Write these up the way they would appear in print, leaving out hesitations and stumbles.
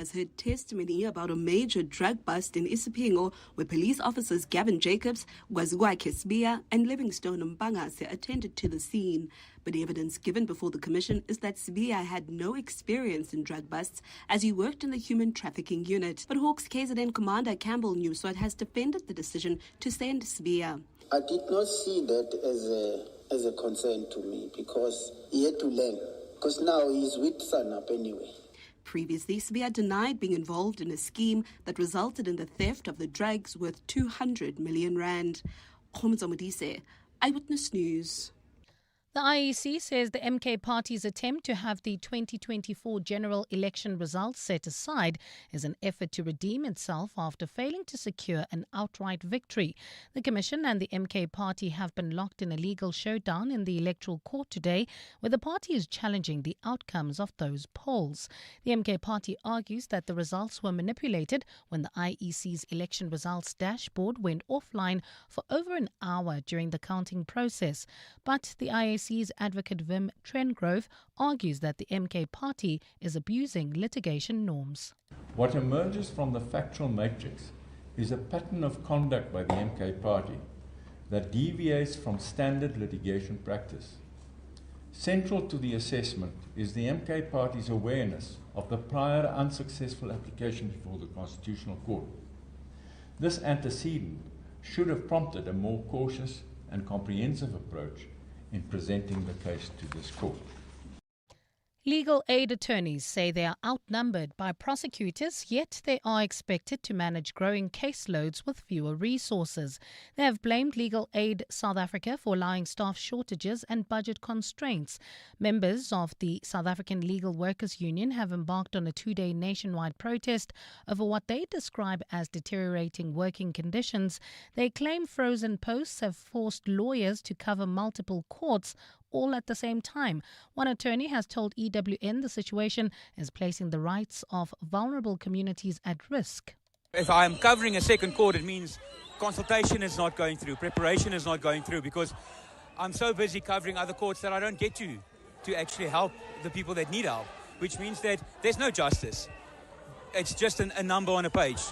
has heard testimony about a major drug bust in Isipingo, where police officers Gavin Jacobs, Wazwakhe Sibiya, and Livingstone Mpangase attended to the scene. But evidence given before the commission is that Sibiya had no experience in drug busts as he worked in the human trafficking unit. But Hawks KZN Commander Campbell Newswat has defended the decision to send Sibiya. I did not see that as a concern to me because he had to learn. Because now he's with Sanup anyway. Previously, Sibiya denied being involved in a scheme that resulted in the theft of the drugs worth 200 million rand. Khomzo Modise, Eyewitness News. The IEC says the MK Party's attempt to have the 2024 general election results set aside is an effort to redeem itself after failing to secure an outright victory. The Commission and the MK Party have been locked in a legal showdown in the Electoral Court today, where the party is challenging the outcomes of those polls. The MK Party argues that the results were manipulated when the IEC's election results dashboard went offline for over an hour during the counting process. But the IEC's advocate Wim Trengrove argues that the MK Party is abusing litigation norms. What emerges from the factual matrix is a pattern of conduct by the MK Party that deviates from standard litigation practice. Central to the assessment is the MK Party's awareness of the prior unsuccessful application before the Constitutional Court. This antecedent should have prompted a more cautious and comprehensive approach in presenting the case to this court. Legal aid attorneys say they are outnumbered by prosecutors, yet they are expected to manage growing caseloads with fewer resources. They have blamed Legal Aid South Africa for allowing staff shortages and budget constraints. Members of the South African Legal Workers Union have embarked on a 2-day nationwide protest over what they describe as deteriorating working conditions. They claim frozen posts have forced lawyers to cover multiple courts all at the same time. One attorney has told EWN the situation is placing the rights of vulnerable communities at risk. If I am covering a second court, it means consultation is not going through, preparation is not going through, because I'm so busy covering other courts that I don't get to actually help the people that need help, which means that there's no justice. It's just a number on a page.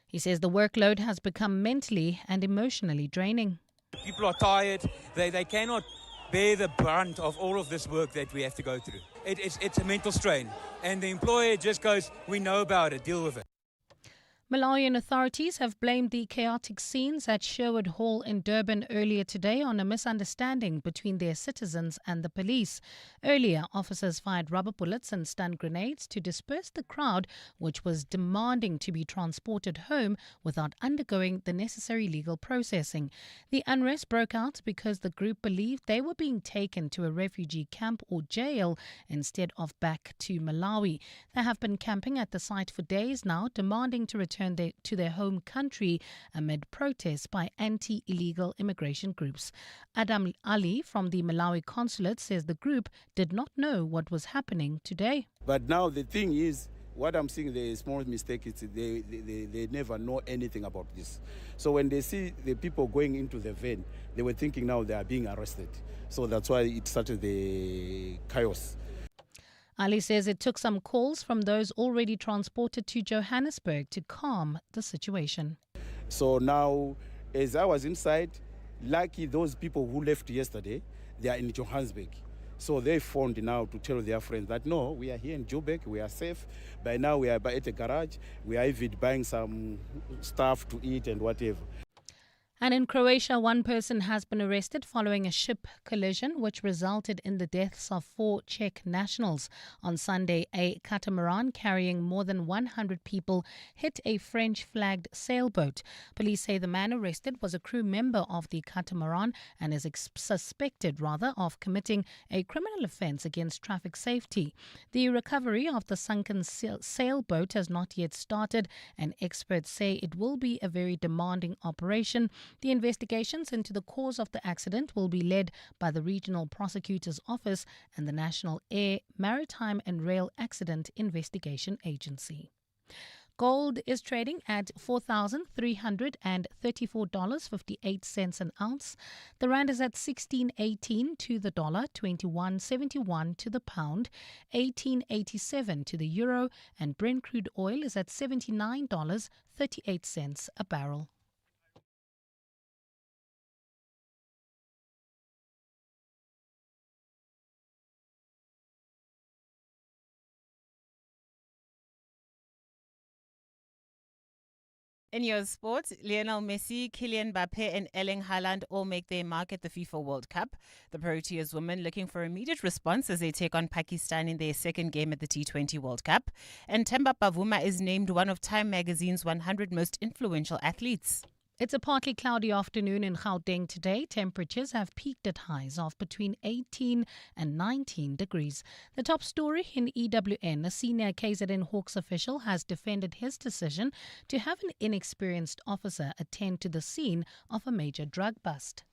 He says the workload has become mentally and emotionally draining. People are tired. They cannot bear the brunt of all of this work that we have to go through. It's a mental strain. And the employer just goes, we know about it, deal with it. Malawian authorities have blamed the chaotic scenes at Sherwood Hall in Durban earlier today on a misunderstanding between their citizens and the police. Earlier, officers fired rubber bullets and stun grenades to disperse the crowd, which was demanding to be transported home without undergoing the necessary legal processing. The unrest broke out because the group believed they were being taken to a refugee camp or jail instead of back to Malawi. They have been camping at the site for days now, demanding to return to their home country amid protests by anti-illegal immigration groups. Adam Ali from the Malawi consulate says the group did not know what was happening today. But now the thing is, what I'm seeing, the small mistake is they never know anything about this. So when they see the people going into the van, they were thinking now they are being arrested. So that's why it started the chaos. Ali says it took some calls from those already transported to Johannesburg to calm the situation. So now, as I was inside, lucky those people who left yesterday, they are in Johannesburg. So they phoned now to tell their friends that no, we are here in Joburg, we are safe. By now we are at a garage, we are even buying some stuff to eat and whatever. And in Croatia, one person has been arrested following a ship collision which resulted in the deaths of 4 Czech nationals. On Sunday, a catamaran carrying more than 100 people hit a French-flagged sailboat. Police say the man arrested was a crew member of the catamaran and is suspected of committing a criminal offence against traffic safety. The recovery of the sunken sailboat has not yet started, and experts say it will be a very demanding operation. The investigations into the cause of the accident will be led by the Regional Prosecutor's Office and the National Air, Maritime and Rail Accident Investigation Agency. Gold is trading at $4,334.58 an ounce. The rand is at 16.18 to the dollar, 21.71 to the pound, 18.87 to the euro, and Brent crude oil is at $79.38 a barrel. In your sports, Lionel Messi, Kylian Mbappe, and Erling Haaland all make their mark at the FIFA World Cup. The Proteas women looking for immediate response as they take on Pakistan in their second game at the T20 World Cup. And Themba Bavuma is named one of Time magazine's 100 most influential athletes. It's a partly cloudy afternoon in Gauteng today. Temperatures have peaked at highs of between 18 and 19 degrees. The top story in EWN, a senior KZN Hawks official has defended his decision to have an inexperienced officer attend to the scene of a major drug bust.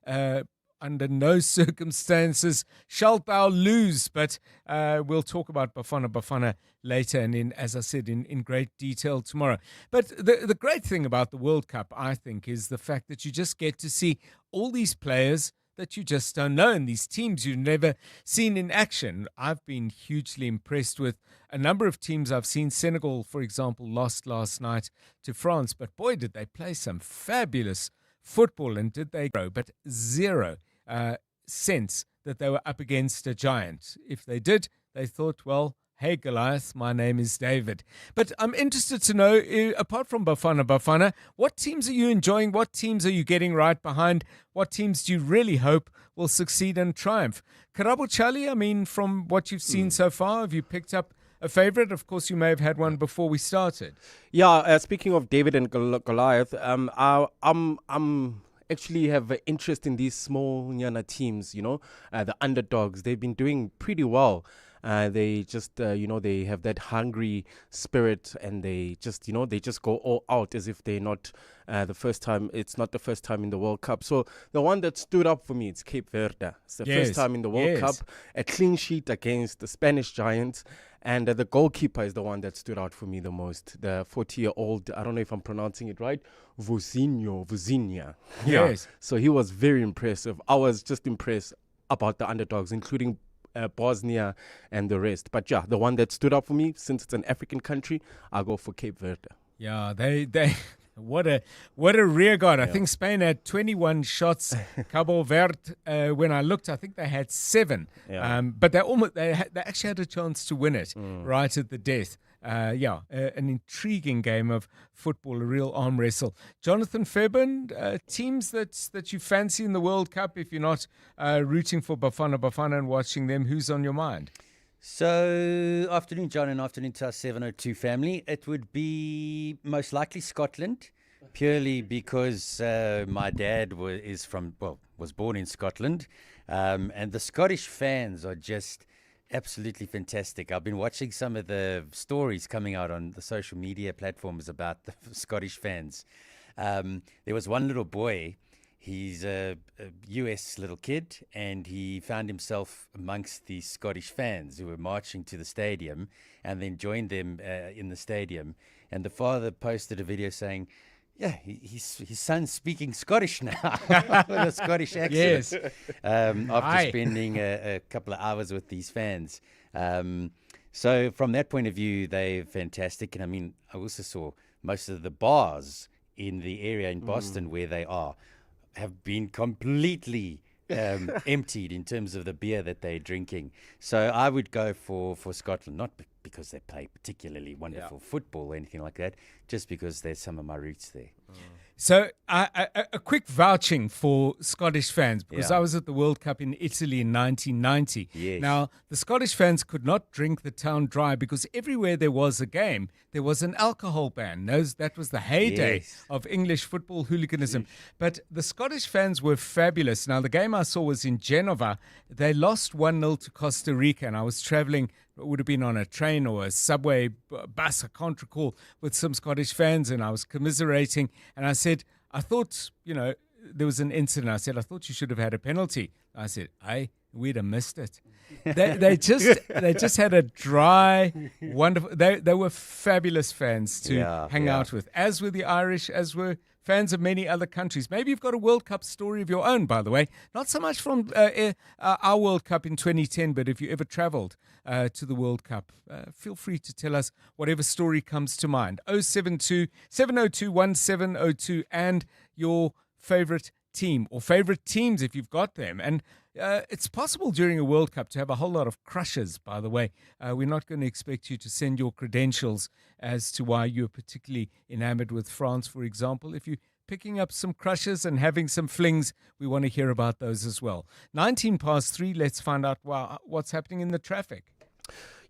under no circumstances shalt thou lose. But we'll talk about Bafana later and, as I said, in great detail tomorrow. But the great thing about the World Cup, I think, is the fact that you just get to see all these players that you just don't know, and these teams you've never seen in action. I've been hugely impressed with a number of teams I've seen. Senegal, for example, lost last night to France, but boy, did they play some fabulous football, and did they grow, but zero sense that they were up against a giant. If they did, they thought, well, hey Goliath, my name is David. But I'm interested to know, apart from Bafana, what teams are you enjoying? What teams are you getting right behind? What teams do you really hope will succeed and triumph? Karabo Charlie, I mean, from what you've seen so far, have you picked up a favorite? Of course, you may have had one before we started. Yeah, speaking of David and Goliath, I'm actually have an interest in these small Nyana teams, the underdogs. They've been doing pretty well. They just, they have that hungry spirit, and they just go all out as if they're not the first time. It's not the first time in the World Cup. So the one that stood up for me, it's Cape Verde. It's the first time in the World Cup, a clean sheet against the Spanish giants. And the goalkeeper is the one that stood out for me the most. The 40-year-old, I don't know if I'm pronouncing it right, Vuzinha. Yes. So he was very impressive. I was just impressed about the underdogs, including Bosnia and the rest. But yeah, the one that stood out for me, since it's an African country, I'll go for Cape Verde. Yeah, they what a rear guard. I think Spain had 21 shots. Cabo Verde, when I looked, I think they had 7. But they actually had a chance to win it right at the death. An intriguing game of football, a real arm wrestle. Jonathan Fairbairn, teams that you fancy in the World Cup, if you're not rooting for Bafana and watching them, who's on your mind? So, afternoon, John, and afternoon to our 702 family. It would be most likely Scotland, purely because my dad was born in Scotland, and the Scottish fans are just absolutely fantastic. I've been watching some of the stories coming out on the social media platforms about the Scottish fans. There was one little boy. He's a US little kid, and he found himself amongst the Scottish fans who were marching to the stadium, and then joined them in the stadium. And the father posted a video saying, his son's speaking Scottish now, with a Scottish accent. Yes. After spending a couple of hours with these fans. So from that point of view, they're fantastic. And I mean, I also saw most of the bars in the area in Boston where they are have been completely emptied in terms of the beer that they're drinking. So I would go for Scotland, not because they play particularly wonderful football or anything like that, just because there's some of my roots there. So a quick vouching for Scottish fans, because I was at the World Cup in Italy in 1990. Yes. Now, the Scottish fans could not drink the town dry because everywhere there was a game, there was an alcohol ban. That was the heyday of English football hooliganism. But the Scottish fans were fabulous. Now, the game I saw was in Genova. They lost 1-0 to Costa Rica, and I was traveling. It would have been on a train or a subway bus, I can't recall, with some Scottish fans, and I was commiserating. And I said, I thought, there was an incident. I said, I thought you should have had a penalty. I said, we'd have missed it. They just had a dry, wonderful. They were fabulous fans to hang out with, as were the Irish, as were fans of many other countries. Maybe you've got a World Cup story of your own, by the way. Not so much from our World Cup in 2010, but if you ever traveled to the World Cup, feel free to tell us whatever story comes to mind. 072-702-1702 and your favorite team or favorite teams if you've got them. And it's possible during a World Cup to have a whole lot of crushes, by the way. We're not going to expect you to send your credentials as to why you're particularly enamored with France, for example. If you're picking up some crushes and having some flings, we want to hear about those as well. 3:19, let's find out what's happening in the traffic.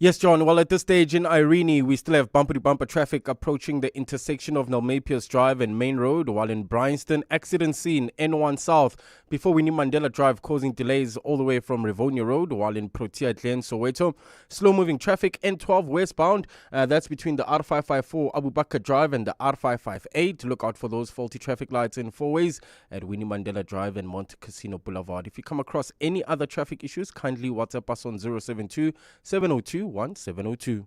Yes, John. Well, at this stage in Irene, we still have bumper-to-bumper traffic approaching the intersection of Nalmepius Drive and Main Road, while in Bryanston, accident scene N1 South before Winnie Mandela Drive causing delays all the way from Rivonia Road, while in Protea Glen, Soweto. Slow-moving traffic N12 westbound. That's between the R554 Abu Bakr Drive and the R558. Look out for those faulty traffic lights in four ways at Winnie Mandela Drive and Monte Cassino Boulevard. If you come across any other traffic issues, kindly WhatsApp us on 072 702 1702.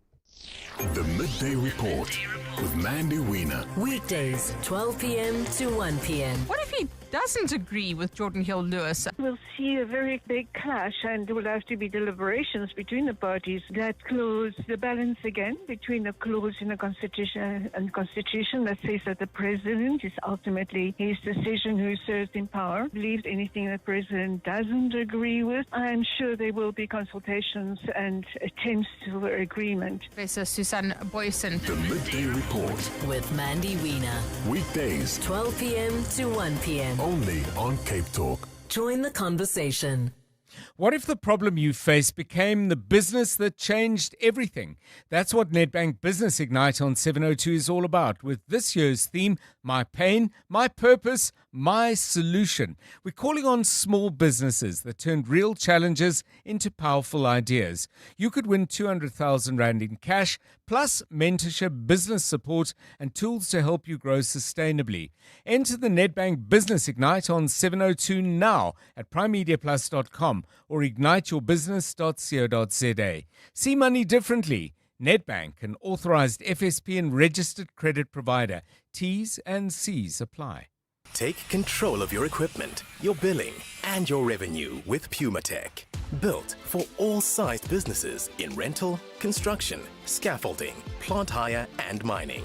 The Midday Report with Mandy Wiener. Weekdays, 12 p.m. to 1 p.m. What if he doesn't agree with Jordan Hill-Lewis? We'll see a very big clash, and there will have to be deliberations between the parties that close the balance again between the clause in the Constitution that says that the President is ultimately his decision who serves in power. Believes anything the President doesn't agree with. I'm sure there will be consultations and attempts to agreement. Professor Susan Boyson. The Midday Report with Mandy Wiener. Weekdays, 12 p.m. to 1 p.m. only on Cape Talk. Join the conversation. What if the problem you face became the business that changed everything? That's what Nedbank Business Ignite on 702 is all about, with this year's theme, My Pain, My Purpose, My Solution. We're calling on small businesses that turned real challenges into powerful ideas. You could win 200,000 Rand in cash, plus mentorship, business support, and tools to help you grow sustainably. Enter the Nedbank Business Ignite on 702 now at primemediaplus.com or igniteyourbusiness.co.za. See money differently. Nedbank, an authorized FSP and registered credit provider. T's and C's apply. Take control of your equipment, your billing, and your revenue with PumaTech. Built for all sized businesses in rental, construction, scaffolding, plant hire, and mining.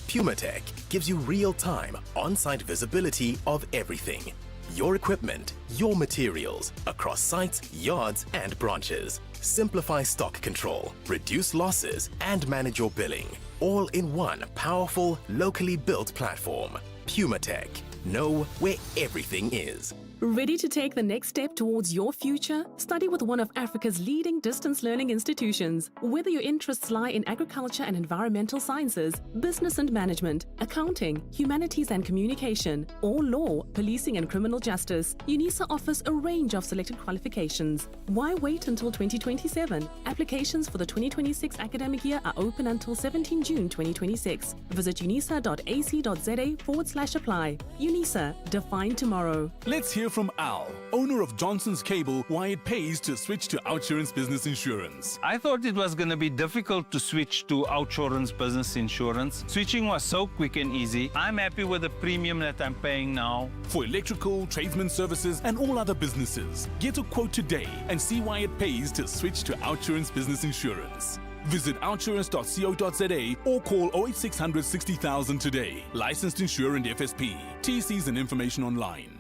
PumaTech gives you real-time, on-site visibility of everything. Your equipment, your materials, across sites, yards, and branches. Simplify stock control, reduce losses, and manage your billing. All in one powerful, locally built platform. PumaTech. Know where everything is. Ready to take the next step towards your future? Study with one of Africa's leading distance learning institutions. Whether your interests lie in agriculture and environmental sciences, business and management, accounting, humanities and communication, or law, policing and criminal justice, UNISA offers a range of selected qualifications. Why wait until 2027? Applications for the 2026 academic year are open until 17 June 2026. Visit unisa.ac.za/apply. UNISA, define tomorrow. Let's hear from Al, owner of Johnson's Cable, why it pays to switch to OUTsurance Business Insurance. I thought it was going to be difficult to switch to OUTsurance Business Insurance. Switching was so quick and easy. I'm happy with the premium that I'm paying now. For electrical, tradesman services, and all other businesses, get a quote today and see why it pays to switch to OUTsurance Business Insurance. Visit outsurance.co.za or call 08600 60,000 today. Licensed insurer and FSP. TCs and information online.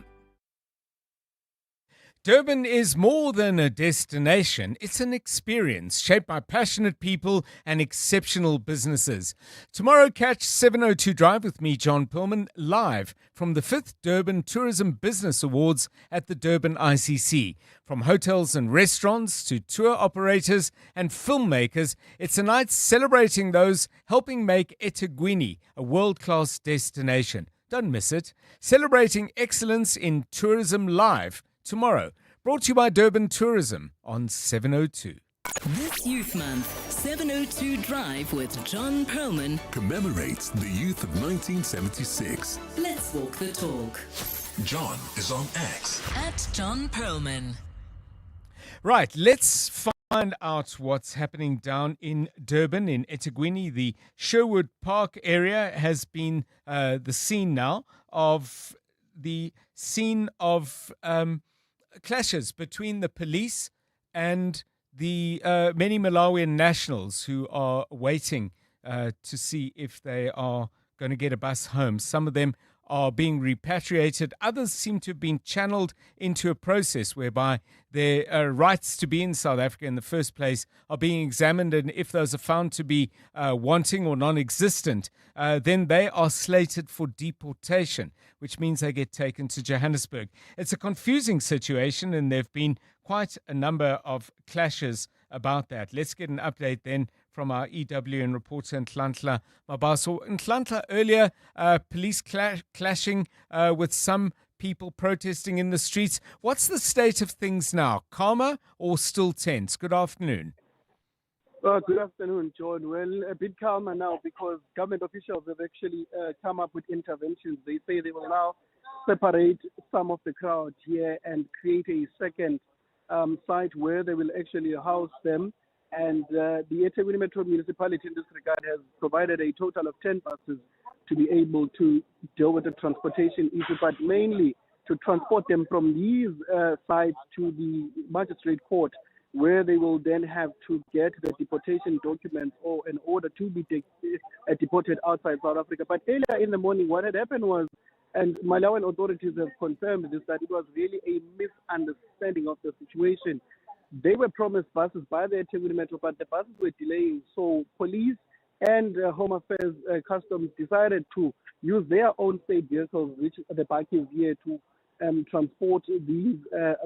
Durban is more than a destination. It's an experience shaped by passionate people and exceptional businesses. Tomorrow, catch 702 Drive with me, John Perlman, live from the 5th Durban Tourism Business Awards at the Durban ICC. From hotels and restaurants to tour operators and filmmakers, it's a night celebrating those helping make eThekwini a world-class destination. Don't miss it. Celebrating excellence in tourism live tomorrow. Brought to you by Durban Tourism on 702. This Youth Month, 702 Drive with John Perlman commemorates the youth of 1976. Let's walk the talk. John is on X At John Perlman. Right, let's find out what's happening down in Durban, in eThekwini. The Sherwood Park area has been the scene now of clashes between the police and the many Malawian nationals who are waiting to see if they are going to get a bus home. Some of them are being repatriated. Others seem to have been channeled into a process whereby their rights to be in South Africa in the first place are being examined, and if those are found to be wanting or non-existent, then they are slated for deportation, which means they get taken to Johannesburg. It's a confusing situation, and there have been quite a number of clashes about that. Let's get an update then from our EWN reporter Nhlanhla Mabaso. Nhlanhla, earlier police clashing with some people protesting in the streets. What's the state of things now? Calmer or still tense? Good afternoon. Good afternoon, John. Well, a bit calmer now because government officials have actually come up with interventions. They say they will now separate some of the crowd here and create a second site where they will actually house them. And the eThekwini Metro Municipality in this regard has provided a total of 10 buses to be able to deal with the transportation issue, but mainly to transport them from these sites to the magistrate court, where they will then have to get the deportation documents or in order to be deported outside South Africa. But earlier in the morning, what had happened was, and Malawian authorities have confirmed this, that it was really a misunderstanding of the situation. They were promised buses by the eThekwini Metro, but the buses were delaying. So police and Home Affairs Customs decided to use their own state vehicles, which the back is here, to transport these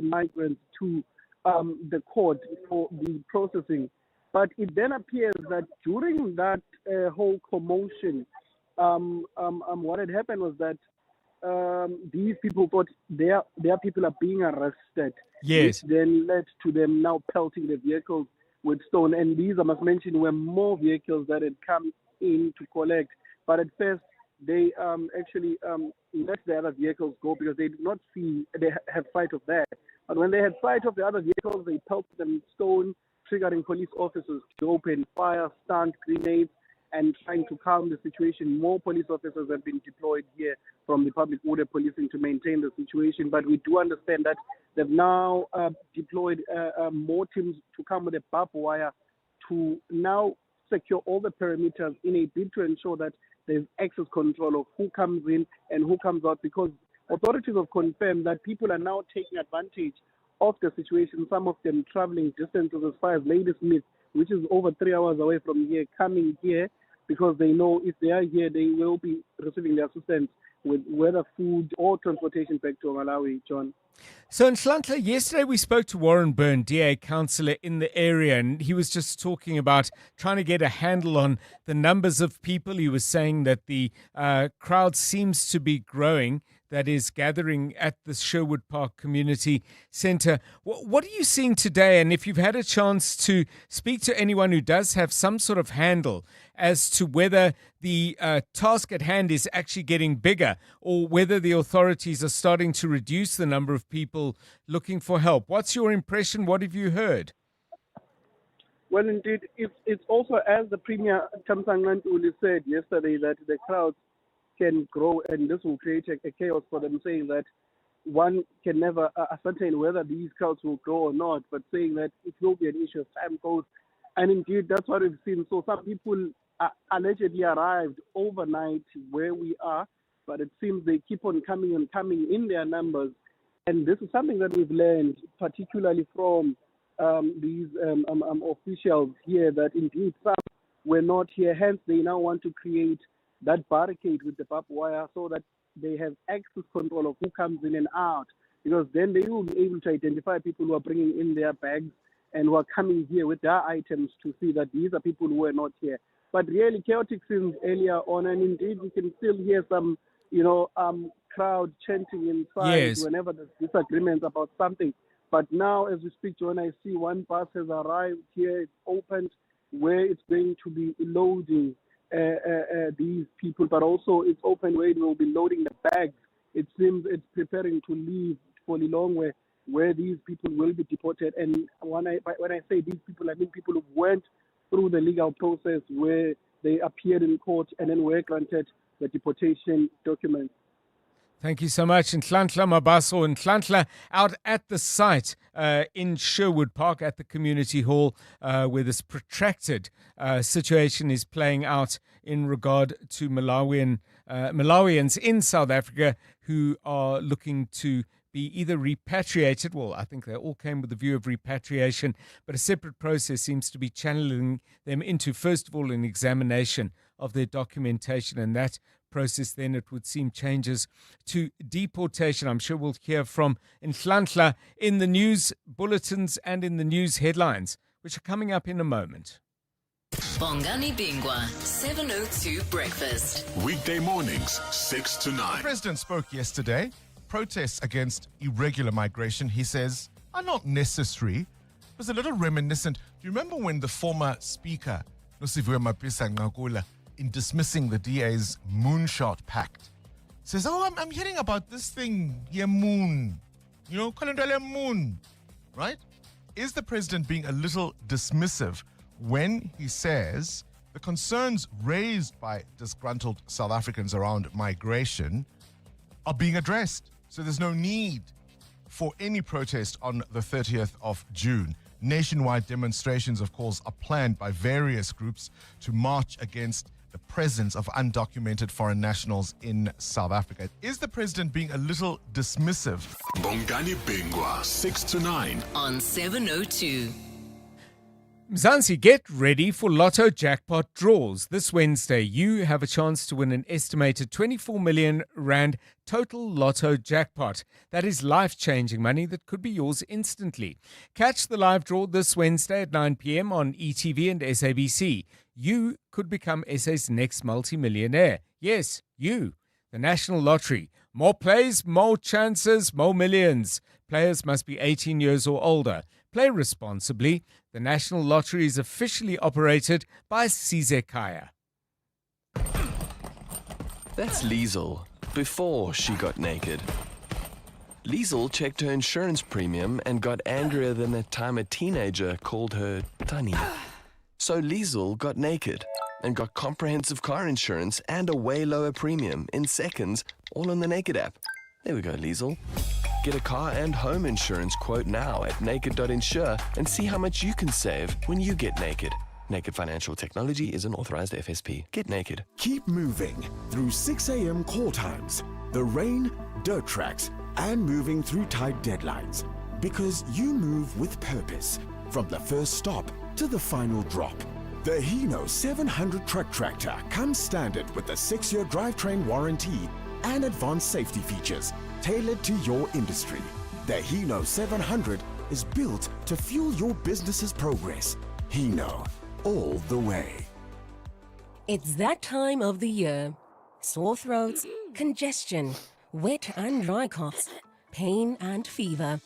migrants to the court for the processing. But it then appears that during that whole commotion, what had happened was that these people thought their people are being arrested. Yes. Which then led to them now pelting the vehicles with stone. And these, I must mention, were more vehicles that had come in to collect. But at first, they actually let the other vehicles go because they did not see, they have sight of that. But when they had sight of the other vehicles, they pelted them with stone, triggering police officers to open fire, stun grenades, and trying to calm the situation. More police officers have been deployed here from the public order policing to maintain the situation. But we do understand that they've now deployed more teams to come with a barbed wire to now secure all the perimeters in a bid to ensure that there's access control of who comes in and who comes out, because authorities have confirmed that people are now taking advantage of the situation, some of them traveling distances as far as Ladysmith, which is over 3 hours away from here, coming here because they know if they are here, they will be receiving the assistance with whether food or transportation back to Malawi, John. So in Nhlanhla, yesterday we spoke to Warren Byrne, DA councillor in the area, and he was just talking about trying to get a handle on the numbers of people. He was saying that the crowd seems to be growing, that is gathering at the Sherwood Park Community Centre. What are you seeing today? And if you've had a chance to speak to anyone who does have some sort of handle as to whether the task at hand is actually getting bigger or whether the authorities are starting to reduce the number of people looking for help. What's your impression? What have you heard? Well, indeed, it's also, as the Premier Thamsanqa Ntuli said yesterday, that the crowds can grow and this will create a chaos for them, saying that one can never ascertain whether these crowds will grow or not, but saying that it will be an issue as time goes. And indeed, that's what we've seen. So some people allegedly arrived overnight where we are, but it seems they keep on coming in their numbers. And this is something that we've learned, particularly from these officials here, that indeed some were not here. Hence, they now want to create that barricade with the barbed wire so that they have access control of who comes in and out, because then they will be able to identify people who are bringing in their bags and who are coming here with their items to see that these are people who are not here. But really chaotic scenes earlier on, and indeed we can still hear some, crowd chanting inside. Yes. Whenever there's disagreements about something. But now, as we speak, John, I see one bus has arrived here, it's opened, where it's going to be loading these people, but also it's open where it will be loading the bags. It seems it's preparing to leave for Lilongwe, where these people will be deported. And when I say these people, I mean people who went through the legal process where they appeared in court and then were granted the deportation documents. Thank you so much. Nhlanhla Mabaso. Nhlanhla out at the site in Sherwood Park at the community hall where this protracted situation is playing out in regard to Malawians in South Africa who are looking to be either repatriated. Well, I think they all came with the view of repatriation, but a separate process seems to be channeling them into, first of all, an examination of their documentation, and that process then, it would seem, changes to deportation. I'm sure we'll hear from Nhlanhla in the news bulletins and in the news headlines which are coming up in a moment. Bongani Bingwa, 702 Breakfast. Weekday mornings, 6 to 9. The president spoke yesterday. Protests against irregular migration, he says, are not necessary. It was a little reminiscent. Do you remember when the former speaker, Nosiviwe Mapisa-Nqakula, in dismissing the DA's moonshot pact, says, I'm hearing about this thing, moon. Kalendale moon, right? Is the president being a little dismissive when he says the concerns raised by disgruntled South Africans around migration are being addressed? So there's no need for any protest on the 30th of June. Nationwide demonstrations, of course, are planned by various groups to march against the presence of undocumented foreign nationals in South Africa. Is the president being a little dismissive? Bongani Bingwa, 6 to 9. On 702. Mzansi, get ready for Lotto jackpot draws. This Wednesday, you have a chance to win an estimated 24 million rand total Lotto jackpot. That is life-changing money that could be yours instantly. Catch the live draw this Wednesday at 9 p.m. on ETV and SABC. You could become SA's next multi-millionaire. Yes, you. The National Lottery. More plays, more chances, more millions. Players must be 18 years or older. Play responsibly. The National Lottery is officially operated by Sizekaya. That's Liesel, before she got naked. Liesel checked her insurance premium and got angrier than that time a teenager called her Tani. So Liesel got naked and got comprehensive car insurance and a way lower premium in seconds, all on the Naked app. There we go, Liesel. Get a car and home insurance quote now at naked.insure and see how much you can save when you get naked. Naked Financial Technology is an authorized FSP. Get naked. Keep moving through 6 a.m. call times, the rain, dirt tracks, and moving through tight deadlines. Because you move with purpose, from the first stop to the final drop. The Hino 700 truck tractor comes standard with a 6-year drivetrain warranty and advanced safety features tailored to your industry. The Hino 700 is built to fuel your business's progress. Hino, all the way. It's that time of the year. Sore throats, congestion, wet and dry coughs, pain and fever.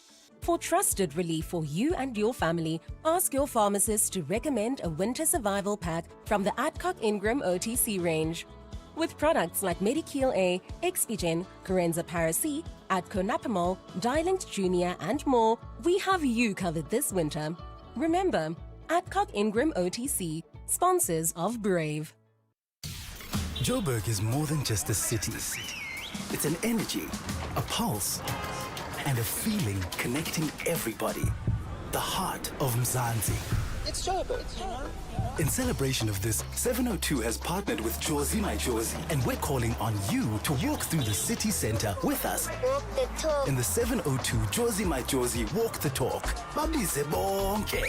For trusted relief for you and your family, ask your pharmacist to recommend a winter survival pack from the Adcock Ingram OTC range. With products like Medikil A, Expigen, Corenza Parac, Adconapamol, Dilinct Junior and more, we have you covered this winter. Remember, Adcock Ingram OTC, sponsors of Brave. Joburg is more than just a city. It's an energy, a pulse, and a feeling connecting everybody. The heart of Mzansi. It's Joburg. In celebration of this, 702 has partnered with Jozi My Jozi, and we're calling on you to walk through the city center with us. Walk the talk. In the 702 Jozi My Jozi Walk the Talk. Babize bonke.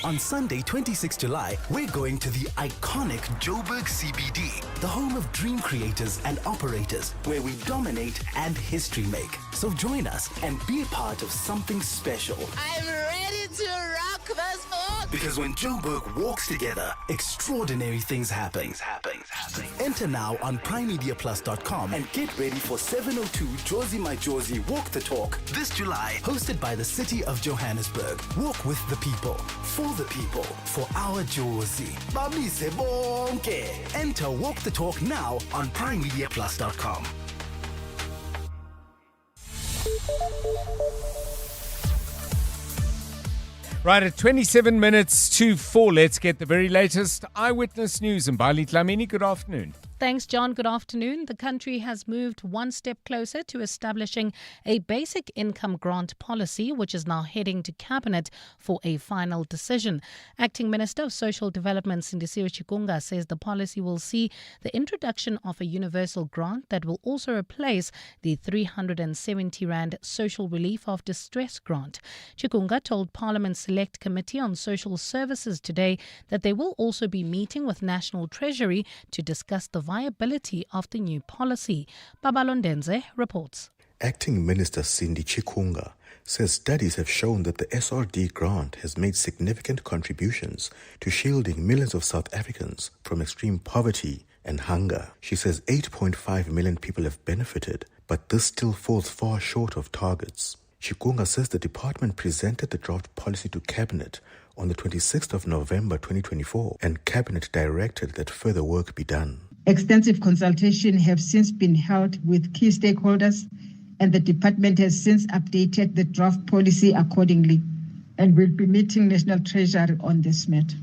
On Sunday, 26 July, we're going to the iconic Joburg CBD, the home of dream creators and operators, where we dominate and history make. So join us and be a part of something special. I'm ready to rock this book. Because when Joburg walks together, extraordinary things happen. Enter now on primemediaplus.com and get ready for 702 Jozi My Jozi Walk the Talk this July, hosted by the City of Johannesburg. Walk with the people, for the people, for our Jozi. Babize bonke. Enter Walk the Talk now on primemediaplus.com. Right, at 27 minutes to 4, let's get the very latest eyewitness news. And Bali Dlamini, good afternoon. Thanks, John. Good afternoon. The country has moved one step closer to establishing a basic income grant policy, which is now heading to Cabinet for a final decision. Acting Minister of Social Development, Sindisiwe Chikunga, says the policy will see the introduction of a universal grant that will also replace the 370 Rand Social Relief of Distress grant. Chikunga told Parliament's Select Committee on Social Services today that they will also be meeting with National Treasury to discuss the viability of the new policy. Babalondenze reports. Acting Minister Cindy Chikunga says studies have shown that the SRD grant has made significant contributions to shielding millions of South Africans from extreme poverty and hunger. She says 8.5 million people have benefited, but this still falls far short of targets. Chikunga says the department presented the draft policy to Cabinet on the 26th of November 2024, and Cabinet directed that further work be done. Extensive consultation have since been held with key stakeholders, and the department has since updated the draft policy accordingly and will be meeting National Treasury on this matter.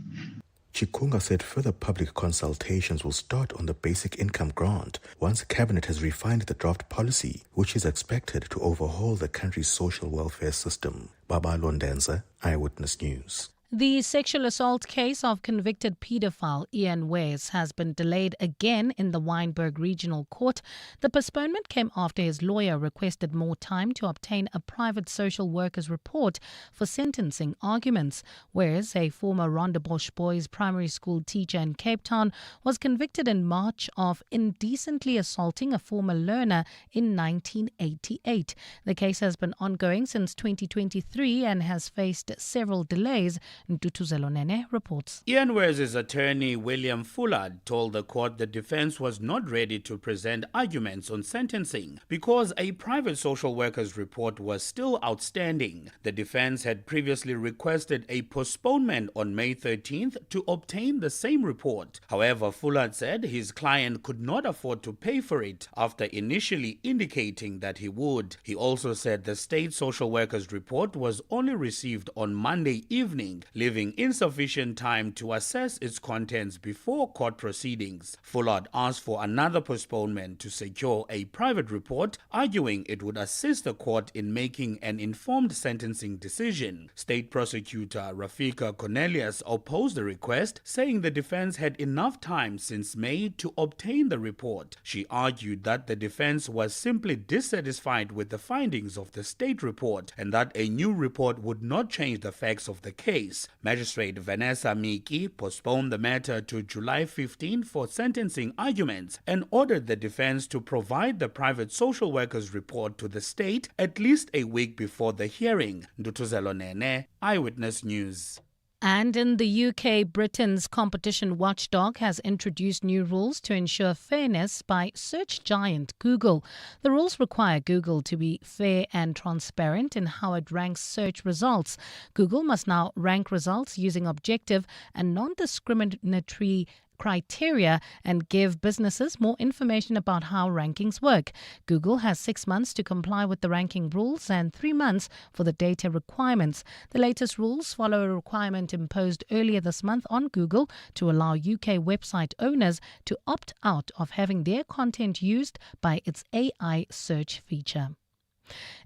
Chikunga said further public consultations will start on the basic income grant once Cabinet has refined the draft policy, which is expected to overhaul the country's social welfare system. Baba Londenza, Eyewitness News. The sexual assault case of convicted paedophile Ian Wes has been delayed again in the Wynberg Regional Court. The postponement came after his lawyer requested more time to obtain a private social worker's report for sentencing arguments. Wes, a former Rondebosch Boys primary school teacher in Cape Town, was convicted in March of indecently assaulting a former learner in 1988. The case has been ongoing since 2023 and has faced several delays. Ntutuzelo Nene reports. Ian Wes's attorney William Fullard told the court the defense was not ready to present arguments on sentencing because a private social worker's report was still outstanding. The defense had previously requested a postponement on May 13th to obtain the same report. However, Fullard said his client could not afford to pay for it after initially indicating that he would. He also said the state social worker's report was only received on Monday evening, leaving insufficient time to assess its contents before court proceedings. Fullard asked for another postponement to secure a private report, arguing it would assist the court in making an informed sentencing decision. State prosecutor Rafika Cornelius opposed the request, saying the defense had enough time since May to obtain the report. She argued that the defense was simply dissatisfied with the findings of the state report and that a new report would not change the facts of the case. Magistrate Vanessa Miki postponed the matter to July 15 for sentencing arguments and ordered the defense to provide the private social worker's report to the state at least a week before the hearing. Ntutuzelo Nene, Eyewitness News. And in the UK, Britain's competition watchdog has introduced new rules to ensure fairness by search giant Google. The rules require Google to be fair and transparent in how it ranks search results. Google must now rank results using objective and non-discriminatory criteria and give businesses more information about how rankings work. Google has 6 months to comply with the ranking rules and 3 months for the data requirements. The latest rules follow a requirement imposed earlier this month on Google to allow UK website owners to opt out of having their content used by its AI search feature.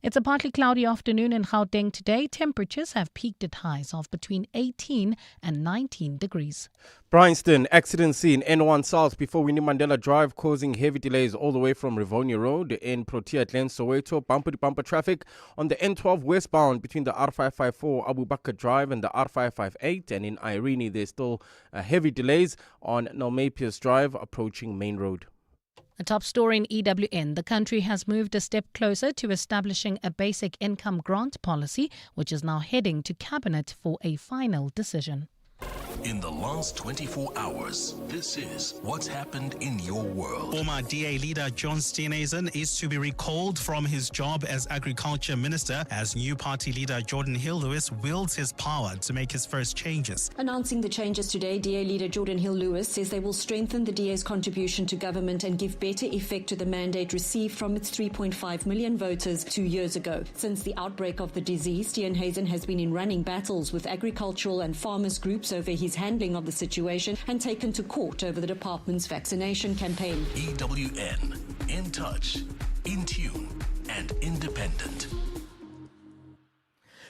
It's a partly cloudy afternoon in Gauteng today. Temperatures have peaked at highs of between 18 and 19 degrees. Bryanston, accident scene, N1 South before Winnie Mandela Drive, causing heavy delays all the way from Rivonia Road in Protea Glen, Soweto. Bumper-to-bumper traffic on the N12 westbound between the R554 Abu Bakr Drive and the R558. And in Irene, there's still heavy delays on Nalmapius Drive approaching Main Road. A top story in EWN. The country has moved a step closer to establishing a basic income grant policy, which is now heading to Cabinet for a final decision. In the last 24 hours, this is what's happened in your world. Former DA leader John Steenhuisen is to be recalled from his job as Agriculture Minister as new party leader Jordan Hill-Lewis wields his power to make his first changes. Announcing the changes today, DA leader Jordan Hill-Lewis says they will strengthen the DA's contribution to government and give better effect to the mandate received from its 3.5 million voters 2 years ago. Since the outbreak of the disease, Steenhuisen has been in running battles with agricultural and farmers groups over his handling of the situation and taken to court over the department's vaccination campaign. EWN, in touch, in tune, and independent.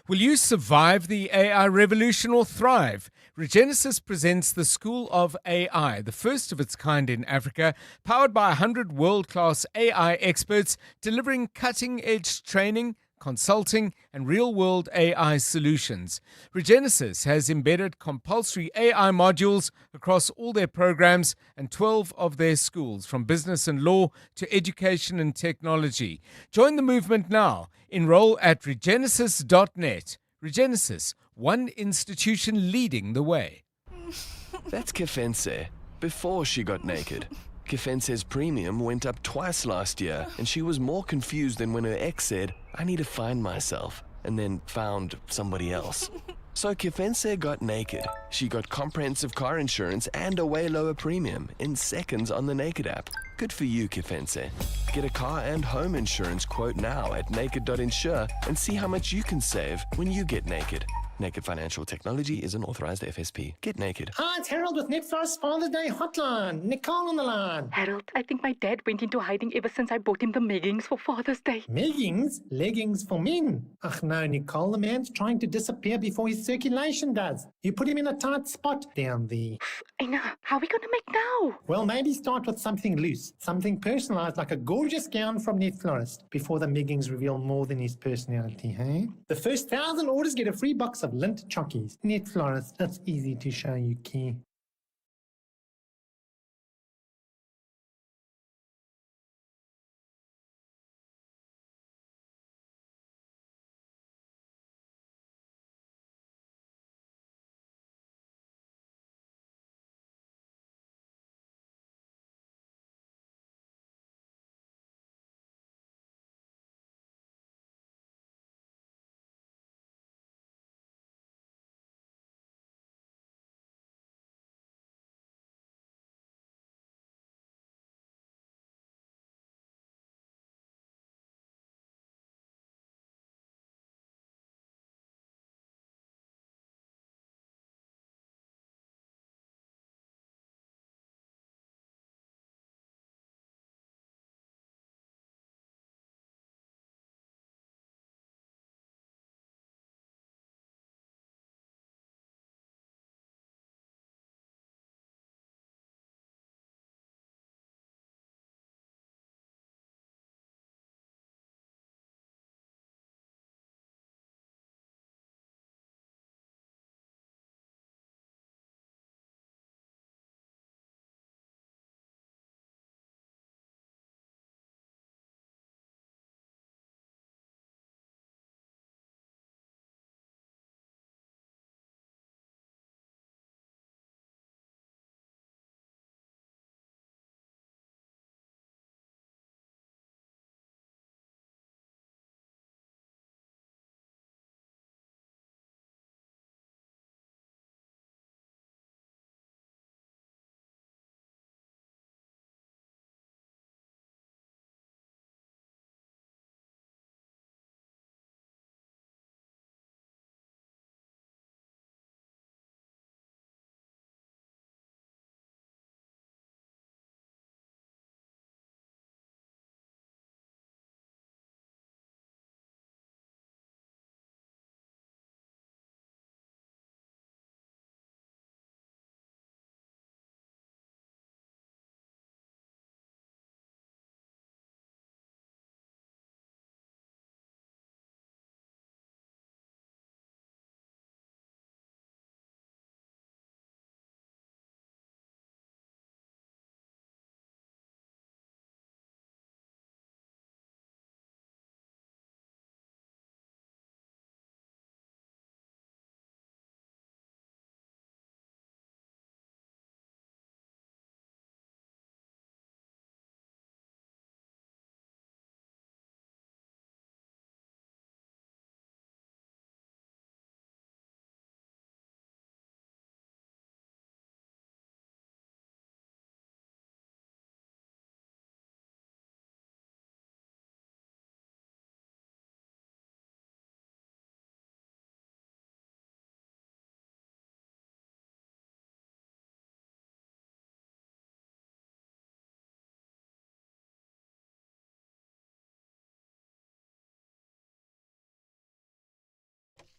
Will you survive the AI revolution or thrive? Regenesis presents the School of AI, the first of its kind in Africa, powered by 100 world-class AI experts delivering cutting-edge training, consulting, and real-world AI solutions. Regenesis has embedded compulsory AI modules across all their programs and 12 of their schools, from business and law to education and technology. Join the movement now. Enroll at regenesis.net. Regenesis, one institution leading the way. That's Kefense, before she got naked. Kefense's premium went up twice last year, and she was more confused than when her ex said, "I need to find myself," and then found somebody else. So Kefense got naked. She got comprehensive car insurance and a way lower premium in seconds on the Naked app. Good for you, Kefense. Get a car and home insurance quote now at naked.insure and see how much you can save when you get naked. Naked Financial Technology is an authorized FSP. Get naked. Hi, it's Harold with Netflix Father's Day Hotline. Nicole on the line. Harold, I think my dad went into hiding ever since I bought him the meggings for Father's Day. Meggings? Leggings for men? Ach no, Nicole, the man's trying to disappear before his circulation does. You put him in a tight spot down there. I know. How are we going to make now? Well, maybe start with something loose. Something personalized like a gorgeous gown from Net Florist before the meggings reveal more than his personality, hey? The first 1,000 orders get a free box of lint chockies. Net Florist, that's easy to show you care.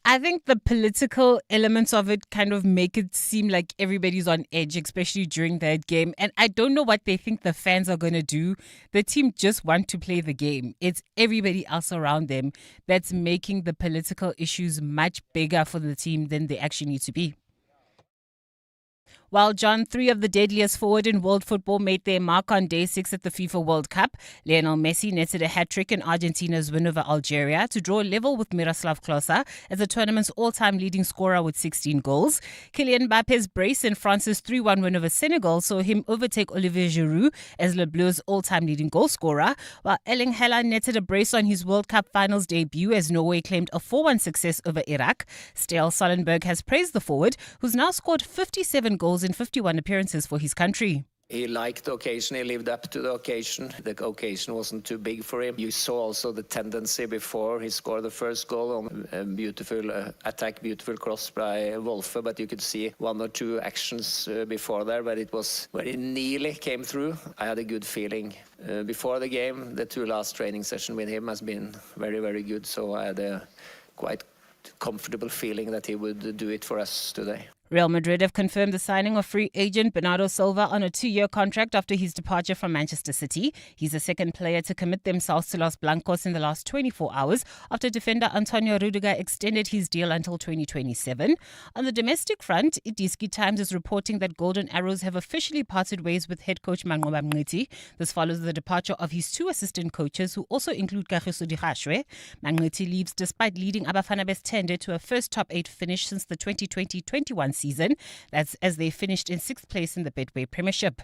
I think the political elements of it kind of make it seem like everybody's on edge, especially during that game. And I don't know what they think the fans are going to do. The team just want to play the game. It's everybody else around them that's making the political issues much bigger for the team than they actually need to be. While John, three of the deadliest forward in world football made their mark on day 6 at the FIFA World Cup. Lionel Messi netted a hat-trick in Argentina's win over Algeria to draw level with Miroslav Klose as the tournament's all-time leading scorer with 16 goals. Kylian Mbappe's brace in France's 3-1 win over Senegal saw him overtake Olivier Giroud as Le Bleu's all-time leading goal scorer, while Erling Haaland netted a brace on his World Cup finals debut as Norway claimed a 4-1 success over Iraq. Stale Solenberg has praised the forward, who's now scored 57 goals in 51 appearances for his country. He liked the occasion, he lived up to the occasion. The occasion wasn't too big for him. You saw also the tendency before he scored the first goal on a beautiful attack, beautiful cross by Wolfe, but you could see one or two actions before there, but it was where he nearly came through. I had a good feeling. Before the game, the 2 last training sessions with him has been very, very good, so I had a quite comfortable feeling that he would do it for us today. Real Madrid have confirmed the signing of free agent Bernardo Silva on a 2-year contract after his departure from Manchester City. He's the second player to commit themselves to Los Blancos in the last 24 hours after defender Antonio Rudiger extended his deal until 2027. On the domestic front, Idiski Times is reporting that Golden Arrows have officially parted ways with head coach Manqoba Mngqithi. This follows the departure of his 2 assistant coaches, who also include Kagiso Dikgashwe. Mngqithi leaves despite leading Abafana Best-Tende to a first top 8 finish since the 2020-21 season. That's as they finished in 6th place in the Betway Premiership.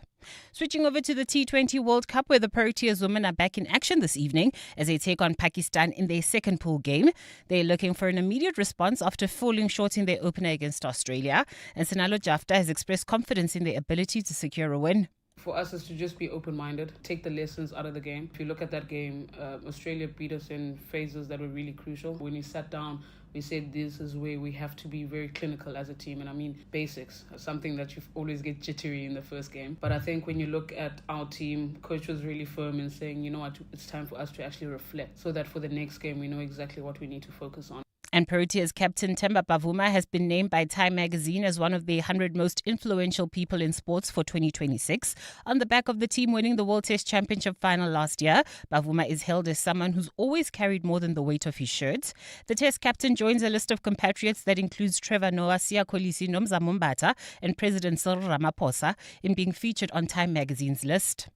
Switching over to the T20 World Cup, where the Proteas women are back in action this evening as they take on Pakistan in their second pool game. They're looking for an immediate response after falling short in their opener against Australia. And Sinalo Jafta has expressed confidence in their ability to secure a win. For us is to just be open-minded, take the lessons out of the game. If you look at that game, Australia beat us in phases that were really crucial. When we sat down, we said this is where we have to be very clinical as a team. And I mean basics, something that you always get jittery in the first game. But I think when you look at our team, coach was really firm in saying, you know what, it's time for us to actually reflect so that for the next game we know exactly what we need to focus on. And Proteas captain Themba Bavuma has been named by Time magazine as one of the 100 most influential people in sports for 2026. On the back of the team winning the World Test Championship final last year, Bavuma is hailed as someone who's always carried more than the weight of his shirt. The Test captain joins a list of compatriots that includes Trevor Noah, Siya Kolisi, Nomza Mumbata, and President Cyril Ramaphosa in being featured on Time magazine's list.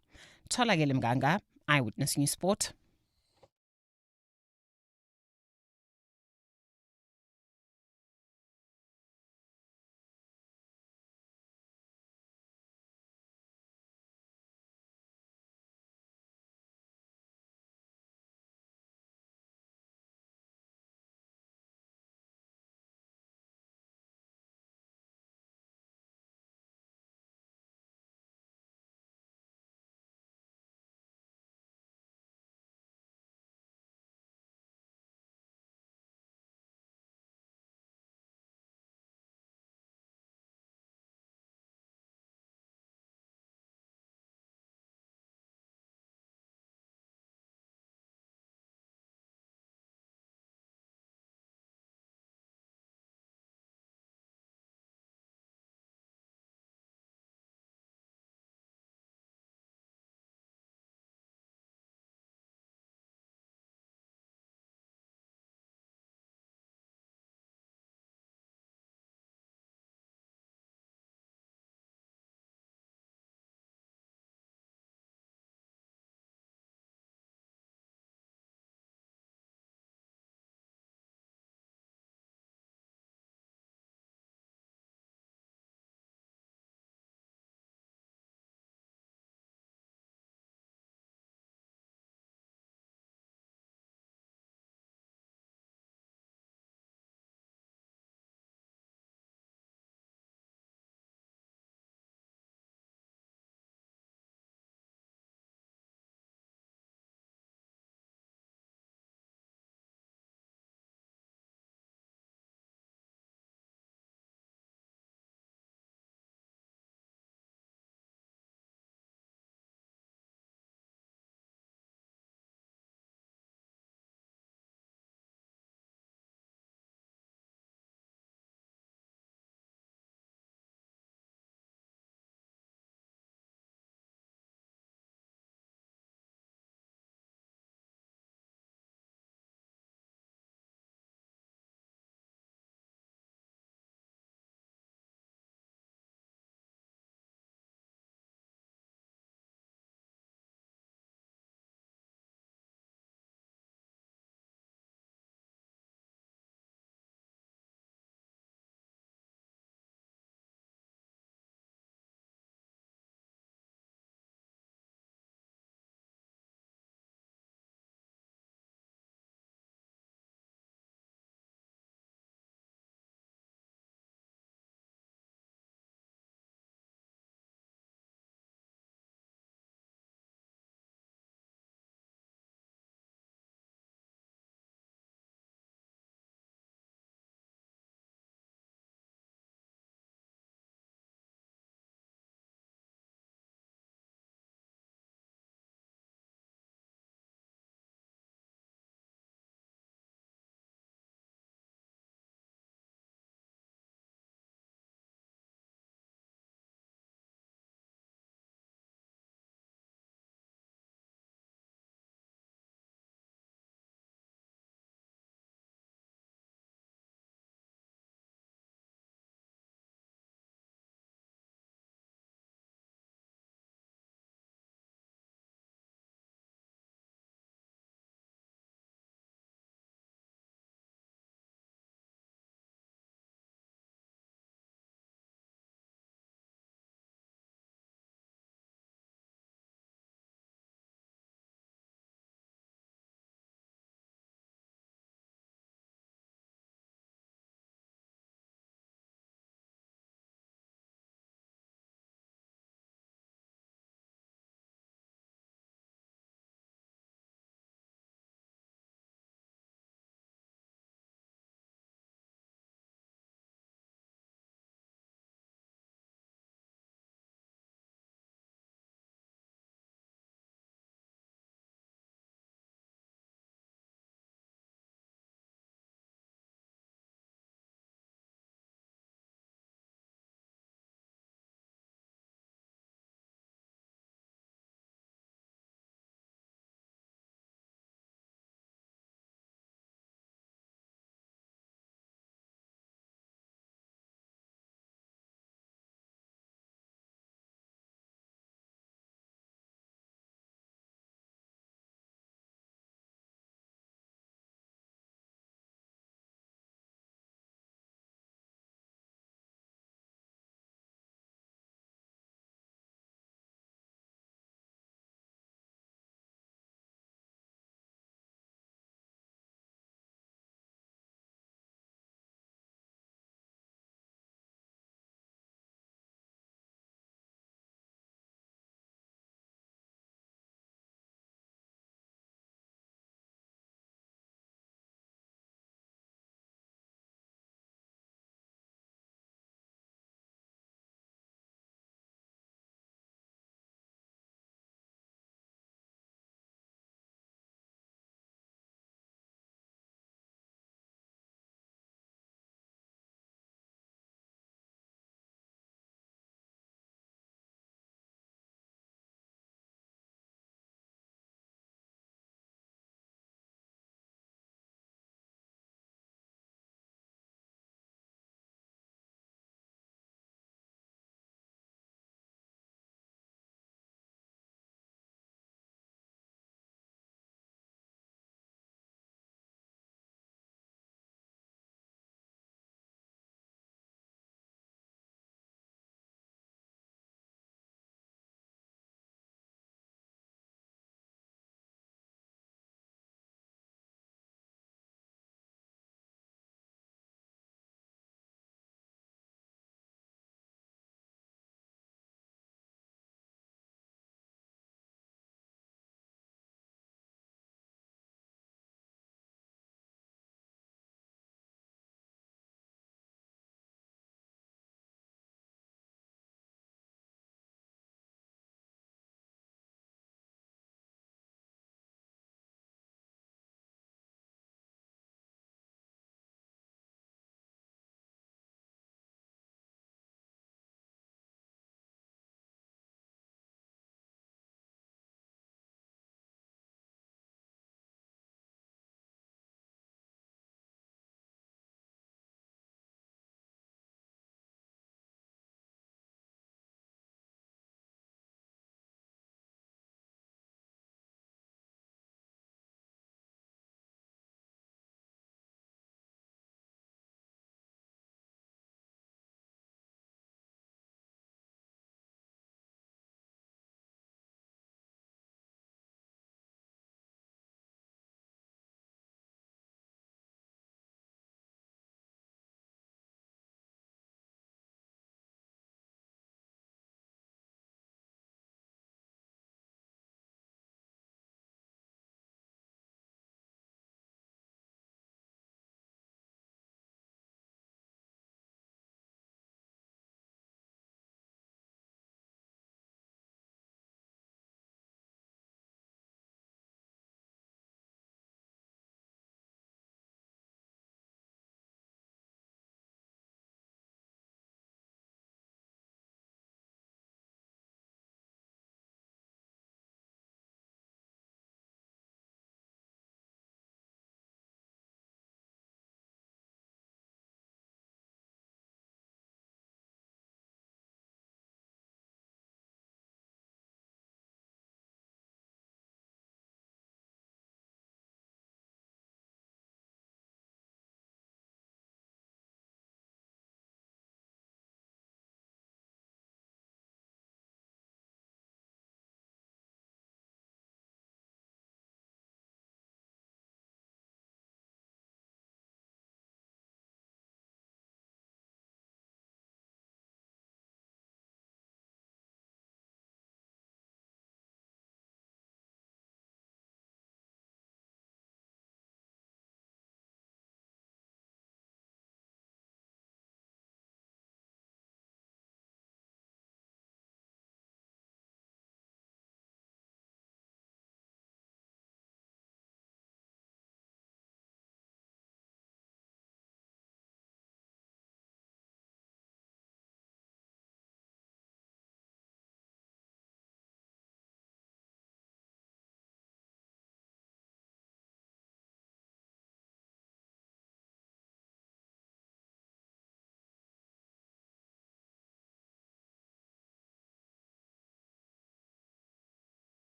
Tholakele Mganga, Eyewitness News Sport.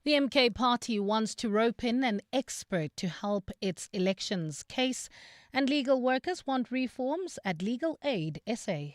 The MK party wants to rope in an expert to help its elections case, and legal workers want reforms at Legal Aid SA.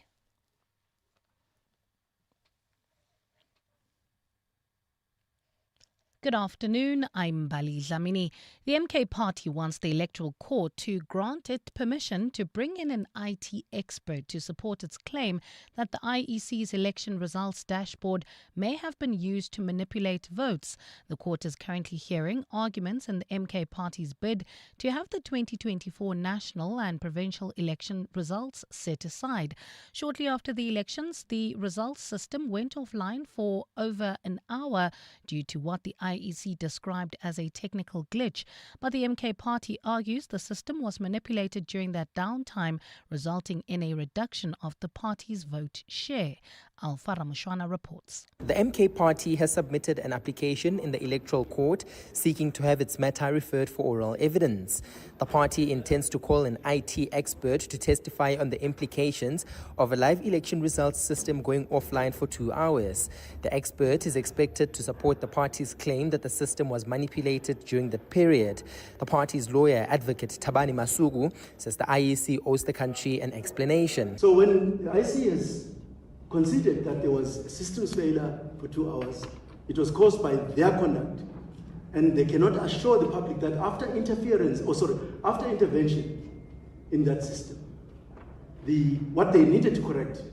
Good afternoon, I'm Bali Dlamini. The MK party wants the Electoral Court to grant it permission to bring in an IT expert to support its claim that the IEC's election results dashboard may have been used to manipulate votes. The court is currently hearing arguments in the MK party's bid to have the 2024 national and provincial election results set aside. Shortly after the elections, the results system went offline for over an hour due to what the IEC described as a technical glitch, but the MK party argues the system was manipulated during that downtime, resulting in a reduction of the party's vote share. Alfa Ramushwana reports. The MK party has submitted an application in the Electoral Court seeking to have its matter referred for oral evidence. The party intends to call an IT expert to testify on the implications of a live election results system going offline for 2 hours. The expert is expected to support the party's claim that the system was manipulated during the period. The party's lawyer, advocate Tabani Masugu, says the IEC owes the country an explanation. So when the IEC has considered that there was a systems failure for 2 hours, it was caused by their conduct, and they cannot assure the public that after intervention in that system, what they needed to correct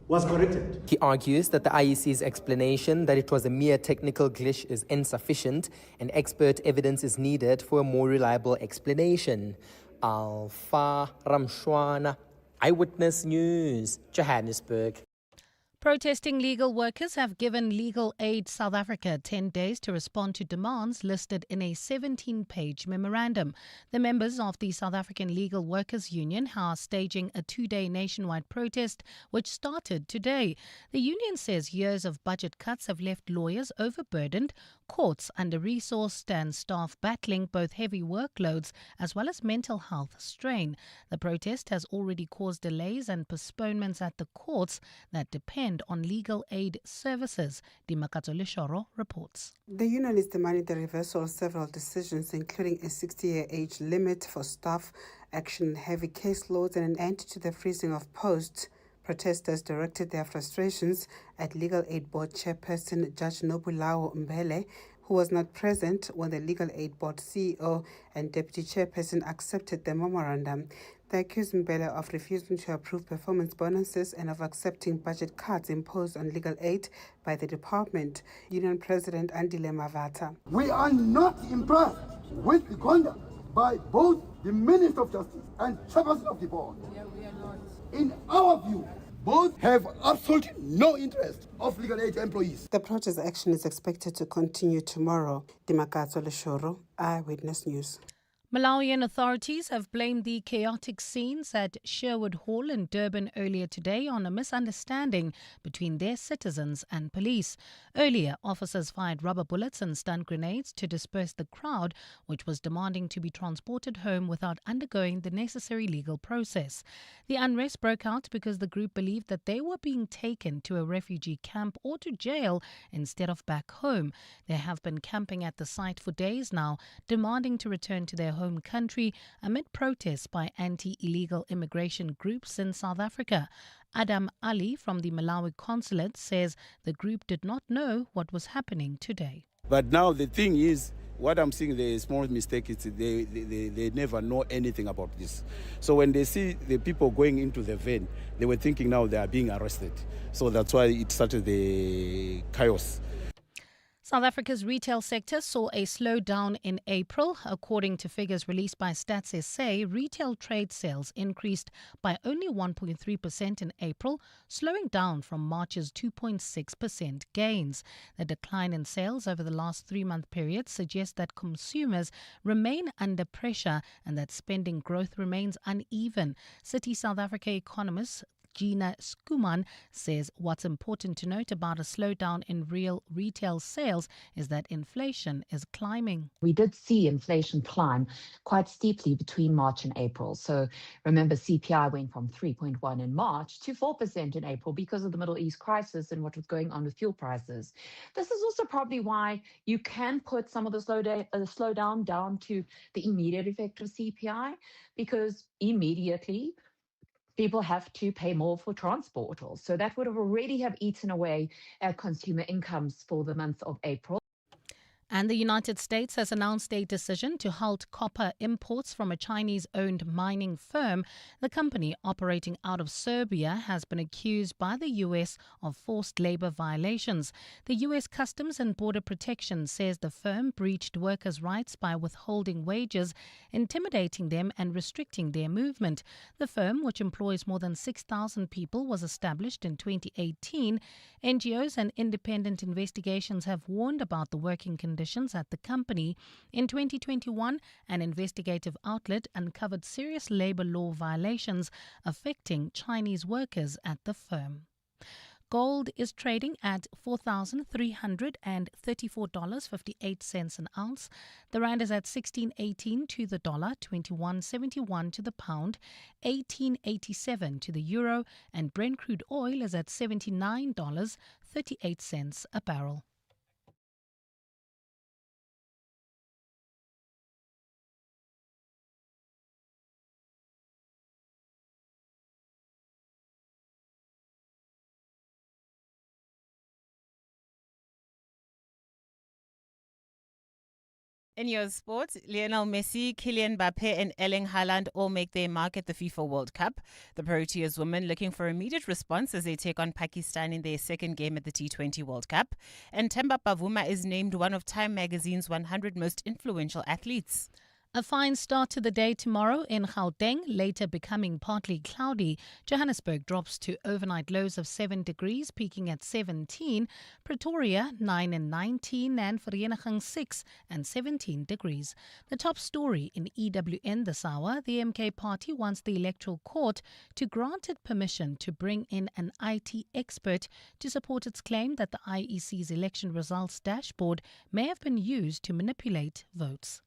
was corrected. He argues that the IEC's explanation that it was a mere technical glitch is insufficient and expert evidence is needed for a more reliable explanation. Alfa Ramshwana, Eyewitness News, Johannesburg. Protesting legal workers have given Legal Aid South Africa 10 days to respond to demands listed in a 17-page memorandum. The members of the South African Legal Workers Union are staging a 2-day nationwide protest, which started today. The union says years of budget cuts have left lawyers overburdened, courts under-resourced and staff battling both heavy workloads as well as mental health strain. The protest has already caused delays and postponements at the courts that depend on legal aid services. Dimakato Lishoro reports. The union is demanding the reversal of several decisions, including a 60-year age limit for staff, action in heavy caseloads, and an end to the freezing of posts. Protesters directed their frustrations at Legal Aid Board Chairperson Judge Nobulawo Mbele, who was not present when the Legal Aid Board CEO and Deputy Chairperson accepted the memorandum. They accused Mbele of refusing to approve performance bonuses and of accepting budget cuts imposed on legal aid by the department. Union President Andile Mavata. We are not impressed with the conduct by both the Minister of Justice and Chairperson of the Board. In our view, both have absolutely no interest of legal aid employees. The protest action is expected to continue tomorrow. Dimakato Leshoro, Eyewitness News. Malawian authorities have blamed the chaotic scenes at Sherwood Hall in Durban earlier today on a misunderstanding between their citizens and police. Earlier, officers fired rubber bullets and stun grenades to disperse the crowd, which was demanding to be transported home without undergoing the necessary legal process. The unrest broke out because the group believed that they were being taken to a refugee camp or to jail instead of back home. They have been camping at the site for days now, demanding to return to their home country amid protests by anti-illegal immigration groups in South Africa. Adam Ali from the Malawi consulate says the group did not know what was happening today. But now the thing is, what I'm seeing, the small mistake is they never know anything about this. So when they see the people going into the van, they were thinking now they are being arrested. So that's why it started the chaos. South Africa's retail sector saw a slowdown in April. According to figures released by Stats SA, retail trade sales increased by only 1.3% in April, slowing down from March's 2.6% gains. The decline in sales over the last 3-month period suggests that consumers remain under pressure and that spending growth remains uneven. City South Africa economist Gina Skuman says what's important to note about a slowdown in real retail sales is that inflation is climbing. We did see inflation climb quite steeply between March and April. So remember, CPI went from 3.1 in March to 4% in April because of the Middle East crisis and what was going on with fuel prices. This is also probably why you can put some of the slowdown down to the immediate effect of CPI, because immediately people have to pay more for transport. So that would have already have eaten away at consumer incomes for the month of April. And the United States has announced a decision to halt copper imports from a Chinese-owned mining firm. The company, operating out of Serbia, has been accused by the U.S. of forced labor violations. The U.S. Customs and Border Protection says the firm breached workers' rights by withholding wages, intimidating them and restricting their movement. The firm, which employs more than 6,000 people, was established in 2018. NGOs and independent investigations have warned about the working conditions at the company. In 2021, an investigative outlet uncovered serious labor law violations affecting Chinese workers at the firm. Gold is trading at $4,334.58 an ounce. The rand is at 16.18 to the dollar, 21.71 to the pound, 18.87 to the euro, and Brent crude oil is at $79.38 a barrel. In your sports, Lionel Messi, Kylian Mbappe and Erling Haaland all make their mark at the FIFA World Cup. The Proteas women looking for immediate response as they take on Pakistan in their second game at the T20 World Cup. And Themba Bavuma is named one of Time magazine's 100 most influential athletes. A fine start to the day tomorrow in Gauteng, later becoming partly cloudy. Johannesburg drops to overnight lows of 7 degrees, peaking at 17. Pretoria, 9 and 19, and Vereeniging 6 and 17 degrees. The top story in EWN this hour, the MK party wants the Electoral Court to grant it permission to bring in an IT expert to support its claim that the IEC's election results dashboard may have been used to manipulate votes.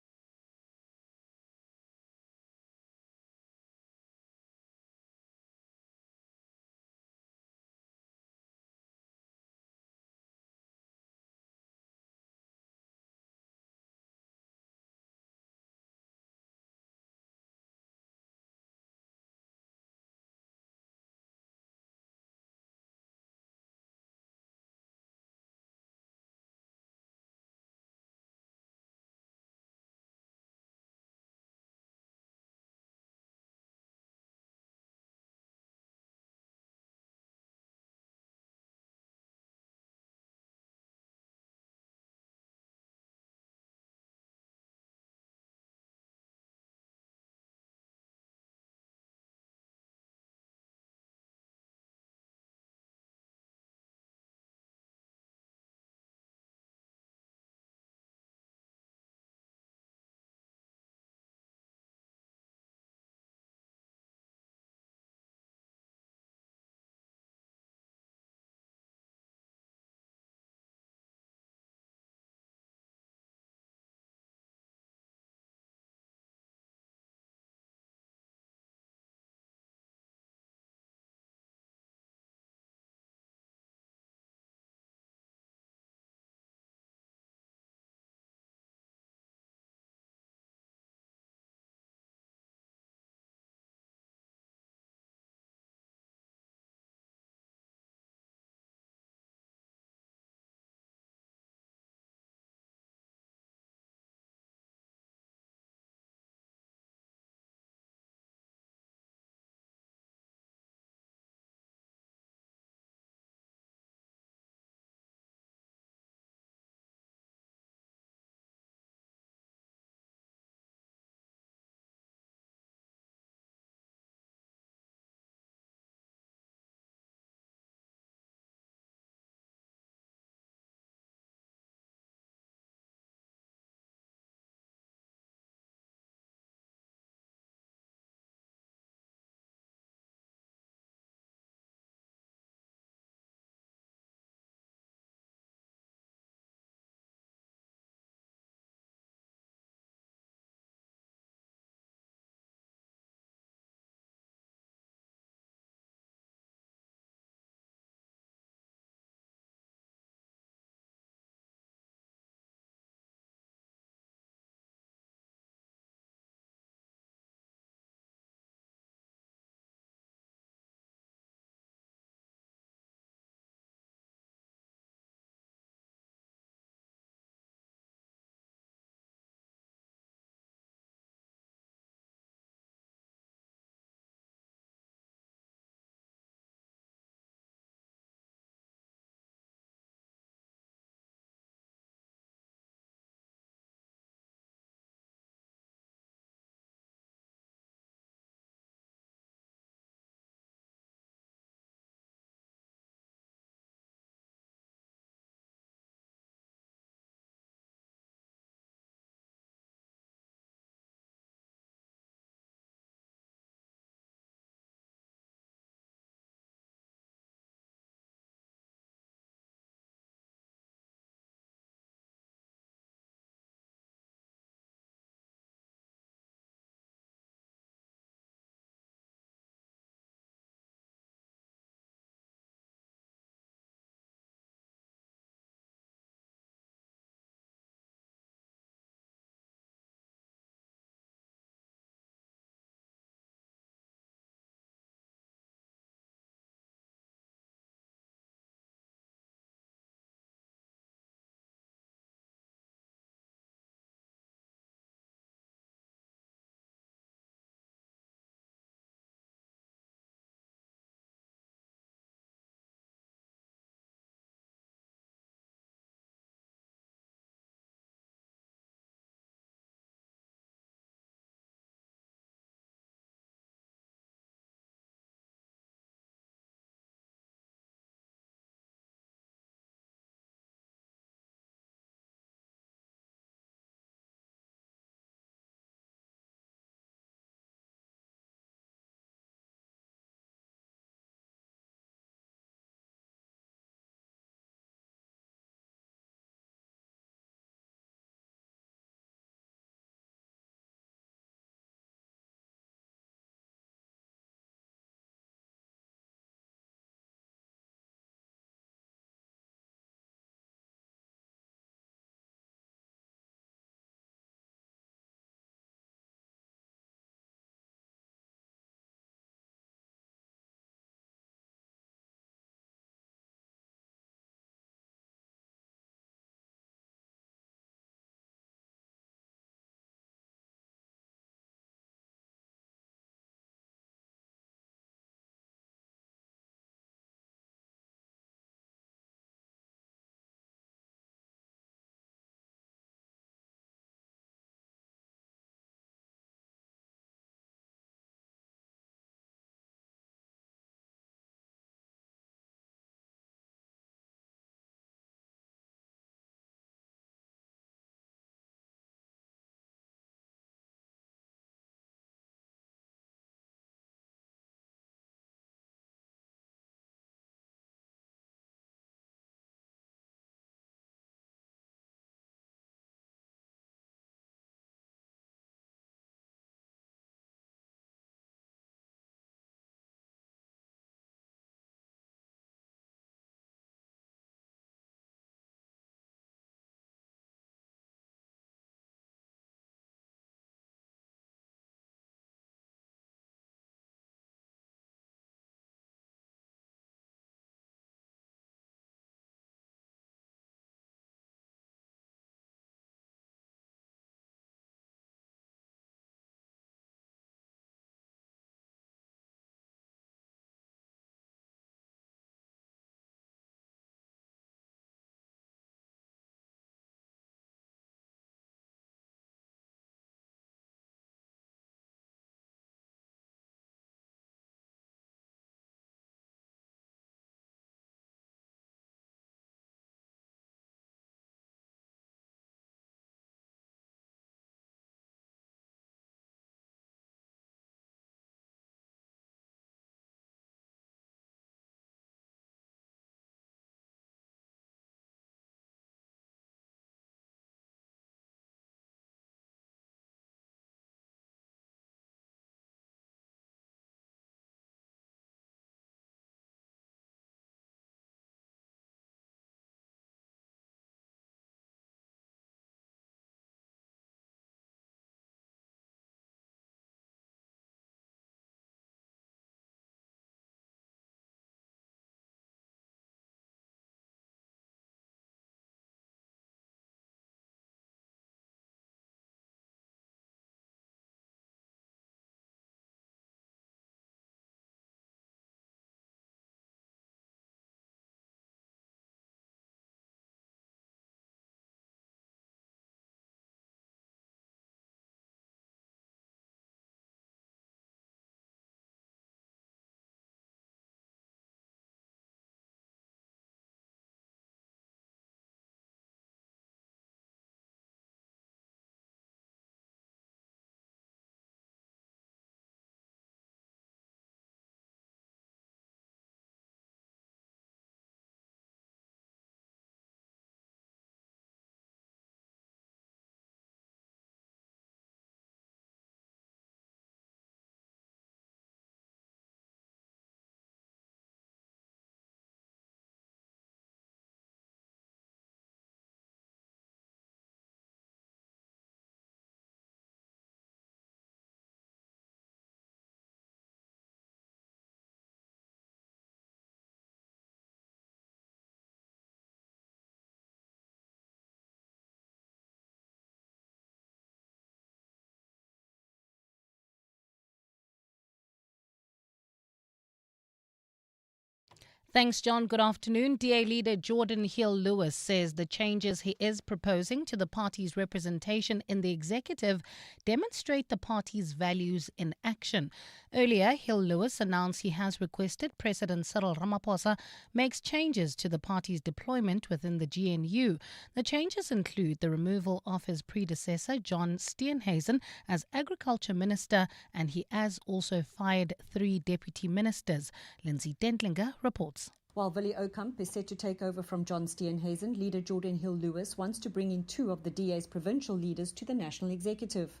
Thanks, John. Good afternoon. DA leader Jordan Hill Lewis says the changes he is proposing to the party's representation in the executive demonstrate the party's values in action. Earlier, Hill Lewis announced he has requested President Cyril Ramaphosa makes changes to the party's deployment within the GNU. The changes include the removal of his predecessor, John Steenhuisen, as Agriculture Minister, and he has also fired 3 deputy ministers. Lindsay Dentlinger reports. While Willie Okamp is set to take over from John Steenhuisen, leader Jordan Hill Lewis wants to bring in 2 of the DA's provincial leaders to the national executive.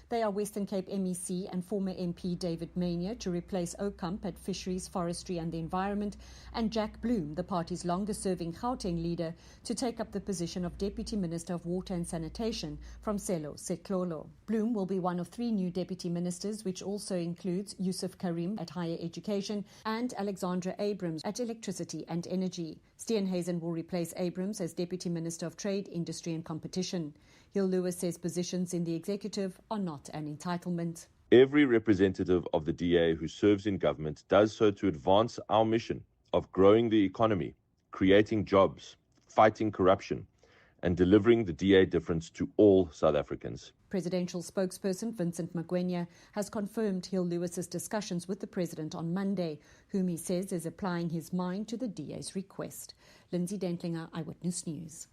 They are Western Cape MEC and former MP David Mania to replace Okamp at Fisheries, Forestry and the Environment, and Jack Bloom, the party's longest-serving Gauteng leader, to take up the position of Deputy Minister of Water and Sanitation from Selo Seklolo. Bloom will be one of 3 new deputy ministers, which also includes Yusuf Karim at Higher Education and Alexandra Abrams at Electricity and Energy. Steenhuisen will replace Abrams as Deputy Minister of Trade, Industry and Competition. Hill Lewis says positions in the executive are not an entitlement. Every representative of the DA who serves in government does so to advance our mission of growing the economy, creating jobs, fighting corruption, and delivering the DA difference to all South Africans. Presidential spokesperson Vincent Magwenya has confirmed Hill Lewis's discussions with the president on Monday, whom he says is applying his mind to the DA's request. Lindsay Dentlinger, Eyewitness News.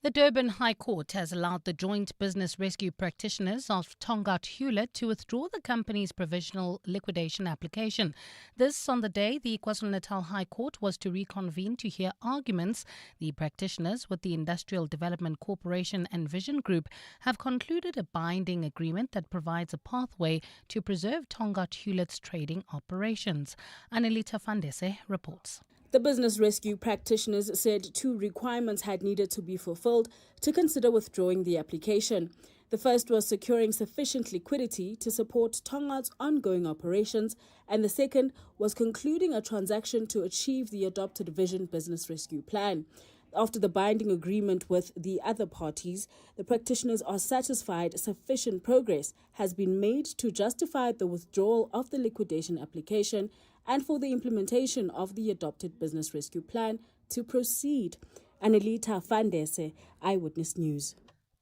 The Durban High Court has allowed the joint business rescue practitioners of Tongaat Hewlett to withdraw the company's provisional liquidation application. This on the day the KwaZulu-Natal High Court was to reconvene to hear arguments. The practitioners with the Industrial Development Corporation and Vision Group have concluded a binding agreement that provides a pathway to preserve Tongaat Hewlett's trading operations. Anelita Fandese reports. The business rescue practitioners said 2 requirements had needed to be fulfilled to consider withdrawing the application. The first was securing sufficient liquidity to support Tongaat's ongoing operations, and the second was concluding a transaction to achieve the adopted Vision Business Rescue Plan. After the binding agreement with the other parties, the practitioners are satisfied sufficient progress has been made to justify the withdrawal of the liquidation application and for the implementation of the adopted business rescue plan to proceed. Anelita Fandese, Eyewitness News.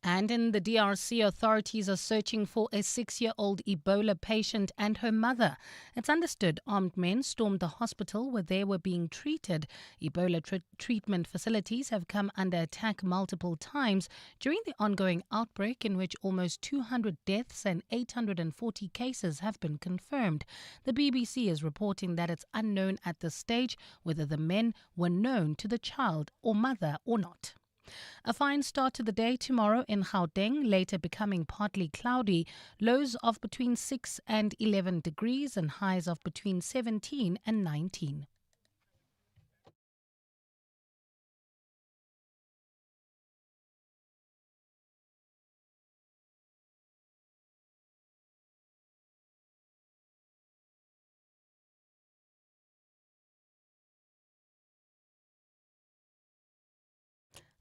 And in the DRC, authorities are searching for a 6-year-old Ebola patient and her mother. It's understood armed men stormed the hospital where they were being treated. Ebola treatment facilities have come under attack multiple times during the ongoing outbreak, in which almost 200 deaths and 840 cases have been confirmed. The BBC is reporting that it's unknown at this stage whether the men were known to the child or mother or not. A fine start to the day tomorrow in Gauteng, later becoming partly cloudy. Lows of between 6 and 11 degrees and highs of between 17 and 19.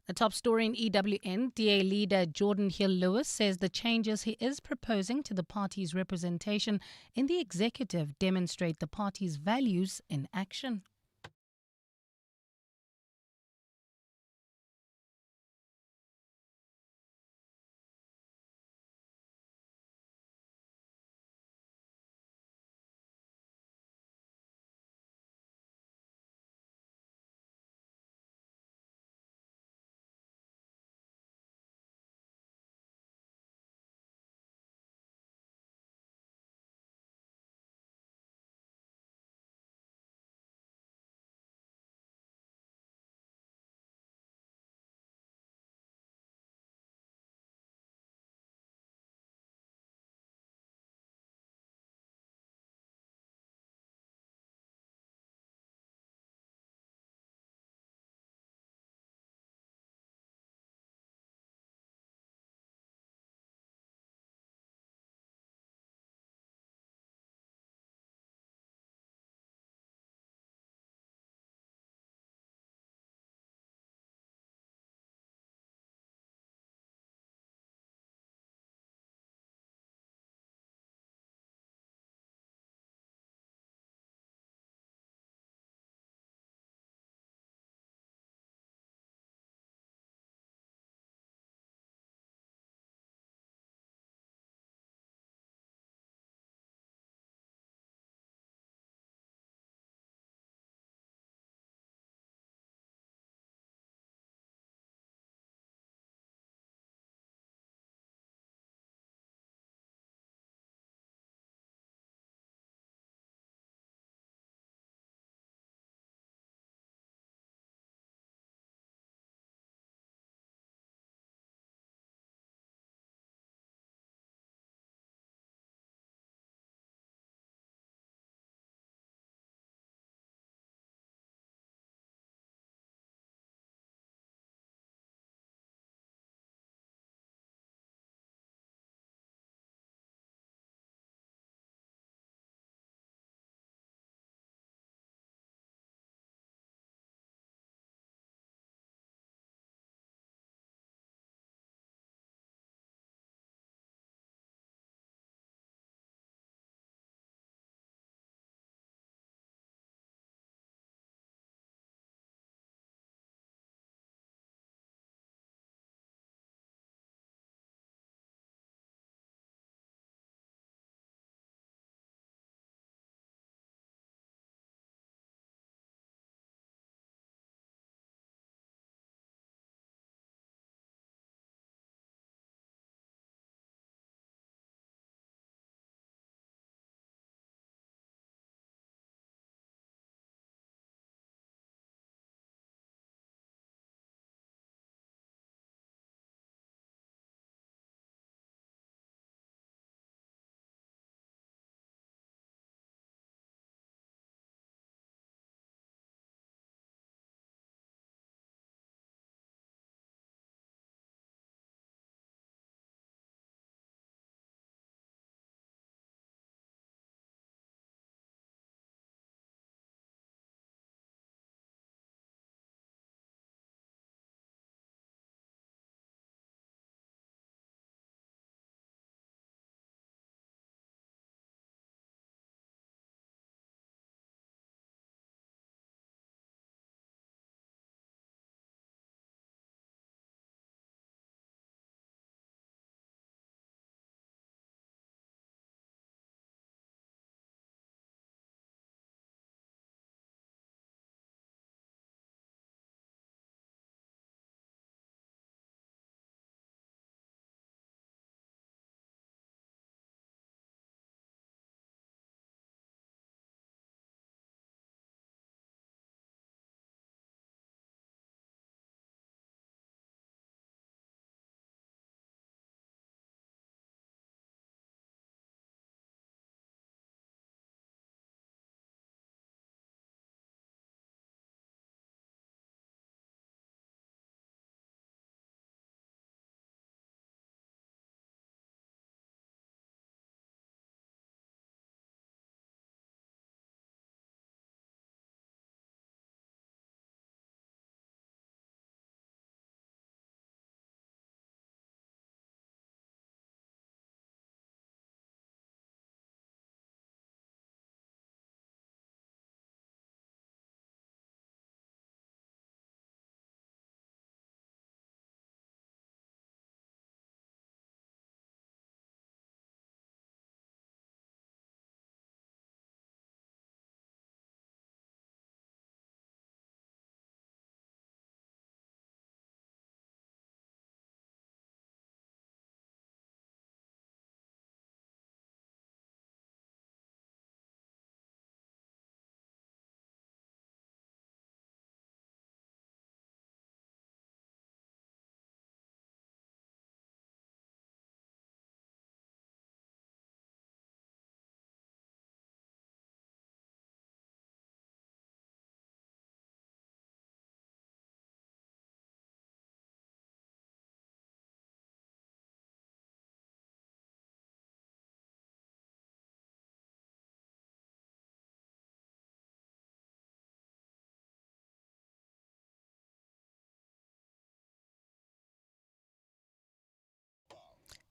The top story in EWN, DA leader Jordan Hill Lewis says the changes he is proposing to the party's representation in the executive demonstrate the party's values in action.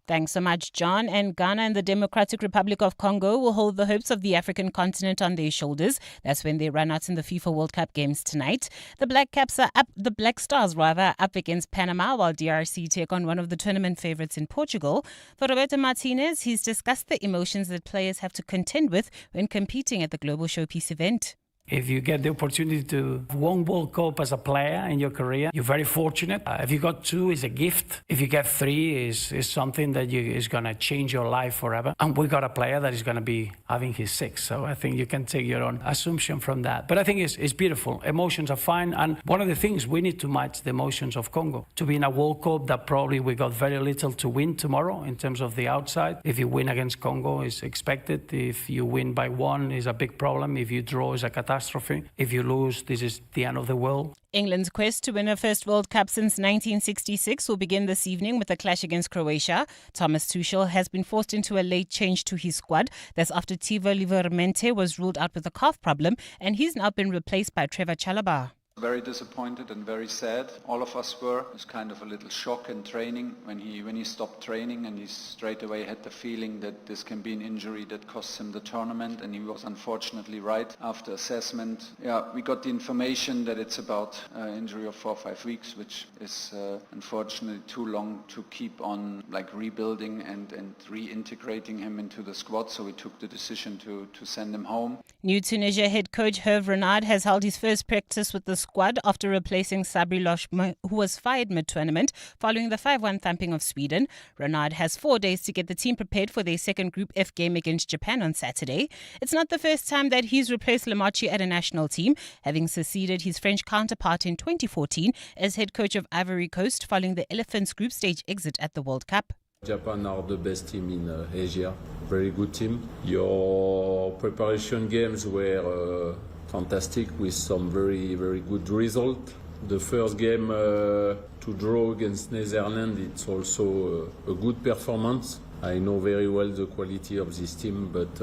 Thanks so much, John. And Ghana and the Democratic Republic of Congo will hold the hopes of the African continent on their shoulders. That's when they run out in the FIFA World Cup games tonight. The Black Stars are up against Panama, while DRC take on one of the tournament favorites in Portugal. For Roberto Martinez, he's discussed the emotions that players have to contend with when competing at the Global Showpiece event. If you get the opportunity to win World Cup as a player in your career, you're very fortunate. If you got 2, it's a gift. If you get 3, is something that is going to change your life forever. And we got a player that is going to be having his 6. So I think you can take your own assumption from that. But I think it's beautiful. Emotions are fine. And one of the things, we need to match the emotions of Congo. To be in a World Cup that probably we got very little to win tomorrow in terms of the outside. If you win against Congo, it's expected. If you win by 1, it's a big problem. If you draw, it's a catastrophe. If you lose, this is the end of the world. England's quest to win a first World Cup since 1966 will begin this evening with a clash against Croatia. Thomas Tuchel has been forced into a late change to his squad. That's after Thibaut Livermente was ruled out with a calf problem, and he's now been replaced by Trevor Chalobah. Very disappointed and very sad. All of us were. It was kind of a little shock in training when he stopped training, and he straight away had the feeling that this can be an injury that costs him the tournament, and he was unfortunately right. After assessment, we got the information that it's about injury of 4 or 5 weeks, which is unfortunately too long to keep on rebuilding and reintegrating him into the squad. So we took the decision to send him home. New Tunisia head coach Hervé Renard has held his first practice with the squad after replacing Sabri Loshma, who was fired mid-tournament following the 5-1 thumping of Sweden. Renard has 4 days to get the team prepared for their second Group F game against Japan on Saturday. It's not the first time that he's replaced Lemachi at a national team, having succeeded his French counterpart in 2014 as head coach of Ivory Coast following the Elephants group stage exit at the World Cup. Japan are the best team in Asia, very good team. Your preparation games were fantastic with some very, very good result. The first game to draw against Netherlands, it's also a good performance. I know very well the quality of this team, but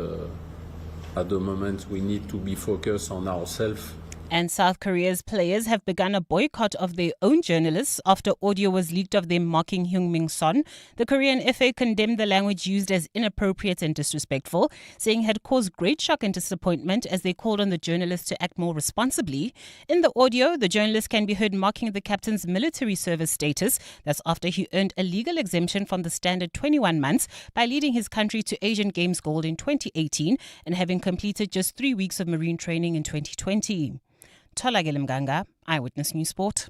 at the moment we need to be focused on ourselves. And South Korea's players have begun a boycott of their own journalists after audio was leaked of them mocking Heung-min Son. The Korean FA condemned the language used as inappropriate and disrespectful, saying it had caused great shock and disappointment as they called on the journalists to act more responsibly. In the audio, the journalist can be heard mocking the captain's military service status. That's after he earned a legal exemption from the standard 21 months by leading his country to Asian Games gold in 2018 and having completed just 3 weeks of marine training in 2020. Tolagile Mganga, Eyewitness News Sport.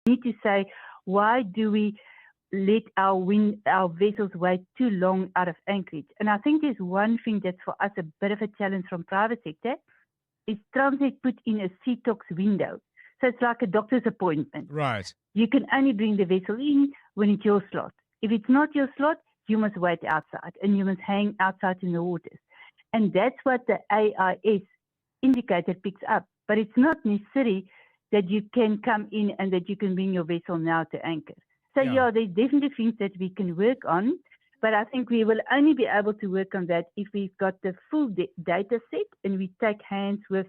need to say, why do we let our vessels wait too long out of anchorage? And I think there's one thing that's for us a bit of a challenge from private sector, is Transnet put in a CTOX window. So it's like a doctor's appointment. Right. You can only bring the vessel in when it's your slot. If it's not your slot, you must wait outside and you must hang outside in the waters. And that's what the AIS indicator picks up. But it's not necessary that you can come in and that you can bring your vessel now to anchor. So yeah, there's definitely things that we can work on, but I think we will only be able to work on that if we've got the full data set and we take hands with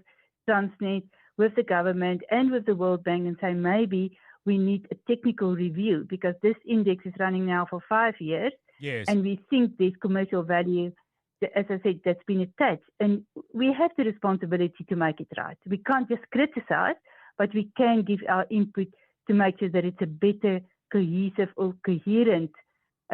Transnet, with the government and with the World Bank and say maybe we need a technical review because this index is running now for 5 years. Yes. And we think there's commercial value, as I said, that's been attached. And we have the responsibility to make it right. We can't just criticize, but we can give our input to make sure that it's a better, cohesive or coherent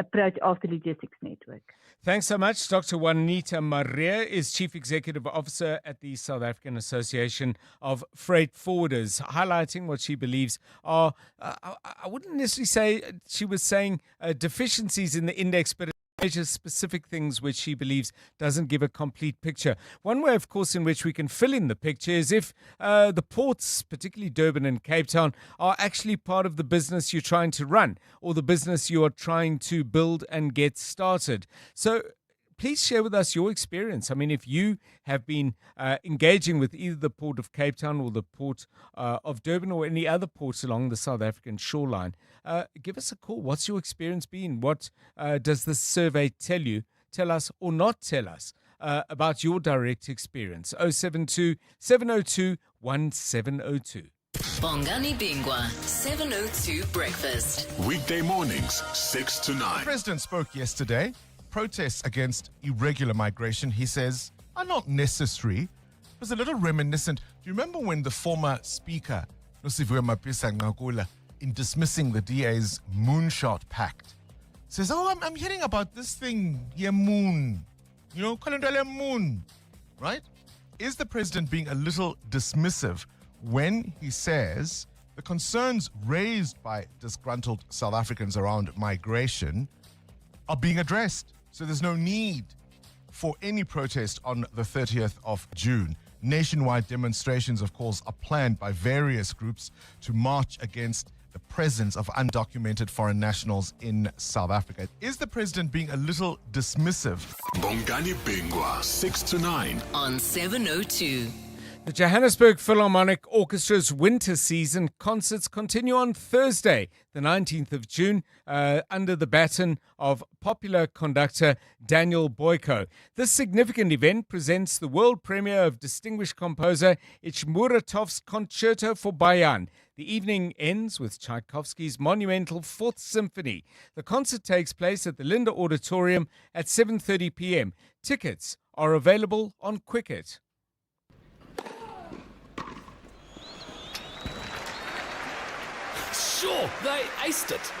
approach of the logistics network. Thanks so much. Dr. Juanita Maria is Chief Executive Officer at the South African Association of Freight Forwarders, highlighting what she believes are, I wouldn't necessarily say she was saying deficiencies in the index, but measures specific things which she believes doesn't give a complete picture. One way, of course, in which we can fill in the picture is if the ports, particularly Durban and Cape Town, are actually part of the business you're trying to run or the business you are trying to build and get started. So please share with us your experience. I mean, if you have been engaging with either the Port of Cape Town or the Port of Durban or any other ports along the South African shoreline, give us a call. What's your experience been? What does this survey tell us or not tell us about your direct experience? 072 702 1702. Bongani Bingwa, 702 Breakfast. Weekday mornings, 6 to 9. The president spoke yesterday. Protests against irregular migration, he says, are not necessary. It was a little reminiscent. Do you remember when the former speaker, Nosiviwe Mapisa Ngakula, in dismissing the DA's moonshot pact, says, I'm hearing about this thing, moon, calendar moon, right? Is the president being a little dismissive when he says the concerns raised by disgruntled South Africans around migration are being addressed? So there's no need for any protest on the 30th of June. Nationwide demonstrations, of course, are planned by various groups to march against the presence of undocumented foreign nationals in South Africa. Is the president being a little dismissive? Bongani Bingwa, 6 to 9 on 702. The Johannesburg Philharmonic Orchestra's winter season concerts continue on Thursday, the 19th of June, under the baton of popular conductor Daniel Boyko. This significant event presents the world premiere of distinguished composer Ichmuratov's Concerto for Bayan. The evening ends with Tchaikovsky's monumental Fourth Symphony. The concert takes place at the Linda Auditorium at 7:30 p.m. Tickets are available on Quicket. Sure, they aced it.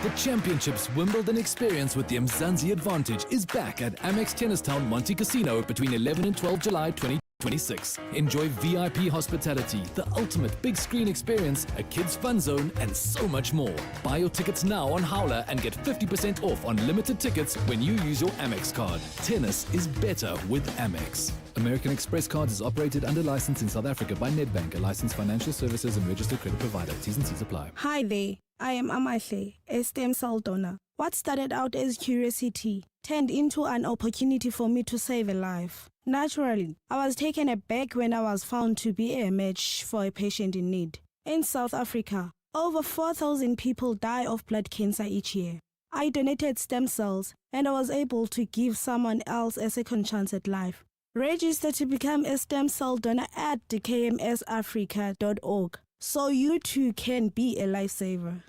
The Championships Wimbledon experience with the Mzansi Advantage is back at Amex Tennistown Monte Casino between 11 and 12 July 2026. Enjoy VIP hospitality, the ultimate big screen experience, a kids fun zone, and so much more. Buy your tickets now on Howler and get 50% off on limited tickets when you use your Amex card. Tennis is better with Amex. American Express Cards is operated under license in South Africa by Nedbank, a licensed financial services and registered credit provider. T's and C's apply. Hi there, I am Amahle, a stem cell donor. What started out as curiosity turned into an opportunity for me to save a life. Naturally, I was taken aback when I was found to be a match for a patient in need. In South Africa, over 4,000 people die of blood cancer each year. I donated stem cells and I was able to give someone else a second chance at life. Register to become a stem cell donor at kmsafrica.org so you too can be a lifesaver.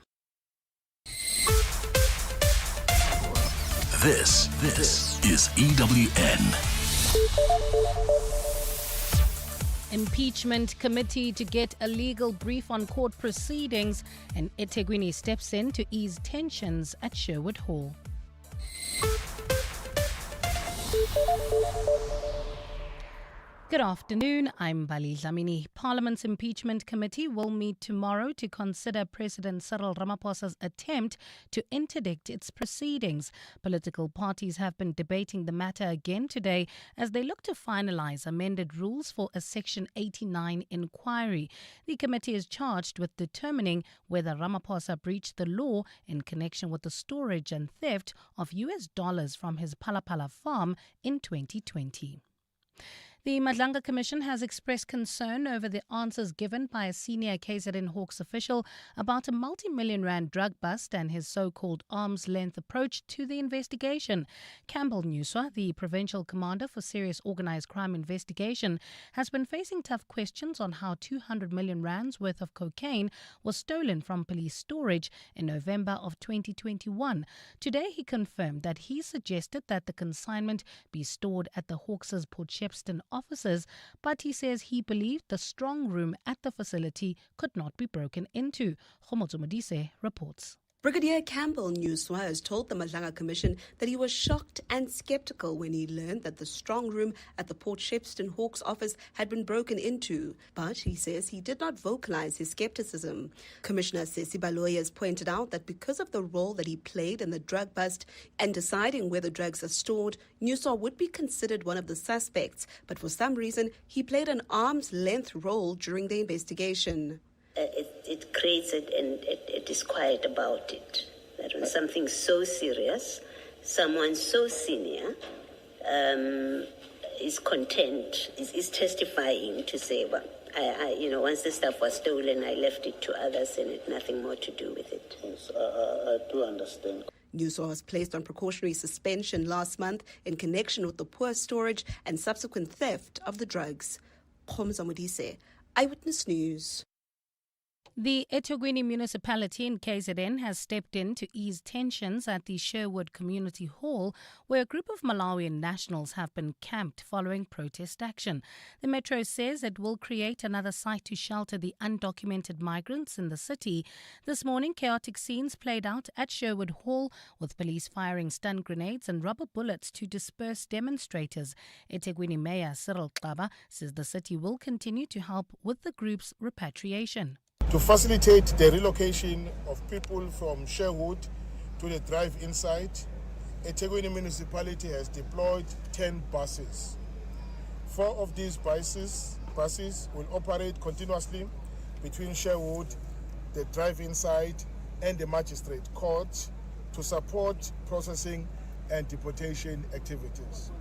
This is EWN. Impeachment committee to get a legal brief on court proceedings, and eThekwini steps in to ease tensions at Sherwood Hall. Good afternoon, I'm Bali Dlamini. Parliament's Impeachment Committee will meet tomorrow to consider President Cyril Ramaphosa's attempt to interdict its proceedings. Political parties have been debating the matter again today as they look to finalise amended rules for a Section 89 inquiry. The committee is charged with determining whether Ramaphosa breached the law in connection with the storage and theft of US dollars from his Palapala farm in 2020. The Madlanga Commission has expressed concern over the answers given by a senior KZN Hawks official about a multi-million rand drug bust and his so-called arm's-length approach to the investigation. Campbell Newswa, the Provincial Commander for Serious Organised Crime Investigation, has been facing tough questions on how 200 million rands worth of cocaine was stolen from police storage in November of 2021. Today he confirmed that he suggested that the consignment be stored at the Hawks' Port Shepstone offices, but he says he believed the strong room at the facility could not be broken into. Khomotso Modise reports. Brigadier Campbell Newswa has told the Madlanga Commission that he was shocked and skeptical when he learned that the strong room at the Port Shepstone Hawks office had been broken into. But he says he did not vocalize his skepticism. Commissioner Sesi Baloyi has pointed out that because of the role that he played in the drug bust and deciding where the drugs are stored, Newswa would be considered one of the suspects. But for some reason, he played an arm's length role during the investigation. It creates a disquiet about it. That when something so serious, someone so senior is content, is testifying to say, well, once the stuff was stolen, I left it to others and it had nothing more to do with it. Yes, I do understand. Newswa was placed on precautionary suspension last month in connection with the poor storage and subsequent theft of the drugs. Khomotso Modise, Eyewitness News. The eThekwini municipality in KZN has stepped in to ease tensions at the Sherwood Community Hall, where a group of Malawian nationals have been camped following protest action. The Metro says it will create another site to shelter the undocumented migrants in the city. This morning, chaotic scenes played out at Sherwood Hall, with police firing stun grenades and rubber bullets to disperse demonstrators. eThekwini Mayor Cyril Xaba says the city will continue to help with the group's repatriation. To facilitate the relocation of people from Sherwood to the drive-in site, eThekwini municipality has deployed 10 buses. 4 of these buses will operate continuously between Sherwood, the drive-in site, and the magistrate court to support processing and deportation activities.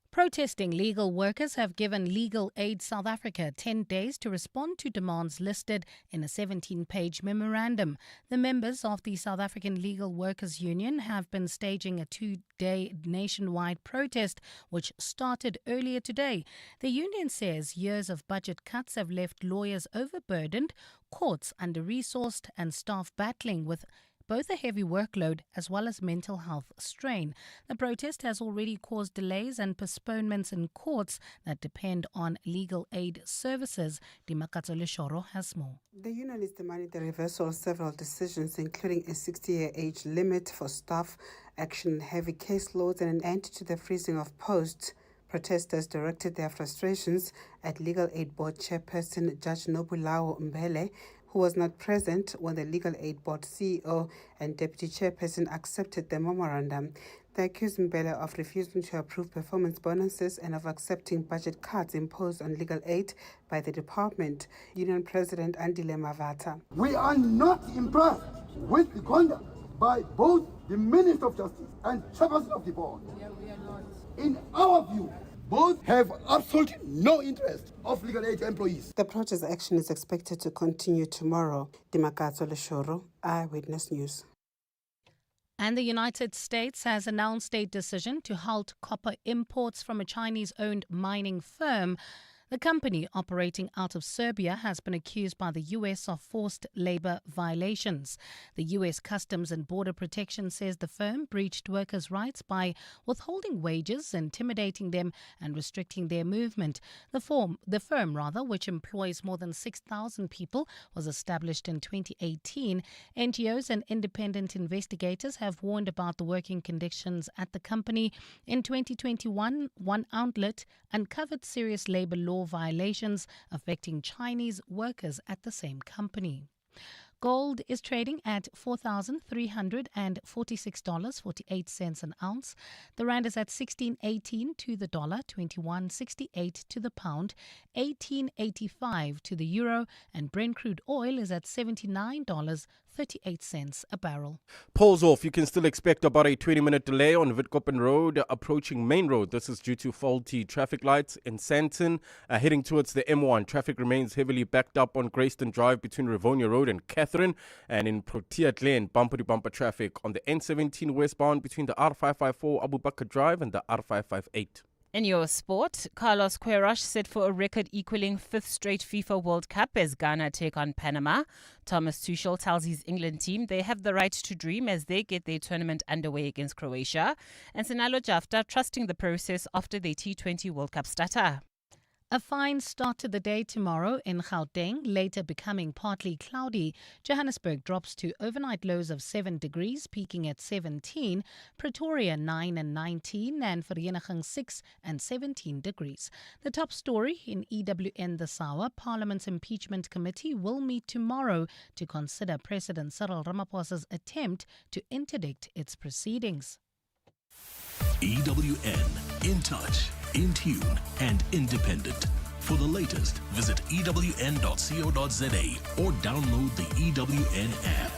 Protesting legal workers have given Legal Aid South Africa 10 days to respond to demands listed in a 17-page memorandum. The members of the South African Legal Workers Union have been staging a 2-day nationwide protest, which started earlier today. The union says years of budget cuts have left lawyers overburdened, courts under-resourced, and staff battling with both a heavy workload as well as mental health strain. The protest has already caused delays and postponements in courts that depend on legal aid services. Dimakatso Leshoro has more. The union is demanding the reversal of several decisions, including a 60-year age limit for staff, action heavy caseloads, and an end to the freezing of posts. Protesters directed their frustrations at Legal Aid Board Chairperson Judge Nobulawo Mbele, who was not present when the Legal Aid Board CEO and Deputy Chairperson accepted the memorandum. They accused Mbele of refusing to approve performance bonuses and of accepting budget cuts imposed on legal aid by the department. Union President Andile Mavata. We are not impressed with the conduct by both the Minister of Justice and Chairperson of the Board. We are not. In our view, both have absolutely no interest of legal aid employees. The protest action is expected to continue tomorrow. Dimakatso Leshoro, Eyewitness News. And the United States has announced a decision to halt copper imports from a Chinese-owned mining firm. The company, operating out of Serbia, has been accused by the U.S. of forced labor violations. The U.S. Customs and Border Protection says the firm breached workers' rights by withholding wages, intimidating them and restricting their movement. The firm, which employs more than 6,000 people, was established in 2018. NGOs and independent investigators have warned about the working conditions at the company. In 2021, one outlet uncovered serious labor law violations affecting Chinese workers at the same company. Gold is trading at $4,346.48 an ounce. The rand is at 16.18 to the dollar, 21.68 to the pound, 18.85 to the euro, and Brent crude oil is at $79.38 a barrel. Polls off. You can still expect about a 20-minute delay on Witkoppen Road approaching Main Road. This is due to faulty traffic lights in Sandton. Heading towards the M1, traffic remains heavily backed up on Grayston Drive between Rivonia Road and Catherine. And in Protea Glen, bumper-to-bumper traffic on the N17 westbound between the R554 Abu Bakr Drive and the R558. In your sport, Carlos Queiroz set for a record-equaling fifth straight FIFA World Cup as Ghana take on Panama. Thomas Tuchel tells his England team they have the right to dream as they get their tournament underway against Croatia. And Sinalo Jafta trusting the process after their T20 World Cup starter. A fine start to the day tomorrow in Gauteng, later becoming partly cloudy. Johannesburg drops to overnight lows of 7 degrees, peaking at 17. Pretoria 9 and 19, and Vereeniging 6 and 17 degrees. The top story in EWN this hour, Parliament's Impeachment Committee will meet tomorrow to consider President Cyril Ramaphosa's attempt to interdict its proceedings. EWN, in touch, in tune and independent. For the latest, visit ewn.co.za or download the EWN app.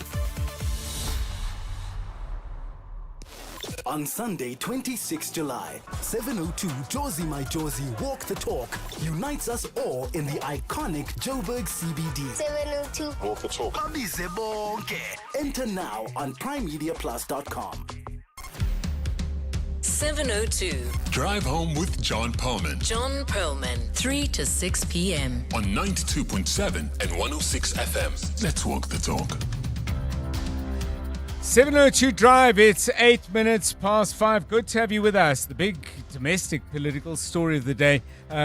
On Sunday, 26 July, 7:02 Josie My Josie Walk the Talk unites us all in the iconic Joburg CBD. 7:02 Walk the Talk. Enter now on primemediaplus.com. 7:02. Drive home with John Perlman. John Perlman, 3 to 6 p.m. On 92.7 and 106 FM. Let's walk the talk. 7:02 Drive, it's 8 minutes past 5. Good to have you with us. The big domestic political story of the day,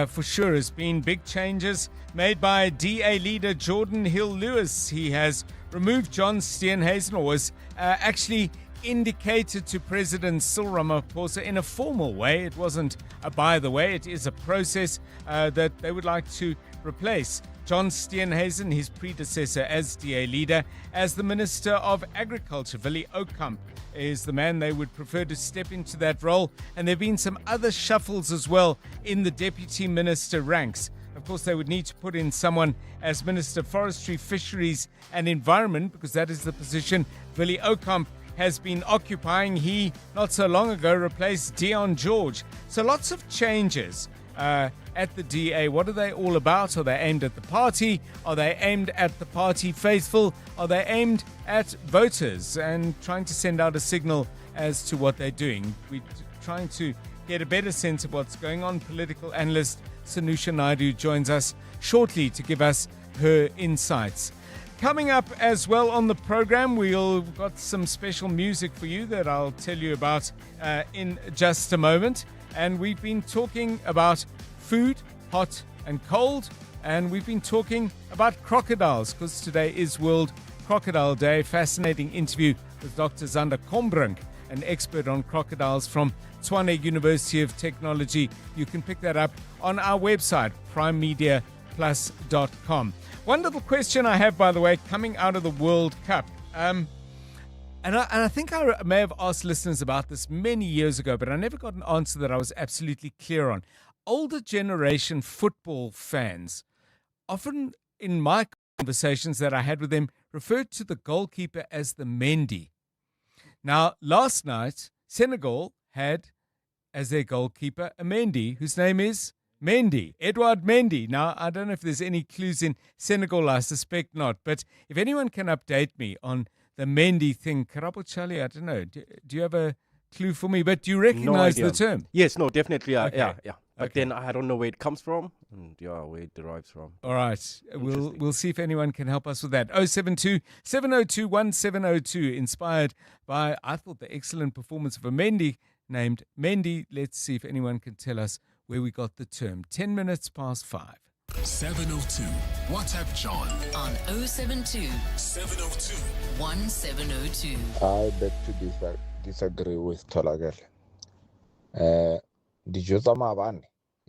for sure, has been big changes made by DA leader Jordan Hill-Lewis. He has removed John Steenhuisen, or was actually indicated to President Cyril Ramaphosa in a formal way. It wasn't a by the way, it is a process that they would like to replace John Steenhuisen, his predecessor as DA leader, as the Minister of Agriculture. Willie Okamp is the man they would prefer to step into that role. And there have been some other shuffles as well in the Deputy Minister ranks. Of course, they would need to put in someone as Minister of Forestry, Fisheries and Environment, because that is the position Willie Okamp has been occupying. He, not so long ago, replaced Dion George. So lots of changes at the DA. What are they all about? Are they aimed at the party? Are they aimed at the party faithful? Are they aimed at voters and trying to send out a signal as to what they're doing? We're trying to get a better sense of what's going on. Political analyst Sanusha Naidu joins us shortly to give us her insights. Coming up as well on the program, we've got some special music for you that I'll tell you about in just a moment. And we've been talking about food, hot and cold. And we've been talking about crocodiles, because today is World Crocodile Day. Fascinating interview with Dr. Zander Kombrink, an expert on crocodiles from Tshwane University of Technology. You can pick that up on our website, primemediaplus.com. One little question I have, by the way, coming out of the World Cup. And I think I may have asked listeners about this many years ago, but I never got an answer that I was absolutely clear on. Older generation football fans, often in my conversations that I had with them, referred to the goalkeeper as the Mendy. Now, last night, Senegal had as their goalkeeper a Mendy, whose name is Mendy, Edouard Mendy. Now, I don't know if there's any clues in Senegal, I suspect not. But if anyone can update me on the Mendy thing, Karabo Charlie, I don't know. Do you have a clue for me, but do you recognize the term? Yes, no, definitely. Okay. Yeah. But then I don't know where it comes from and where it derives from. All right. We'll see if anyone can help us with that. 072 702 1702, inspired by, I thought, the excellent performance of a Mendy named Mendy. Let's see if anyone can tell us where we got the term. 10 minutes past 5. 702. WhatsApp John on 072 702 1702. I beg to disagree with Tolagel.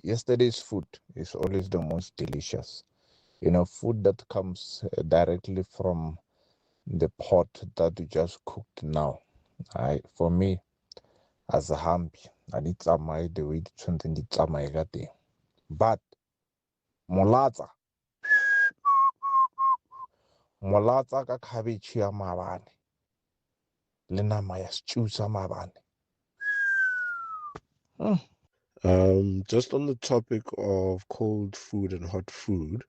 Yesterday's food is always the most delicious. Food that comes directly from the pot that you just cooked now. For me, as a hampi, I need to the way it's but molatsa ka cabbage ya mabane le nama ya stew sa mabane. Just on the topic of cold food and hot food,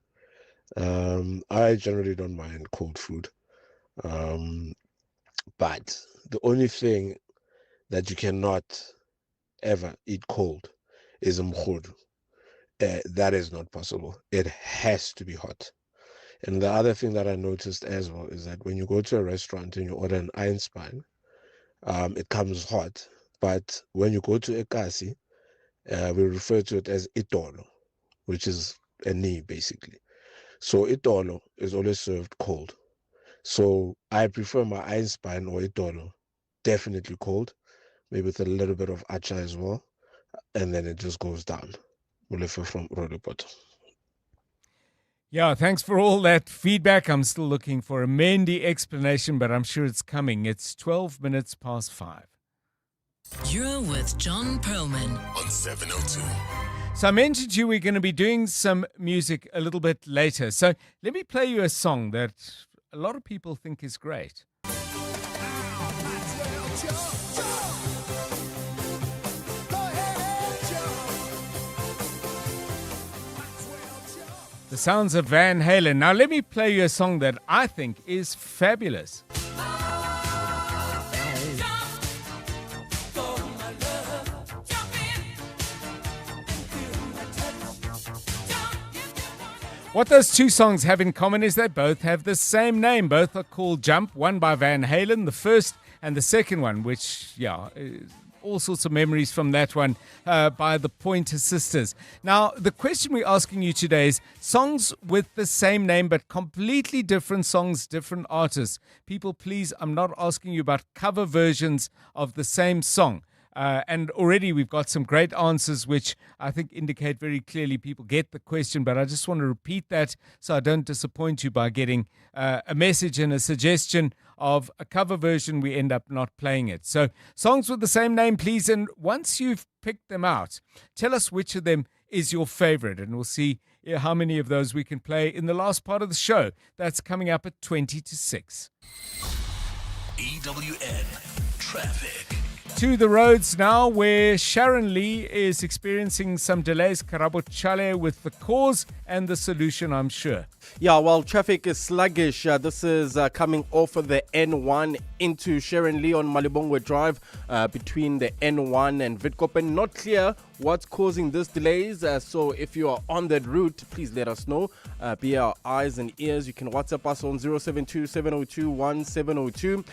I generally don't mind cold food. But the only thing that you cannot ever eat cold is mkhudu. That is not possible. It has to be hot. And the other thing that I noticed as well is that when you go to a restaurant and you order an iron spine, it comes hot. But when you go to a kasi, we refer to it as itolo, which is a knee basically. So itolo is always served cold. So I prefer my iron spine or itolo definitely cold, maybe with a little bit of acha as well, and then it just goes down. Mulefa from Rodopot. Yeah, thanks for all that feedback. I'm still looking for a Mendy explanation, but I'm sure it's coming. It's 12 minutes past 5. You're with John Perlman on 702. So I mentioned to you we're going to be doing some music a little bit later. So let me play you a song that a lot of people think is great. The sounds of Van Halen. Now let me play you a song that I think is fabulous. What those two songs have in common is they both have the same name. Both are called Jump, one by Van Halen, the first, and the second one, which, all sorts of memories from that one by the Pointer Sisters. Now, the question we're asking you today is songs with the same name but completely different songs, different artists. People, please, I'm not asking you about cover versions of the same song. And already we've got some great answers, which I think indicate very clearly people get the question. But I just want to repeat that so I don't disappoint you by getting a message and a suggestion of a cover version. We end up not playing it. So songs with the same name, please. And once you've picked them out, tell us which of them is your favorite. And we'll see how many of those we can play in the last part of the show. That's coming up at 20 to 6. EWN Traffic. To the roads now, where Sharon Lee is experiencing some delays. Karabo Chale with the cause and the solution, I'm sure. Yeah, well, traffic is sluggish. This is coming off of the N1 into Sharon Lee on Malibongwe Drive between the N1 and Witkoppen. Not clear what's causing these delays. So if you are on that route, please let us know. Be our eyes and ears. You can WhatsApp us on 072-702-1702.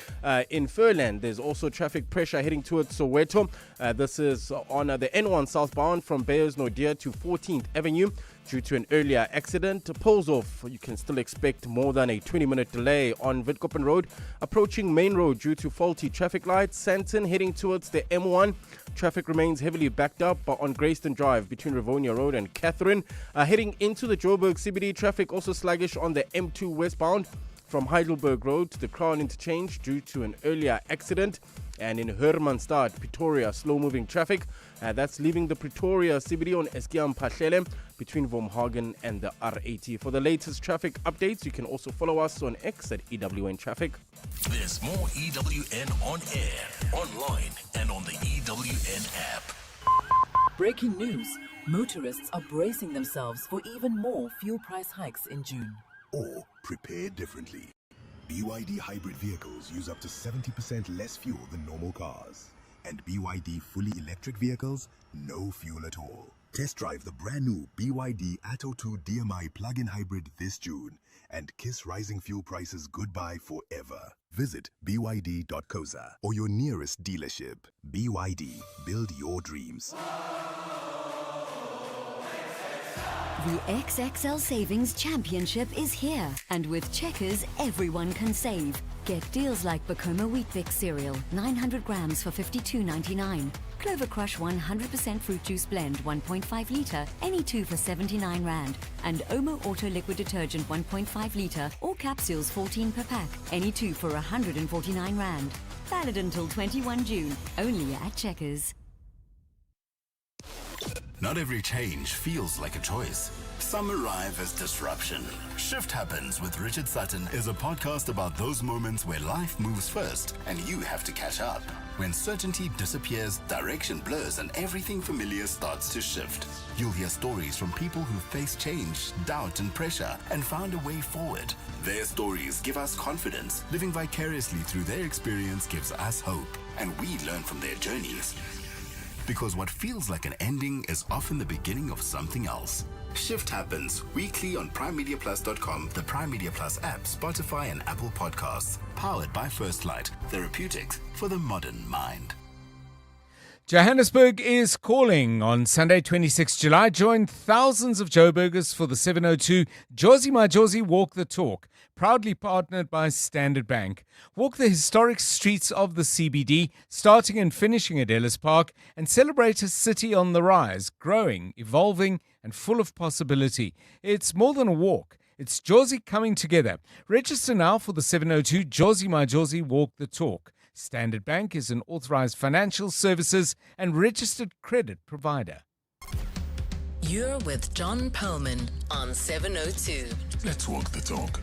In Furland, there's also traffic pressure heading towards Soweto. This is on the N1 southbound from Beyers Naudé to 14th Avenue. Due to an earlier accident, pulls off. You can still expect more than a 20-minute delay on Witkoppen Road. Approaching Main Road due to faulty traffic lights. Santon heading towards the M1. Traffic remains heavily backed up on Grayston Drive between Rivonia Road and Catherine. Heading into the Joburg CBD, traffic also sluggish on the M2 westbound from Heidelberg Road to the Crown Interchange due to an earlier accident. And in Hermanstad, Pretoria, slow-moving traffic. That's leaving the Pretoria CBD on Eskiam Pahlele between Wormhagen and the R80. For the latest traffic updates, you can also follow us on X at EWN Traffic. There's more EWN on air, online, and on the EWN app. Breaking news. Motorists are bracing themselves for even more fuel price hikes in June. Or prepare differently. BYD hybrid vehicles use up to 70% less fuel than normal cars. And BYD fully electric vehicles, no fuel at all. Test drive the brand new BYD Atto 2 DMI plug-in hybrid this June and kiss rising fuel prices goodbye forever. Visit byd.coza or your nearest dealership. BYD, build your dreams. The XXL Savings Championship is here, and with Checkers, everyone can save. Get deals like Bacoma Wheat Bix cereal, 900 grams for $52.99. Clover Crush 100% fruit juice blend, 1.5 litre, any two for 79 Rand. And Omo Auto Liquid Detergent 1.5 litre, or capsules 14 per pack, any two for 149 Rand. Valid until 21 June, only at Checkers. Not every change feels like a choice. Some arrive as disruption. Shift Happens with Richard Sutton is a podcast about those moments where life moves first and you have to catch up. When certainty disappears, direction blurs, and everything familiar starts to shift. You'll hear stories from people who faced change, doubt, and pressure and found a way forward. Their stories give us confidence. Living vicariously through their experience gives us hope, and we learn from their journeys. Because what feels like an ending is often the beginning of something else. Shift Happens, weekly on primemediaplus.com, the Prime Media Plus app, Spotify, and Apple Podcasts. Powered by First Light, therapeutics for the modern mind. Johannesburg is calling on Sunday, 26 July. Join thousands of Joburgers for the 702 Jozi My Jozi Walk the Talk, proudly partnered by Standard Bank. Walk the historic streets of the CBD, starting and finishing at Ellis Park, and celebrate a city on the rise, growing, evolving, and full of possibility. It's more than a walk. It's Jozi coming together. Register now for the 702 Jozi My Jozi Walk the Talk. Standard Bank is an authorized financial services and registered credit provider. You're with John Perlman on 702. Let's walk the talk.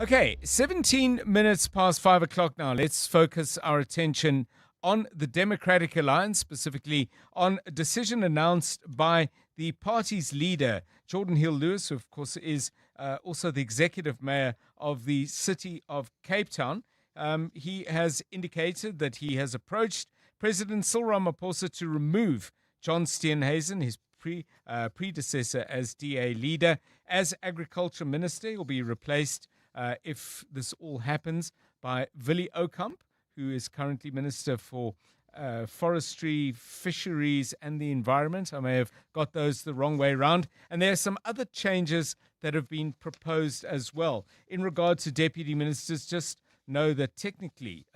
Okay, 17 minutes past 5 o'clock now. Let's focus our attention on the Democratic Alliance, specifically on a decision announced by the party's leader, Jordan Hill-Lewis, who of course is also the executive mayor of the city of Cape Town. He has indicated that he has approached President Cyril Ramaphosa to remove John Steenhuisen, his predecessor as DA leader. As Agriculture Minister, he'll be replaced, if this all happens, by Willie Okamp, who is currently Minister for Forestry, Fisheries and the Environment. I may have got those the wrong way around. And there are some other changes that have been proposed as well. In regard to deputy ministers, just know that technically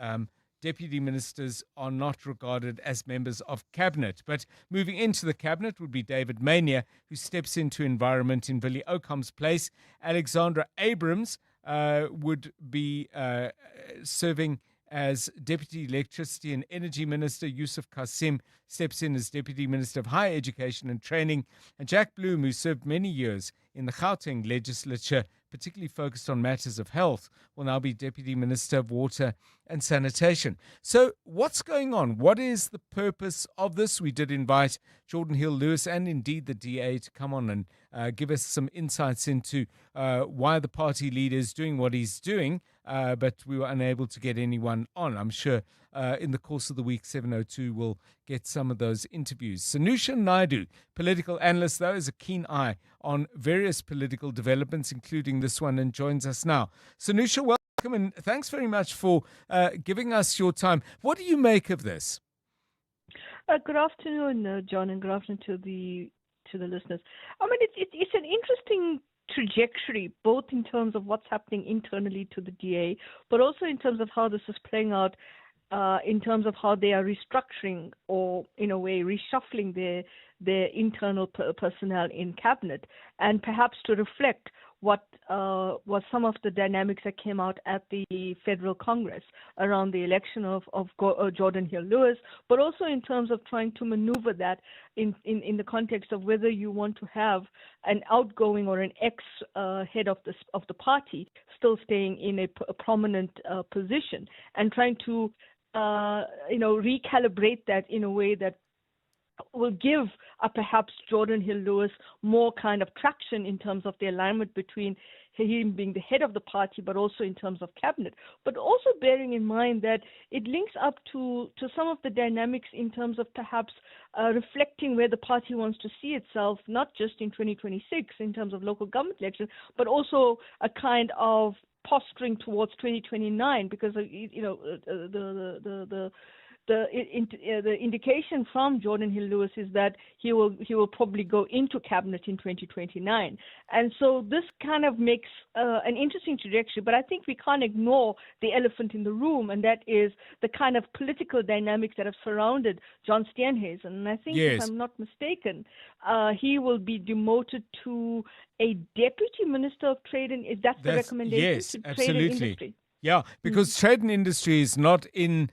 deputy ministers are not regarded as members of cabinet. But moving into the cabinet would be David Mania, who steps into environment in Willie Okamp's place. Alexandra Abrams would be serving as Deputy Electricity and Energy Minister. Yusuf Kasim steps in as Deputy Minister of Higher Education and Training. And Jack Bloom, who served many years in the Gauteng legislature, particularly focused on matters of health, will now be Deputy Minister of Water and Sanitation. So what's going on? What is the purpose of this? We did invite Jordan Hill-Lewis and indeed the DA to come on and give us some insights into why the party leader is doing what he's doing, but we were unable to get anyone on. I'm sure in the course of the week, 702 will get some of those interviews. Sanusha Naidu, political analyst, though, has a keen eye on various political developments, including this one, and joins us now. Sanusha, welcome, and thanks very much for giving us your time. What do you make of this? Good afternoon, John, and good afternoon to the listeners. I mean, it's an interesting trajectory, both in terms of what's happening internally to the DA, but also in terms of how this is playing out, in terms of how they are restructuring or, in a way, reshuffling their internal personnel in cabinet, and perhaps to reflect what was some of the dynamics that came out at the Federal Congress around the election of Jordan Hill-Lewis, but also in terms of trying to maneuver that in the context of whether you want to have an outgoing or an ex-head of the party still staying in a prominent position, and trying to recalibrate that in a way that will give perhaps Jordan Hill-Lewis more kind of traction in terms of the alignment between him being the head of the party, but also in terms of cabinet. But also bearing in mind that it links up to some of the dynamics in terms of perhaps reflecting where the party wants to see itself, not just in 2026 in terms of local government elections, but also a kind of posturing towards 2029, because the indication from Jordan Hill-Lewis is that he will probably go into cabinet in 2029, and so this kind of makes an interesting trajectory. But I think we can't ignore the elephant in the room, and that is the kind of political dynamics that have surrounded John Steenhuisen. And I think, if I'm not mistaken, he will be demoted to a deputy minister of trade, and that's the recommendation. Yes, to absolutely. Trade and industry. Yeah, because trade and industry is not in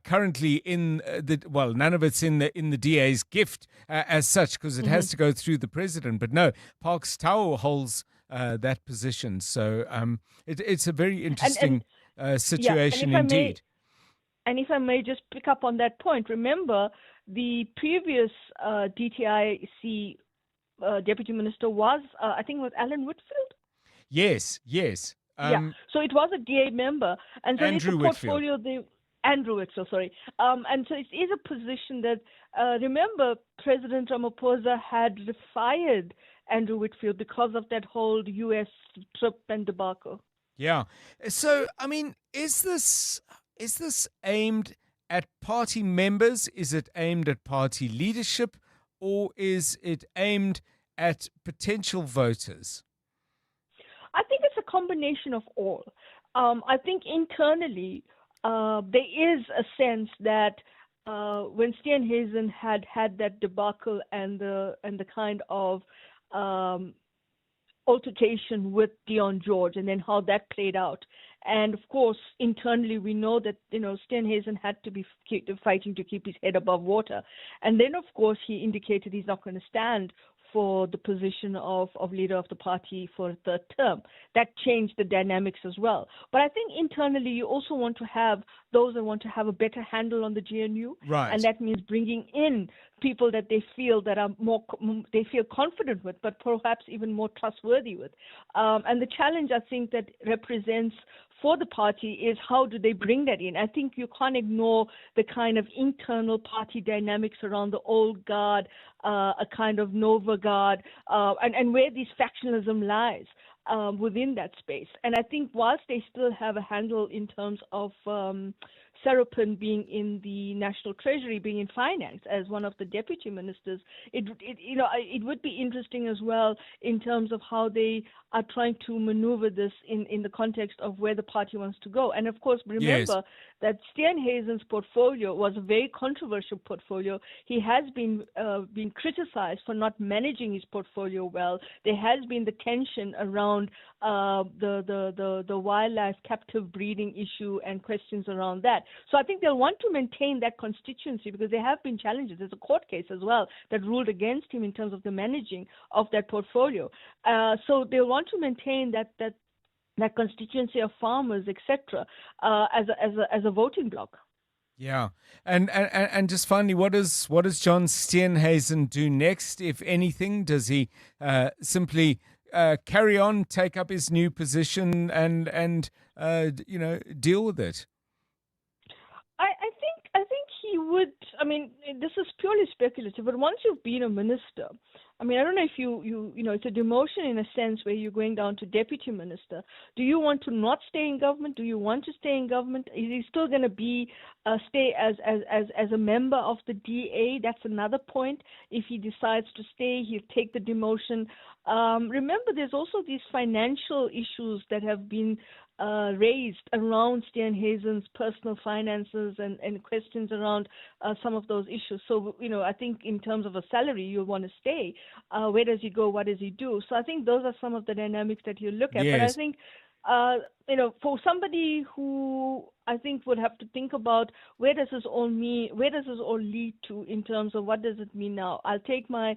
currently in none of it's in the DA's gift as such, because it has to go through the president. But no, Parks Tau holds that position, so it's a very interesting situation indeed. And if I may just pick up on that point, remember the previous DTIC deputy minister was, I think it was Alan Whitfield? Yes. So it was a DA member. And so Andrew portfolio Andrew Whitfield, sorry. And so it is a position that, remember, President Ramaphosa had fired Andrew Whitfield because of that whole US trip and debacle. Yeah. So, I mean, is this aimed at party members? Is it aimed at party leadership? Or is it aimed at potential voters? I think it's a combination of all. I think internally there is a sense that when Steenhuisen had that debacle and the kind of altercation with Dion George, and then how that played out. And of course, internally, we know that Steenhuisen had to be fighting to keep his head above water. And then, of course, he indicated he's not going to stand for the position of leader of the party for a third term. That changed the dynamics as well. But I think internally you also want to have those that want to have a better handle on the GNU. Right. And that means bringing in people that they feel they feel confident with, but perhaps even more trustworthy with. And the challenge, I think, that represents for the party is how do they bring that in? I think you can't ignore the kind of internal party dynamics around the old guard, a kind of Nova guard, and where this factionalism lies within that space. And I think whilst they still have a handle in terms of Serapin being in the National Treasury, being in finance as one of the deputy ministers, it would be interesting as well in terms of how they are trying to maneuver this in the context of where the party wants to go. And of course, remember that Steenhuisen's portfolio was a very controversial portfolio. He has been criticized for not managing his portfolio well. There has been the tension around the wildlife captive breeding issue and questions around that. So I think they'll want to maintain that constituency because there have been challenges. There's a court case as well that ruled against him in terms of the managing of that portfolio. So they'll want to maintain that constituency of farmers, etc., as a voting bloc. Yeah, and just finally, what does John Steenhuisen do next, if anything? Does he simply carry on, take up his new position, and deal with it? I think he would. I mean, this is purely speculative, but once you've been a minister, I mean, I don't know if you it's a demotion in a sense where you're going down to deputy minister. Do you want to not stay in government? Do you want to stay in government? Is he still going to be stay as a member of the DA? That's another point. If he decides to stay, he'll take the demotion. Remember, there's also these financial issues that have been raised around Steenhuisen's personal finances and questions around some of those issues. So, I think in terms of a salary, you'll want to stay. Where does he go? What does he do? So I think those are some of the dynamics that you look at. Yes. But I think, for somebody who I think would have to think about where does this all lead to in terms of what does it mean now? I'll take the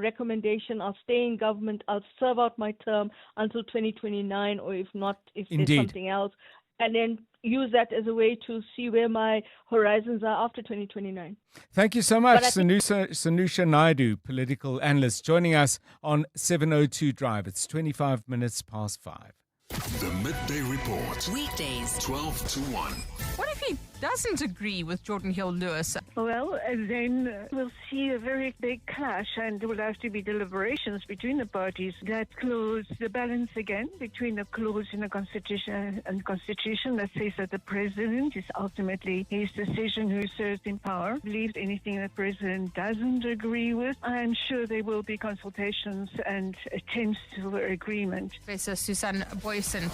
recommendation. I'll stay in government. I'll serve out my term until 2029, or if not, if there's something else. and then use that as a way to see where my horizons are after 2029. Thank you so much, But I think- Sanusha Naidu, political analyst, joining us on 702 Drive. It's 25 minutes past 5. The Midday Report. Weekdays, 12 to 1. What if he doesn't agree with Jordan Hill-Lewis? Well, then we'll see a very big clash, and there will have to be deliberations between the parties that close the balance again between the clause in the Constitution that says that the President is ultimately his decision who serves in power. Believes anything the President doesn't agree with. I'm sure there will be consultations and attempts to agreement. Professor Susan Boyson.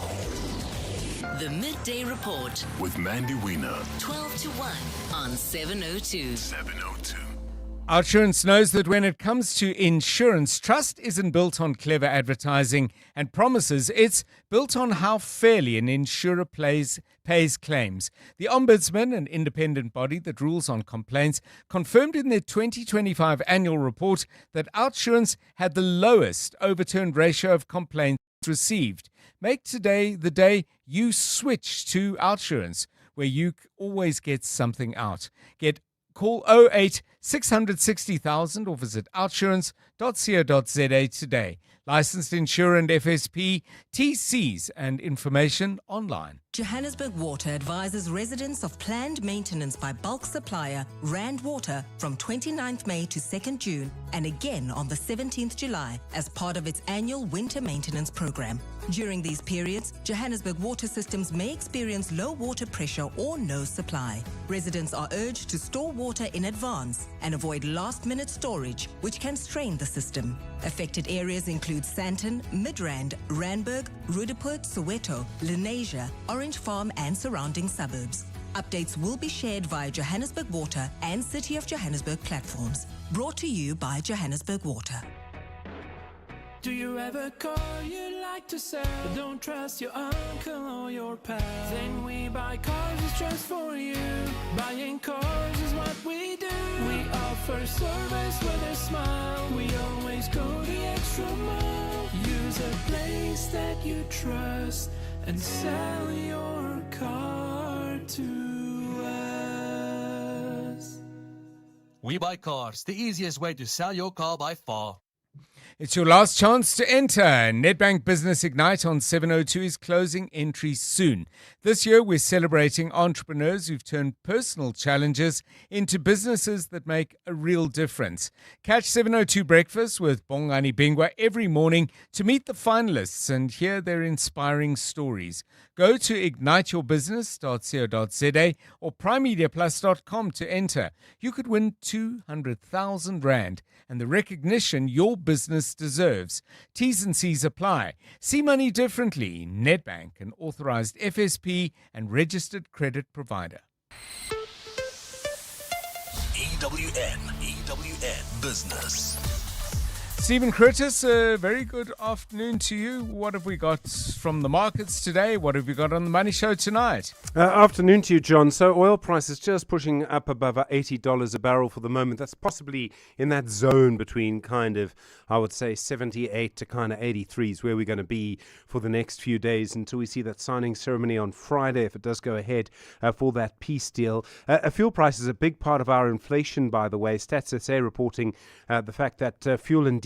The Midday Report With Mandy Wiener. 12 to 1 on 702. 702. Outsurance knows that when it comes to insurance, trust isn't built on clever advertising and promises. It's built on how fairly an insurer pays claims. The Ombudsman, an independent body that rules on complaints, confirmed in their 2025 annual report that Outsurance had the lowest overturned ratio of complaints received. Make today the day you switch to Outsurance, where you always get something out. Call 08 660,000 or visit outsurance.co.za today. Licensed insurer and FSP, TCs and information online. Johannesburg Water advises residents of planned maintenance by bulk supplier Rand Water from 29th May to 2nd June and again on the 17th July as part of its annual winter maintenance program. During these periods, Johannesburg water systems may experience low water pressure or no supply. Residents are urged to store water in advance and avoid last-minute storage, which can strain the system. Affected areas include Sandton, Midrand, Randburg, Rudaport, Soweto, Lenasia, Orange Farm and surrounding suburbs. Updates will be shared via Johannesburg Water and City of Johannesburg platforms. Brought to you by Johannesburg Water. Do you ever call you like to sell, but don't trust your uncle or your pal? Then we buy cars just for you. Buying cars is what we do. We offer service with a smile. We always go the extra mile. Use a place that you trust and sell your car to us. We Buy Cars, the easiest way to sell your car by far. It's your last chance to enter. Nedbank Business Ignite on 702 is closing entries soon. This year, we're celebrating entrepreneurs who've turned personal challenges into businesses that make a real difference. Catch 702 Breakfast with Bongani Bingwa every morning to meet the finalists and hear their inspiring stories. Go to igniteyourbusiness.co.za or primemediaplus.com to enter. You could win 200,000 Rand and the recognition your business deserves. T's and C's apply. See money differently. Nedbank, an authorized FSP and registered credit provider. EWN Business. Stephen Curtis, a very good afternoon to you. What have we got from the markets today? What have we got on the Money Show tonight? Afternoon to you, John. So oil prices just pushing up above $80 a barrel for the moment. That's possibly in that zone between kind of, I would say, 78 to kind of 83s where we're going to be for the next few days until we see that signing ceremony on Friday, if it does go ahead for that peace deal. Fuel price is a big part of our inflation, by the way. Stats SA reporting the fact that fuel and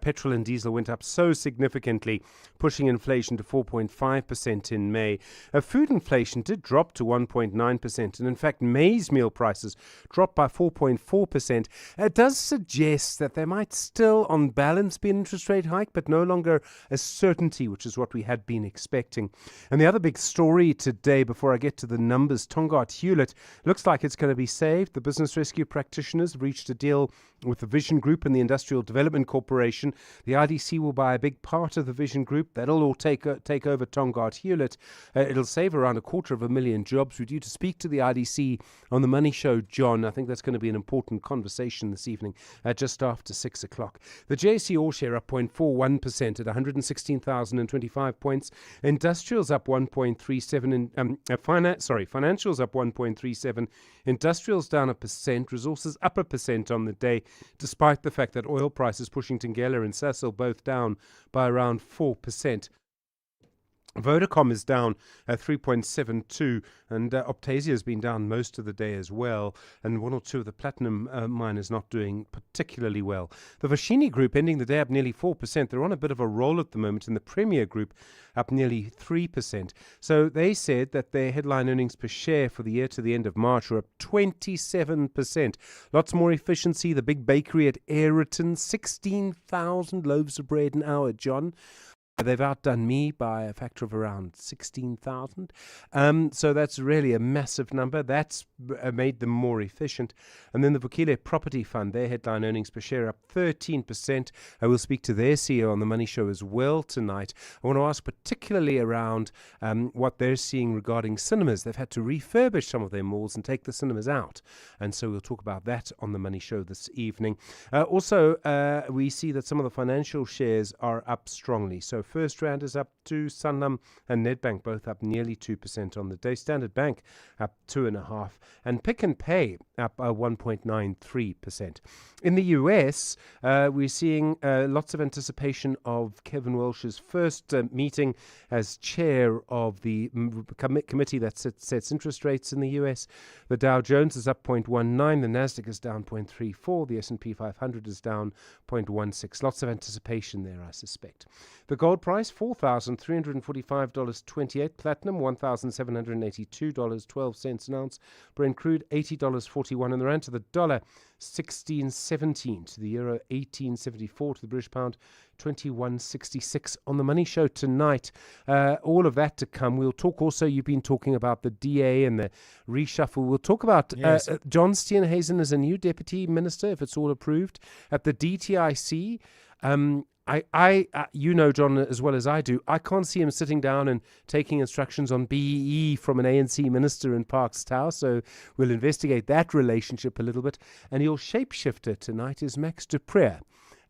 petrol and diesel went up so significantly, pushing inflation to 4.5% in May. Food inflation did drop to 1.9%, and in fact, maize meal prices dropped by 4.4%. It does suggest that there might still, on balance, be an interest rate hike, but no longer a certainty, which is what we had been expecting. And the other big story today, before I get to the numbers, Tongaat Hewlett looks like it's going to be saved. The business rescue practitioners reached a deal with the Vision Group and the Industrial Development Corporation. The IDC will buy a big part of the Vision Group. That'll all take over Tongaat Hewlett. It'll save around 250,000 jobs. We're due to speak to the IDC on the Money Show, John. I think that's going to be an important conversation this evening, just after 6 o'clock. The JSE All Share up 0.41% at 116,025 points. Industrials up 1.37. Financials up 1.37. Industrials down 1%. Resources up 1% on the day, despite the fact that oil prices pushing Tengela and Sasol both down by around 4%. Vodacom is down 3.72, and Optasia has been down most of the day as well, and one or two of the platinum miners not doing particularly well. The Vashini Group ending the day up nearly 4%. They're on a bit of a roll at the moment, and the Premier Group up nearly 3%. So they said that their headline earnings per share for the year to the end of March were up 27%. Lots more efficiency. The big bakery at Ayrton, 16,000 loaves of bread an hour, John. They've outdone me by a factor of around 16,000. So that's really a massive number. That's made them more efficient. And then the Vukile Property Fund, their headline earnings per share up 13%. I will speak to their CEO on the Money Show as well tonight. I want to ask particularly around what they're seeing regarding cinemas. They've had to refurbish some of their malls and take the cinemas out. And so we'll talk about that on the Money Show this evening. Also, we see that some of the financial shares are up strongly. So First Rand is up 2, Sanlam and Nedbank both up nearly 2% on the day. Standard Bank up 2.5%, and Pick and Pay up 1.93%. In the US, we're seeing lots of anticipation of Kevin Welsh's first meeting as chair of the committee that sets interest rates in the US. The Dow Jones is up 0.19, the Nasdaq is down 0.34, the S&P 500 is down 0.16. Lots of anticipation there, I suspect. The gold price, $4,345.28. Platinum, $1,782.12 an ounce. Brent crude, $80.41. And the rand to the dollar, 16.17. To the euro, 18.74. To the British pound, 21.66. On the Money Show tonight, all of that to come. We'll talk also, you've been talking about the DA and the reshuffle. We'll talk about John Steenhuisen as a new deputy minister, if it's all approved. At the DTIC, you know John as well as I do, I can't see him sitting down and taking instructions on BEE from an ANC minister in Parks Tower, so we'll investigate that relationship a little bit. And your shapeshifter tonight is Max du Preez.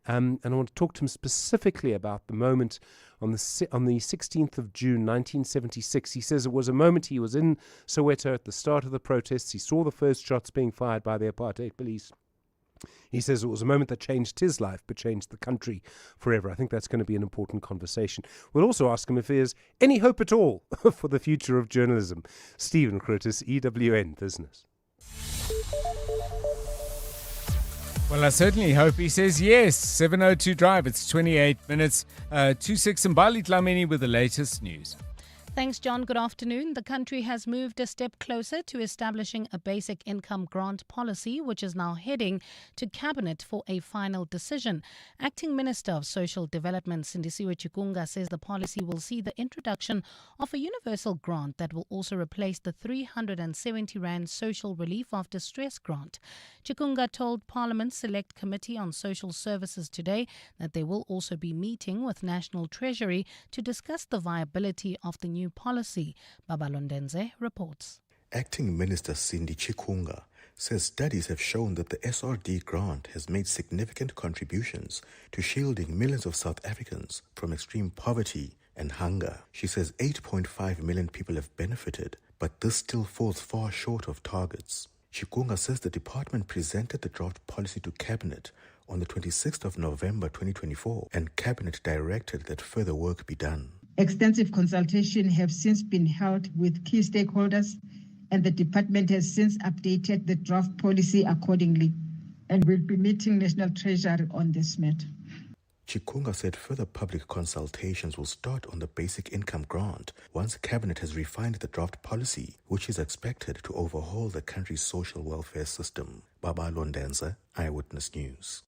And I want to talk to him specifically about the moment on the 16th of June 1976. He says it was a moment he was in Soweto at the start of the protests. He saw the first shots being fired by the apartheid police. He says it was a moment that changed his life, but changed the country forever. I think that's going to be an important conversation. We'll also ask him if there's any hope at all for the future of journalism. Stephen Curtis, EWN Business. Well, I certainly hope he says yes. 7:02 Drive, it's 28 minutes to 6. And Bali Dlamini with the latest news. Thanks, John. Good afternoon. The country has moved a step closer to establishing a basic income grant policy, which is now heading to Cabinet for a final decision. Acting Minister of Social Development, Sindisiwe Chikunga, says the policy will see the introduction of a universal grant that will also replace the 370 Rand Social Relief of Distress grant. Chikunga told Parliament's Select Committee on Social Services today that they will also be meeting with National Treasury to discuss the viability of the new policy. Babalondenze reports. Acting Minister Cindy Chikunga says studies have shown that the SRD grant has made significant contributions to shielding millions of South Africans from extreme poverty and hunger. She says 8.5 million people have benefited, but this still falls far short of targets. Chikunga says the department presented the draft policy to Cabinet on the 26th of November 2024, and Cabinet directed that further work be done. Extensive consultation have since been held with key stakeholders, and the department has since updated the draft policy accordingly, and will be meeting National Treasury on this matter. Chikunga said further public consultations will start on the basic income grant once Cabinet has refined the draft policy, which is expected to overhaul the country's social welfare system. Baba Londenza, Eyewitness News.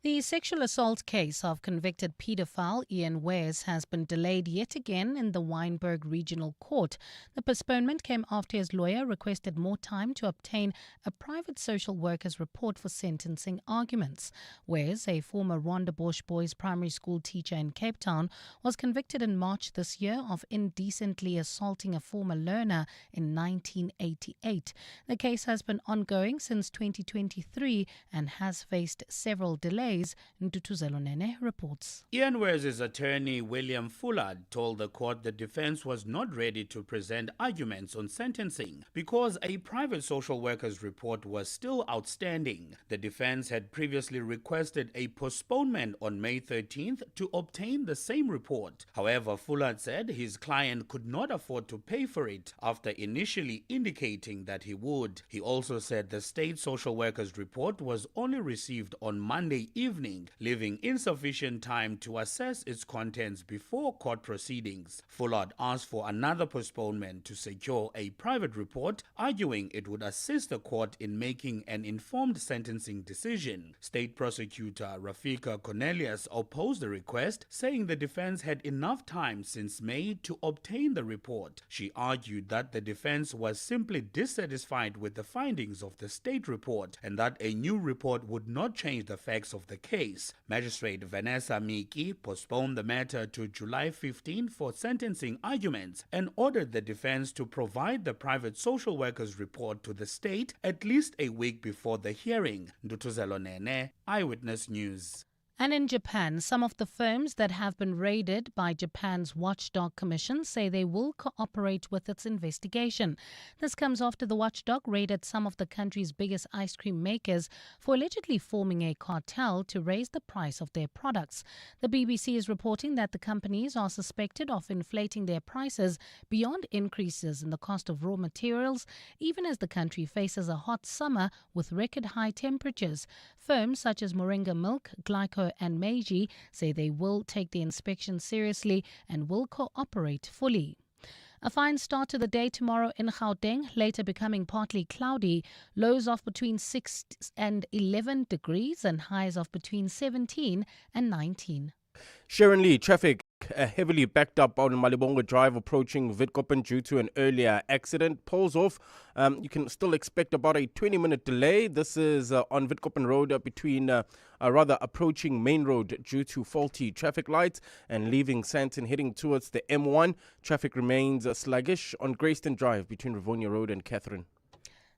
The sexual assault case of convicted paedophile Ian Wares has been delayed yet again in the Wynberg Regional Court. The postponement came after his lawyer requested more time to obtain a private social worker's report for sentencing arguments. Wares, a former Rondebosch Boys Primary School teacher in Cape Town, was convicted in March this year of indecently assaulting a former learner in 1988. The case has been ongoing since 2023 and has faced several delays days. Ntutuzelo Nene reports. Ian Ware's attorney, William Fullard, told the court the defense was not ready to present arguments on sentencing because a private social worker's report was still outstanding. The defense had previously requested a postponement on May 13th to obtain the same report. However, Fullard said his client could not afford to pay for it after initially indicating that he would. He also said the state social worker's report was only received on Monday evening, leaving insufficient time to assess its contents before court proceedings. Fullard asked for another postponement to secure a private report, arguing it would assist the court in making an informed sentencing decision. State prosecutor Rafika Cornelius opposed the request, saying the defense had enough time since May to obtain the report. She argued that the defense was simply dissatisfied with the findings of the state report and that a new report would not change the facts of the case. Magistrate Vanessa Miki postponed the matter to July 15 for sentencing arguments and ordered the defense to provide the private social worker's report to the state at least a week before the hearing. Ndutuzelo Nene, Eyewitness News. And in Japan, some of the firms that have been raided by Japan's watchdog commission say they will cooperate with its investigation. This comes after the watchdog raided some of the country's biggest ice cream makers for allegedly forming a cartel to raise the price of their products. The BBC is reporting that the companies are suspected of inflating their prices beyond increases in the cost of raw materials, even as the country faces a hot summer with record high temperatures. Firms such as Moringa Milk, Glyco and Meiji say they will take the inspection seriously and will cooperate fully. A fine start to the day tomorrow in Gauteng, later becoming partly cloudy. Lows of between 6 and 11 degrees and highs of between 17 and 19. Sharon Lee, traffic heavily backed up on Malibongo Drive approaching Witkoppen due to an earlier accident. Pulls off. You can still expect about a 20-minute delay. This is on Witkoppen Road approaching Main Road due to faulty traffic lights and leaving Sandton heading towards the M1. Traffic remains sluggish on Greyston Drive between Rivonia Road and Catherine.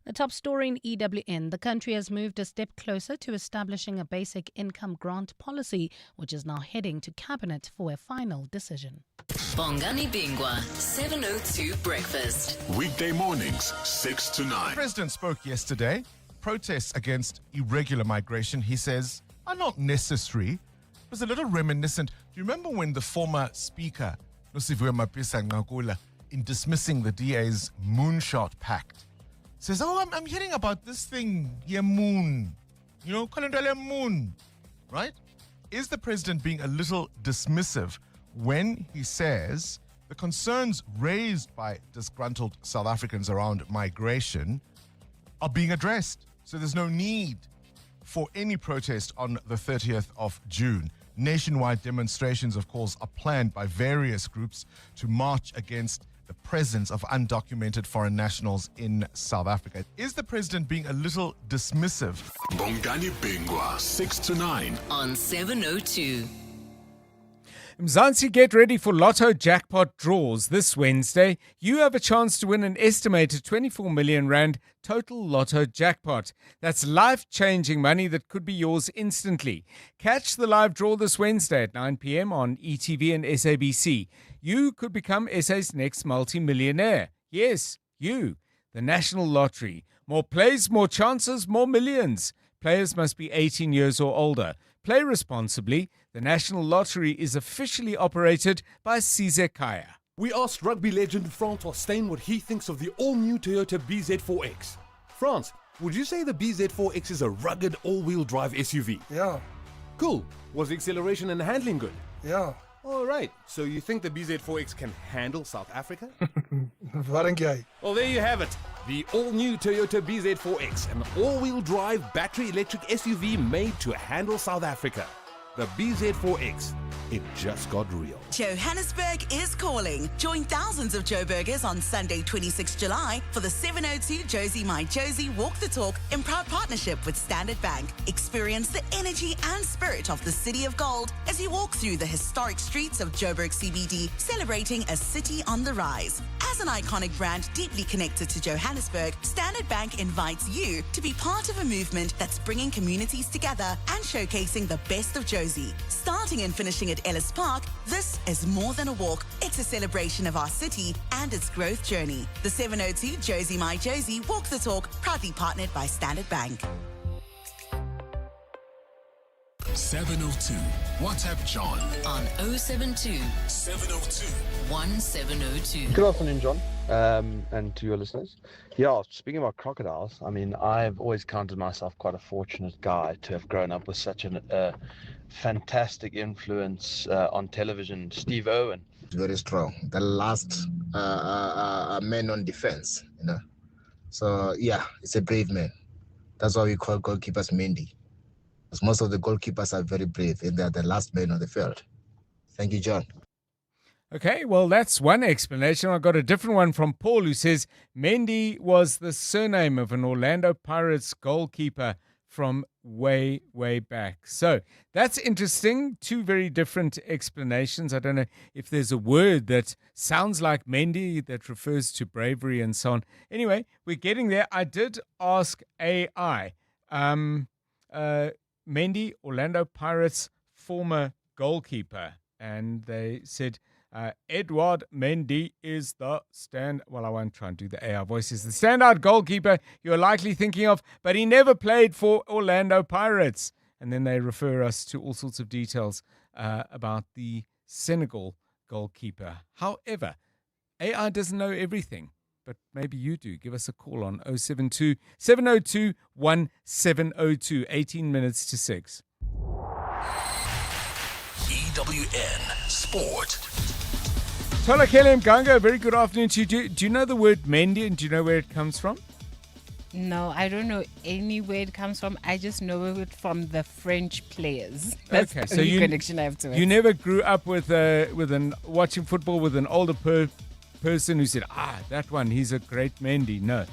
The top story in EWN, the country has moved a step closer to establishing a basic income grant policy, which is now heading to Cabinet for a final decision. Bongani Bingwa, 702 Breakfast. Weekday mornings, 6 to 9. The president spoke yesterday. Protests against irregular migration, he says, are not necessary. It was a little reminiscent. Do you remember when the former speaker, Nosiviwe Mapisa Ngakula, in dismissing the DA's moonshot pact, says, I'm hearing about this thing, moon. Kalendale moon. Right? Is the president being a little dismissive when he says the concerns raised by disgruntled South Africans around migration are being addressed? So there's no need for any protest on the 30th of June. Nationwide demonstrations, of course, are planned by various groups to march against the presence of undocumented foreign nationals in South Africa. Is the president being a little dismissive? Bongani Bingwa, 6 to 9. On 702. Mzansi, get ready for Lotto jackpot draws this Wednesday. You have a chance to win an estimated 24 million rand total Lotto jackpot. That's life-changing money that could be yours instantly. Catch the live draw this Wednesday at 9 p.m. on ETV and SABC. You could become SA's next multi-millionaire. Yes, you. The National Lottery. More plays, more chances, more millions. Players must be 18 years or older. Play responsibly. The National Lottery is officially operated by Sizekaya. We asked rugby legend Francois Steyn what he thinks of the all-new Toyota BZ4X. France, would you say the BZ4X is a rugged all-wheel drive SUV? Yeah. Cool. Was the acceleration and handling good? Yeah. All right. So you think the BZ4X can handle South Africa? Well, there you have it. The all-new Toyota BZ4X, an all-wheel drive battery electric SUV made to handle South Africa. The BZ4X. it just got real. Johannesburg is calling. Join thousands of Joburgers on Sunday, 26 July for the 702 Josie My Josie Walk the Talk in proud partnership with Standard Bank. Experience the energy and spirit of the City of Gold as you walk through the historic streets of Joburg CBD, celebrating a city on the rise. As an iconic brand deeply connected to Johannesburg, Standard Bank invites you to be part of a movement that's bringing communities together and showcasing the best of Josie. Starting and finishing at Ellis Park, this is more than a walk. It's a celebration of our city and its growth journey. The 702 Josie My Josie Walk the Talk, proudly partnered by Standard Bank. 702. WhatsApp John on 072 702 1702. Good afternoon, John, and to your listeners. Yeah, speaking about crocodiles, I mean, I've always counted myself quite a fortunate guy to have grown up with such a fantastic influence on television, Steve Irwin. Very strong. The last man on defense, you know. So, yeah, it's a brave man. That's why we call goalkeepers Mendy. Because most of the goalkeepers are very brave and they're the last man on the field. Thank you, John. Okay, well, that's one explanation. I got a different one from Paul, who says Mendy was the surname of an Orlando Pirates goalkeeper from way, way back. So that's interesting. Two very different explanations. I don't know if there's a word that sounds like Mendy that refers to bravery and so on. Anyway, we're getting there. I did ask AI. Mendy, Orlando Pirates former goalkeeper. And they said Edouard Mendy is the well, I won't try and do the AI voices. The standout goalkeeper you're likely thinking of, but he never played for Orlando Pirates. And then they refer us to all sorts of details about the Senegal goalkeeper. However, AI doesn't know everything, but maybe you do. Give us a call on 072 702 1702, 18 minutes to 6. EWN Sport. Tola Kelly Mganga, very good afternoon to you. Do you know the word Mendy and do you know where it comes from? No, I don't know anywhere it comes from. I just know it from the French players. That's okay, the so only connection I have to it. You never grew up with watching football with an older person who said, that one, he's a great Mendy. No,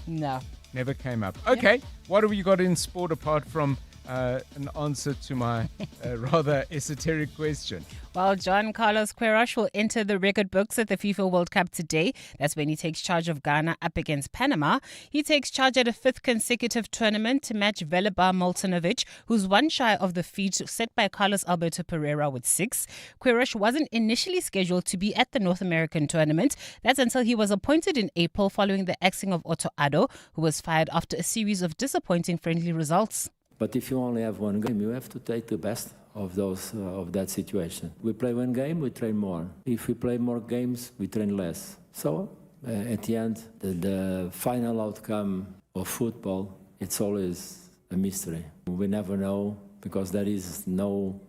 never came up. Okay, What have you got in sport apart from an answer to my rather esoteric question? Well, John Carlos Queiroz will enter the record books at the FIFA World Cup today. That's when he takes charge of Ghana up against Panama. He takes charge at a fifth consecutive tournament to match Velibar Moltanovic, who's one shy of the feat set by Carlos Alberto Pereira with 6. Queiroz wasn't initially scheduled to be at the North American tournament. That's until he was appointed in April following the axing of Otto Addo, who was fired after a series of disappointing friendly results. But if you only have one game, you have to take the best of that situation. We play one game, we train more. If we play more games, we train less. So at the end, the final outcome of football, it's always a mystery. We never know because there is no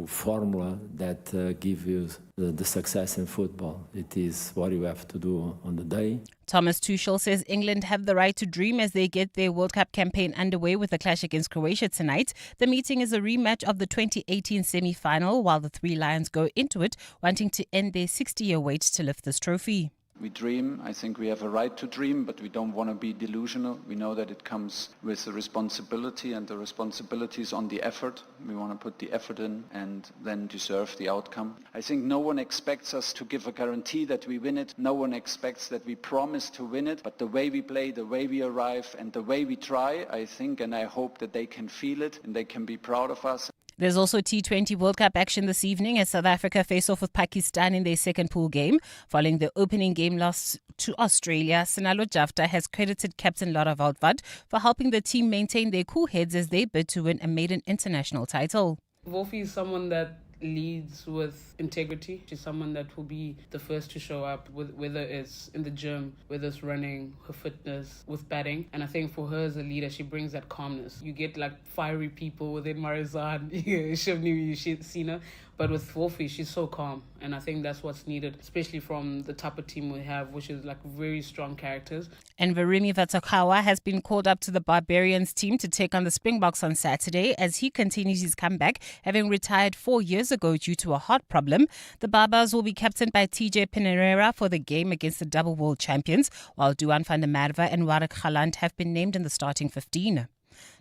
formula that gives you the success in football. It is what you have to do on the day. Thomas Tuchel says England have the right to dream as they get their World Cup campaign underway with the clash against Croatia tonight. The meeting is a rematch of the 2018 semi-final, while the Three Lions go into it wanting to end their 60-year wait to lift this trophy. We dream. I think we have a right to dream, but we don't want to be delusional. We know that it comes with a responsibility, and the responsibility is on the effort. We want to put the effort in and then deserve the outcome. I think no one expects us to give a guarantee that we win it. No one expects that we promise to win it. But the way we play, the way we arrive, and the way we try, I think and I hope that they can feel it and they can be proud of us. There's also T20 World Cup action this evening as South Africa face off with Pakistan in their second pool game. Following the opening game loss to Australia, Sinalo Jafta has credited captain Lara Woutwat for helping the team maintain their cool heads as they bid to win a maiden international title. Wolfie is someone that leads with integrity. She's someone that will be the first to show up, with whether it's in the gym, whether it's running, her fitness, with batting. And I think for her as a leader, she brings that calmness. You get like fiery people within Marizan, Shivni, Sina, But with Wolfie, she's so calm. And I think that's what's needed, especially from the type of team we have, which is like very strong characters. And Verimi Vatakawa has been called up to the Barbarians team to take on the Springboks on Saturday as he continues his comeback, having retired 4 years ago due to a heart problem. The Barbars will be captained by TJ Pereira for the game against the double world champions, while Duan van der Merwe and Warwick Galant have been named in the starting 15.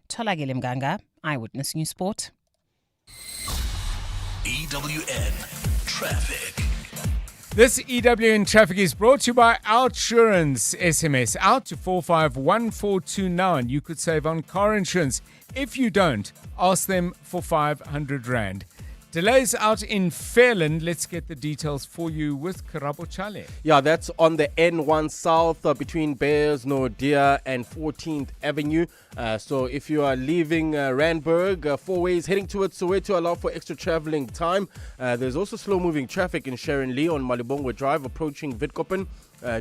Tolagile Mganga, Eyewitness News Sport. EWN Traffic. This EWN Traffic is brought to you by Outsurance. SMS out to 451429. You could save on car insurance. If you don't, ask them for 500 Rand. Delays out in Fairland. Let's get the details for you with Karabo Chale. Yeah, that's on the N1 South between Bears, Nordia and 14th Avenue. So if you are leaving Randburg, 4 ways heading towards Soweto allow for extra traveling time. There's also slow-moving traffic in Sharon Lee on Malibongwe Drive approaching Witkoppen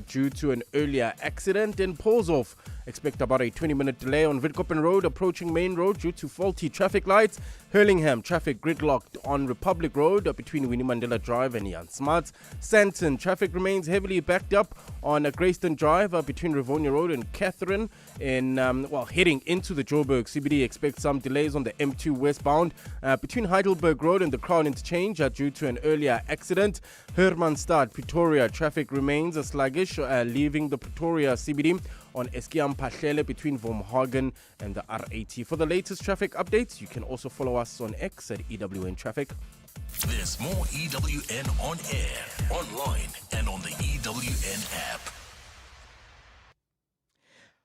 due to an earlier accident. In Polshof, expect about a 20-minute delay on Witkoppen Road approaching Main Road due to faulty traffic lights. Hurlingham, traffic gridlocked on Republic Road between Winnie Mandela Drive and Jan Smarts. Sandton, traffic remains heavily backed up on Greyston Drive between Rivonia Road and Catherine. Heading into the Joburg CBD, expect some delays on the M2 westbound between Heidelberg Road and the Crown Interchange due to an earlier accident. Hermanstad, Pretoria, traffic remains sluggish leaving the Pretoria CBD on Eskiam Pahlele between Vormhagen and the R80. For the latest traffic updates, you can also follow us on X at EWN Traffic. There's more EWN on air, online, and on the EWN app.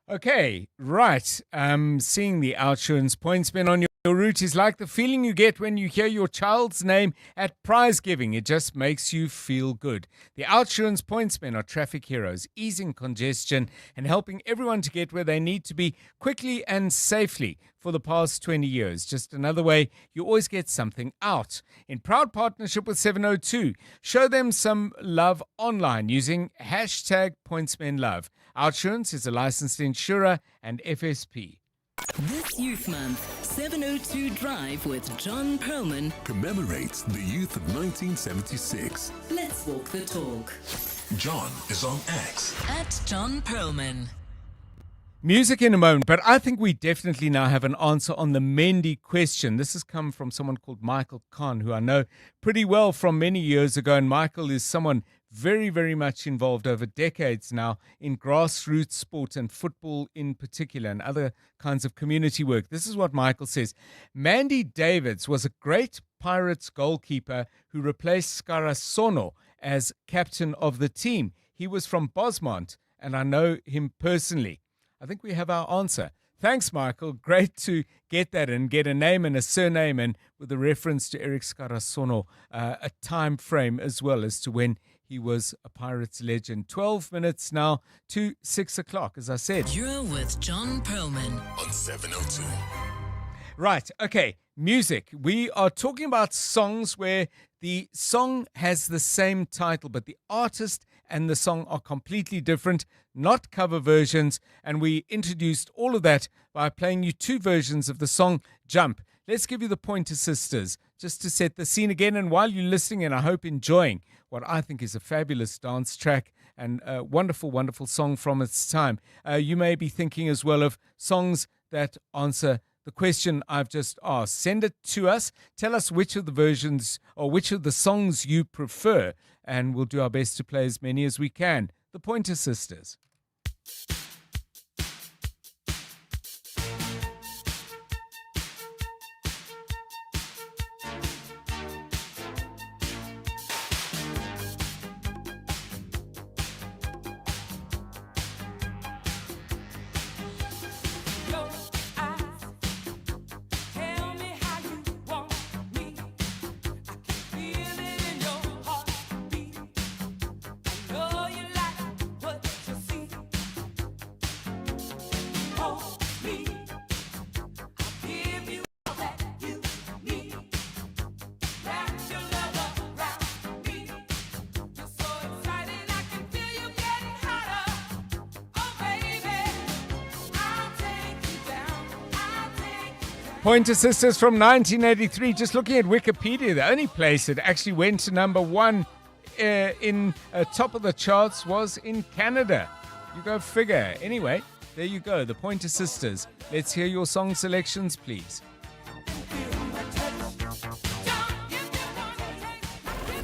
Okay, right. Seeing the Outsurance points men on your route is like the feeling you get when you hear your child's name at prize giving. It just makes you feel good. The Outsurance pointsmen are traffic heroes, easing congestion and helping everyone to get where they need to be quickly and safely for the past 20 years. Just another way you always get something out. In proud partnership with 702, show them some love online using hashtag pointsmenlove. Outsurance is a licensed insurer and FSP. This Youth Month, 702 Drive with John Perlman commemorates the youth of 1976. Let's walk the talk. John is on X At John Perlman. Music in a moment, but I think we definitely now have an answer on the Mendy question. This has come from someone called Michael Khan, who I know pretty well from many years ago. And Michael is someone very, very much involved over decades now in grassroots sport and football in particular and other kinds of community work. This is what Michael says. Mandy Davids was a great Pirates goalkeeper who replaced Skarasono as captain of the team. He was from Bosmont, and I know him personally. I think we have our answer. Thanks, Michael. Great to get that and get a name and a surname, and with a reference to Eric Skarasono, a time frame as well as to when he was a Pirates legend. 12 minutes now to 6 o'clock, as I said. You're with John Perlman on 702. Right, okay, music. We are talking about songs where the song has the same title, but the artist and the song are completely different, not cover versions. And we introduced all of that by playing you two versions of the song Jump. Let's give you the Pointer Sisters just to set the scene again. And while you're listening, and I hope enjoying what I think is a fabulous dance track and a wonderful, wonderful song from its time, you may be thinking as well of songs that answer the question I've just asked. Send it to us. Tell us which of the versions or which of the songs you prefer, and we'll do our best to play as many as we can. The Pointer Sisters. Pointer Sisters from 1983. Just looking at Wikipedia, the only place it actually went to number one in top of the charts was in Canada. You go figure. Anyway, there you go. The Pointer Sisters. Let's hear your song selections, please.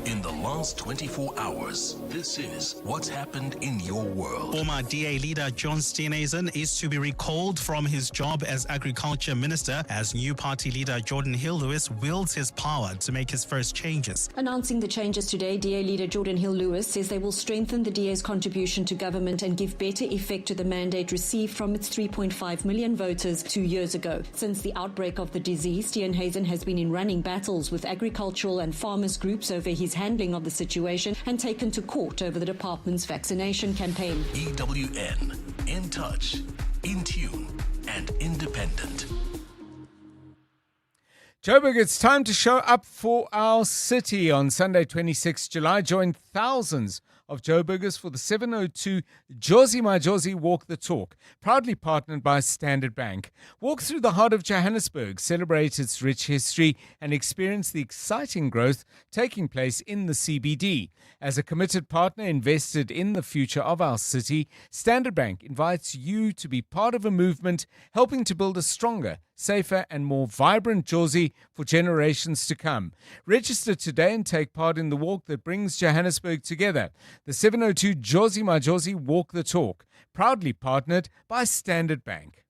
In the last 24 hours, this is what's happened in your world. Former DA leader John Steenhuisen is to be recalled from his job as Agriculture Minister as new party leader Jordan Hill-Lewis wields his power to make his first changes. Announcing the changes today, DA leader Jordan Hill-Lewis says they will strengthen the DA's contribution to government and give better effect to the mandate received from its 3.5 million voters 2 years ago. Since the outbreak of the disease, Steenhuisen has been in running battles with agricultural and farmers groups over his handling of the situation and taken to court over the department's vaccination campaign. EWN, in touch, in tune, and independent. Joburg, it's time to show up for our city on Sunday, 26 July. Join thousands of Joburgers for the 702 Josie My Josie Walk the Talk, proudly partnered by Standard Bank. Walk through the heart of Johannesburg, celebrate its rich history, and experience the exciting growth taking place in the CBD. As a committed partner invested in the future of our city, Standard Bank invites you to be part of a movement helping to build a stronger, safer and more vibrant Josie for generations to come. Register today and take part in the walk that brings Johannesburg together. The 702 Josie My Josie Walk the Talk, proudly partnered by Standard Bank.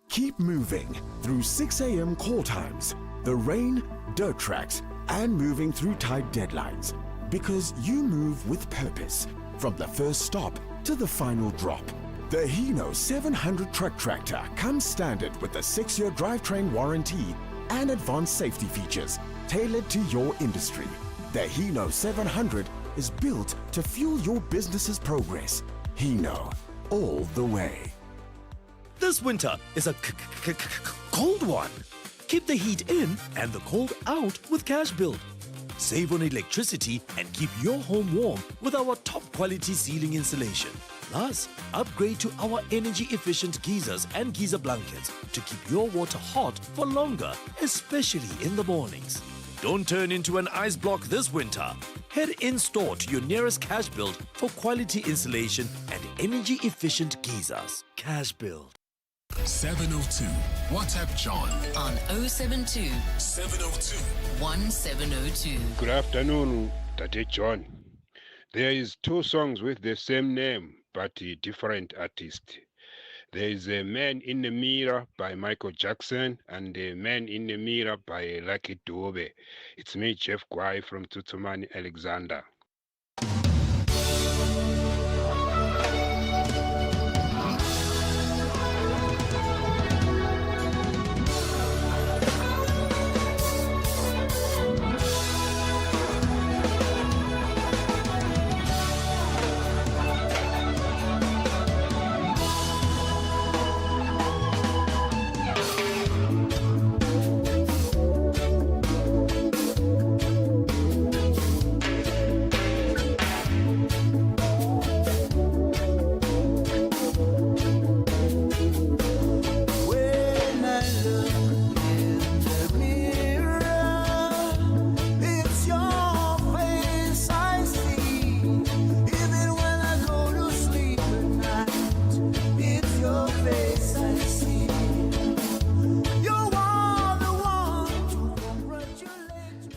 Keep moving through 6 a.m. call times, the rain, dirt tracks, and moving through tight deadlines. Because you move with purpose, from the first stop to the final drop. The Hino 700 truck tractor comes standard with a 6-year drivetrain warranty and advanced safety features tailored to your industry. The Hino 700 is built to fuel your business's progress. Hino, all the way. This winter is a cold one. Keep the heat in and the cold out with Cash Build. Save on electricity and keep your home warm with our top quality ceiling insulation. Plus, upgrade to our energy-efficient geysers and geyser blankets to keep your water hot for longer, especially in the mornings. Don't turn into an ice block this winter. Head in-store to your nearest Cash Build for quality insulation and energy-efficient geysers. Cash Build. 702. WhatsApp John on 072 702 1702. Good afternoon, Tate John. There is 2 songs with the same name, but a different artist. There is a Man in the Mirror by Michael Jackson and a Man in the Mirror by Lucky Dube. It's me, Jeff Gwai from Tutumani, Alexander.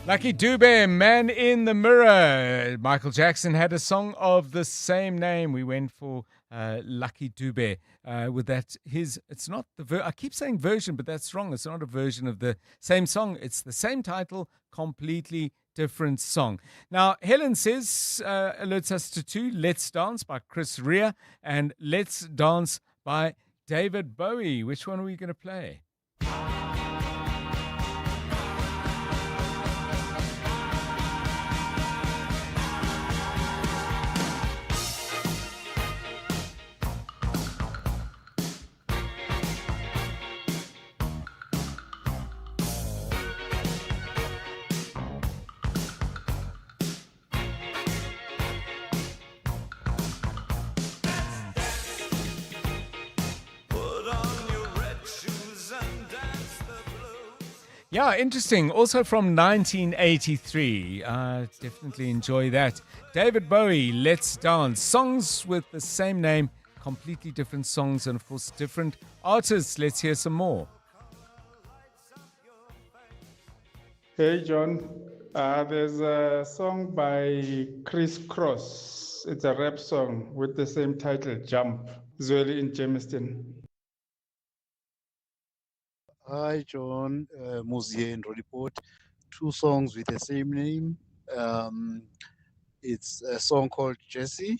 Lucky Dube, Man in the Mirror. Michael Jackson had a song of the same name. We went for Lucky Dube with that. It's not the I keep saying version, but that's wrong. It's not a version of the same song. It's the same title, completely different song. Now, Helen says, alerts us to 2, Let's Dance by Chris Rea and Let's Dance by David Bowie. Which one are we going to play? Put on your red shoes and Yeah, interesting. Also from 1983. Definitely enjoy that. David Bowie, Let's Dance. Songs with the same name, completely different songs, and of course different artists. Let's hear some more. Hey, John. There's a song by Chris Cross. It's a rap song with the same title, Jump. Zweli in Jamestown. Hi, John. Muzie in Report. Two songs with the same name. It's a song called Jesse.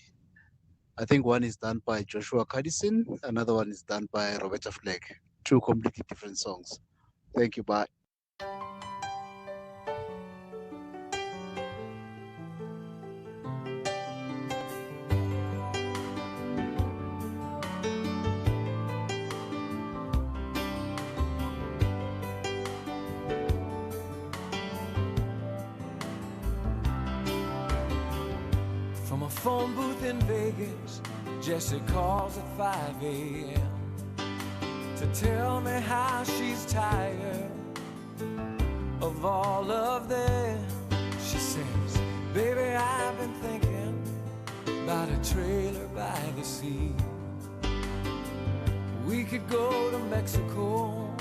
I think one is done by Joshua Cadison. Another one is done by Roberta Fleck. Two completely different songs. Thank you. Bye. From a phone booth in Vegas, Jessie calls at 5 a.m. to tell me how she's tired of all of them. She says, baby, I've been thinking about a trailer by the sea. We could go to Mexico,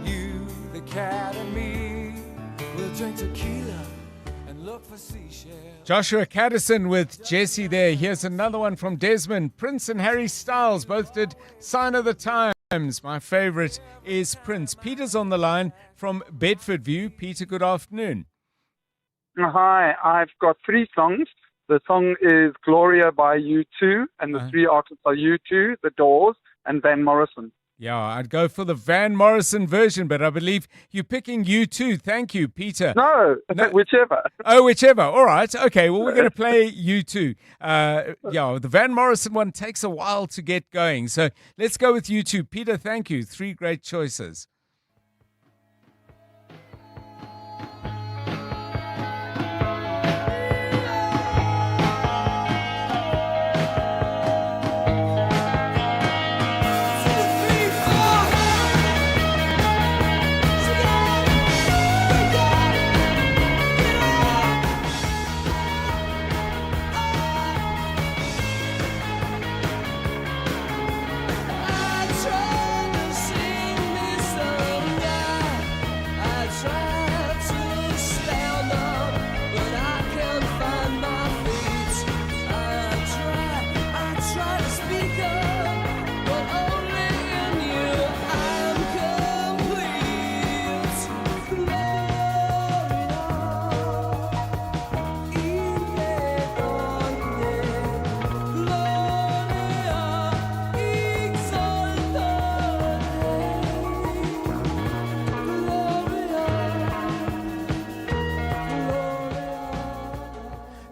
you, the cat, and me. We'll drink tequila and look for seashells. Joshua Cadison with Jesse there. Here's another one from Desmond. Prince and Harry Styles both did Sign of the Times. My favorite is Prince. Peter's on the line from Bedford View. Peter, good afternoon. Hi, I've got three songs. The song is Gloria by U2, and the three artists are U2, The Doors, and Van Morrison. Yeah, I'd go for the Van Morrison version, but I believe you're picking U2. Thank you, Peter. No, whichever. Oh, whichever. All right. Okay, well, we're going to play U2. Yeah, the Van Morrison one takes a while to get going. So let's go with U2. Peter, thank you. Three great choices.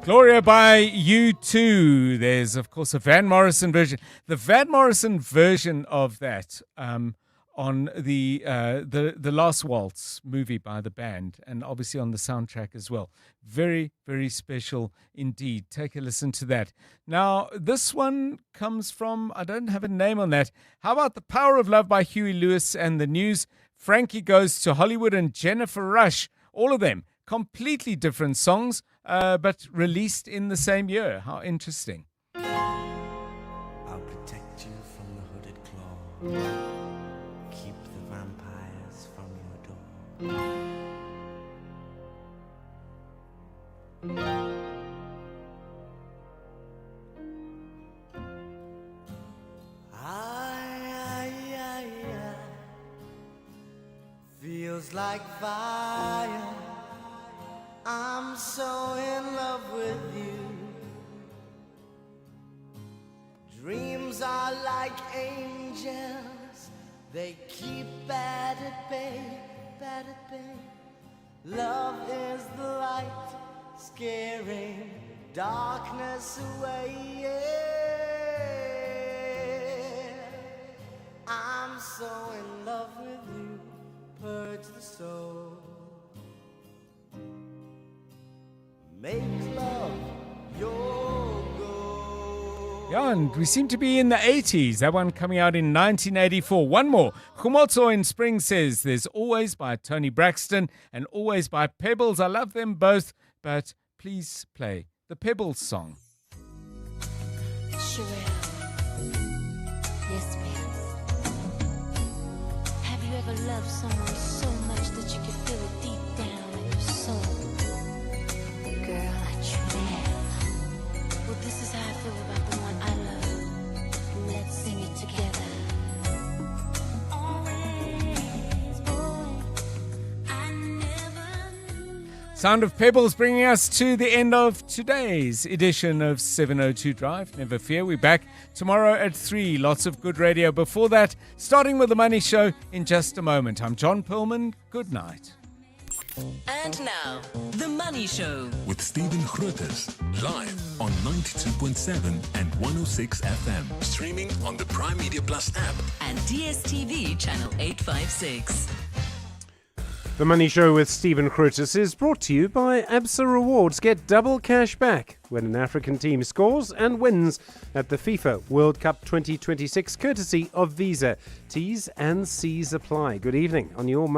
Gloria by U2. There's, of course, a Van Morrison version. The Van Morrison version of that on the Last Waltz movie by the band, and obviously on the soundtrack as well. Very, very special indeed. Take a listen to that. Now, this one comes from, I don't have a name on that. How about The Power of Love by Huey Lewis and the News? Frankie Goes to Hollywood and Jennifer Rush. All of them completely different songs, but released in the same year. How interesting. I'll protect you from the hooded claw. Keep the vampires from your door. Feels like fire. I'm so in love with you. Dreams are like angels. They keep bad at bay, bad at bay. Love is the light, scaring darkness away. Yeah. I'm so in love with you. Purge the soul. Make love your goal. Yeah, and we seem to be in the 80s. That one coming out in 1984. One more. Khumotso in Spring says there's Always by Tony Braxton and Always by Pebbles. I love them both, but please play the Pebbles song. Sherelle. Yes, babe. Have you ever loved someone so much that you could feel it deep down in your soul? Girl, I truly have. Well, this is how I feel about the one I love. Let's sing it together. Always, boy, I never knew. Sound of Pebbles bringing us to the end of today's edition of 702 Drive. Never fear, we're back tomorrow at 3. Lots of good radio before that, starting with The Money Show in just a moment. I'm John Perlman. Good night. And now, The Money Show. With Stephen Grootes, live on 92.7 and 106 FM. Streaming on the Prime Media Plus app. And DSTV channel 856. The Money Show with Stephen Grootes is brought to you by ABSA Rewards. Get double cash back when an African team scores and wins at the FIFA World Cup 2026, courtesy of Visa. T's and C's apply. Good evening on your Money.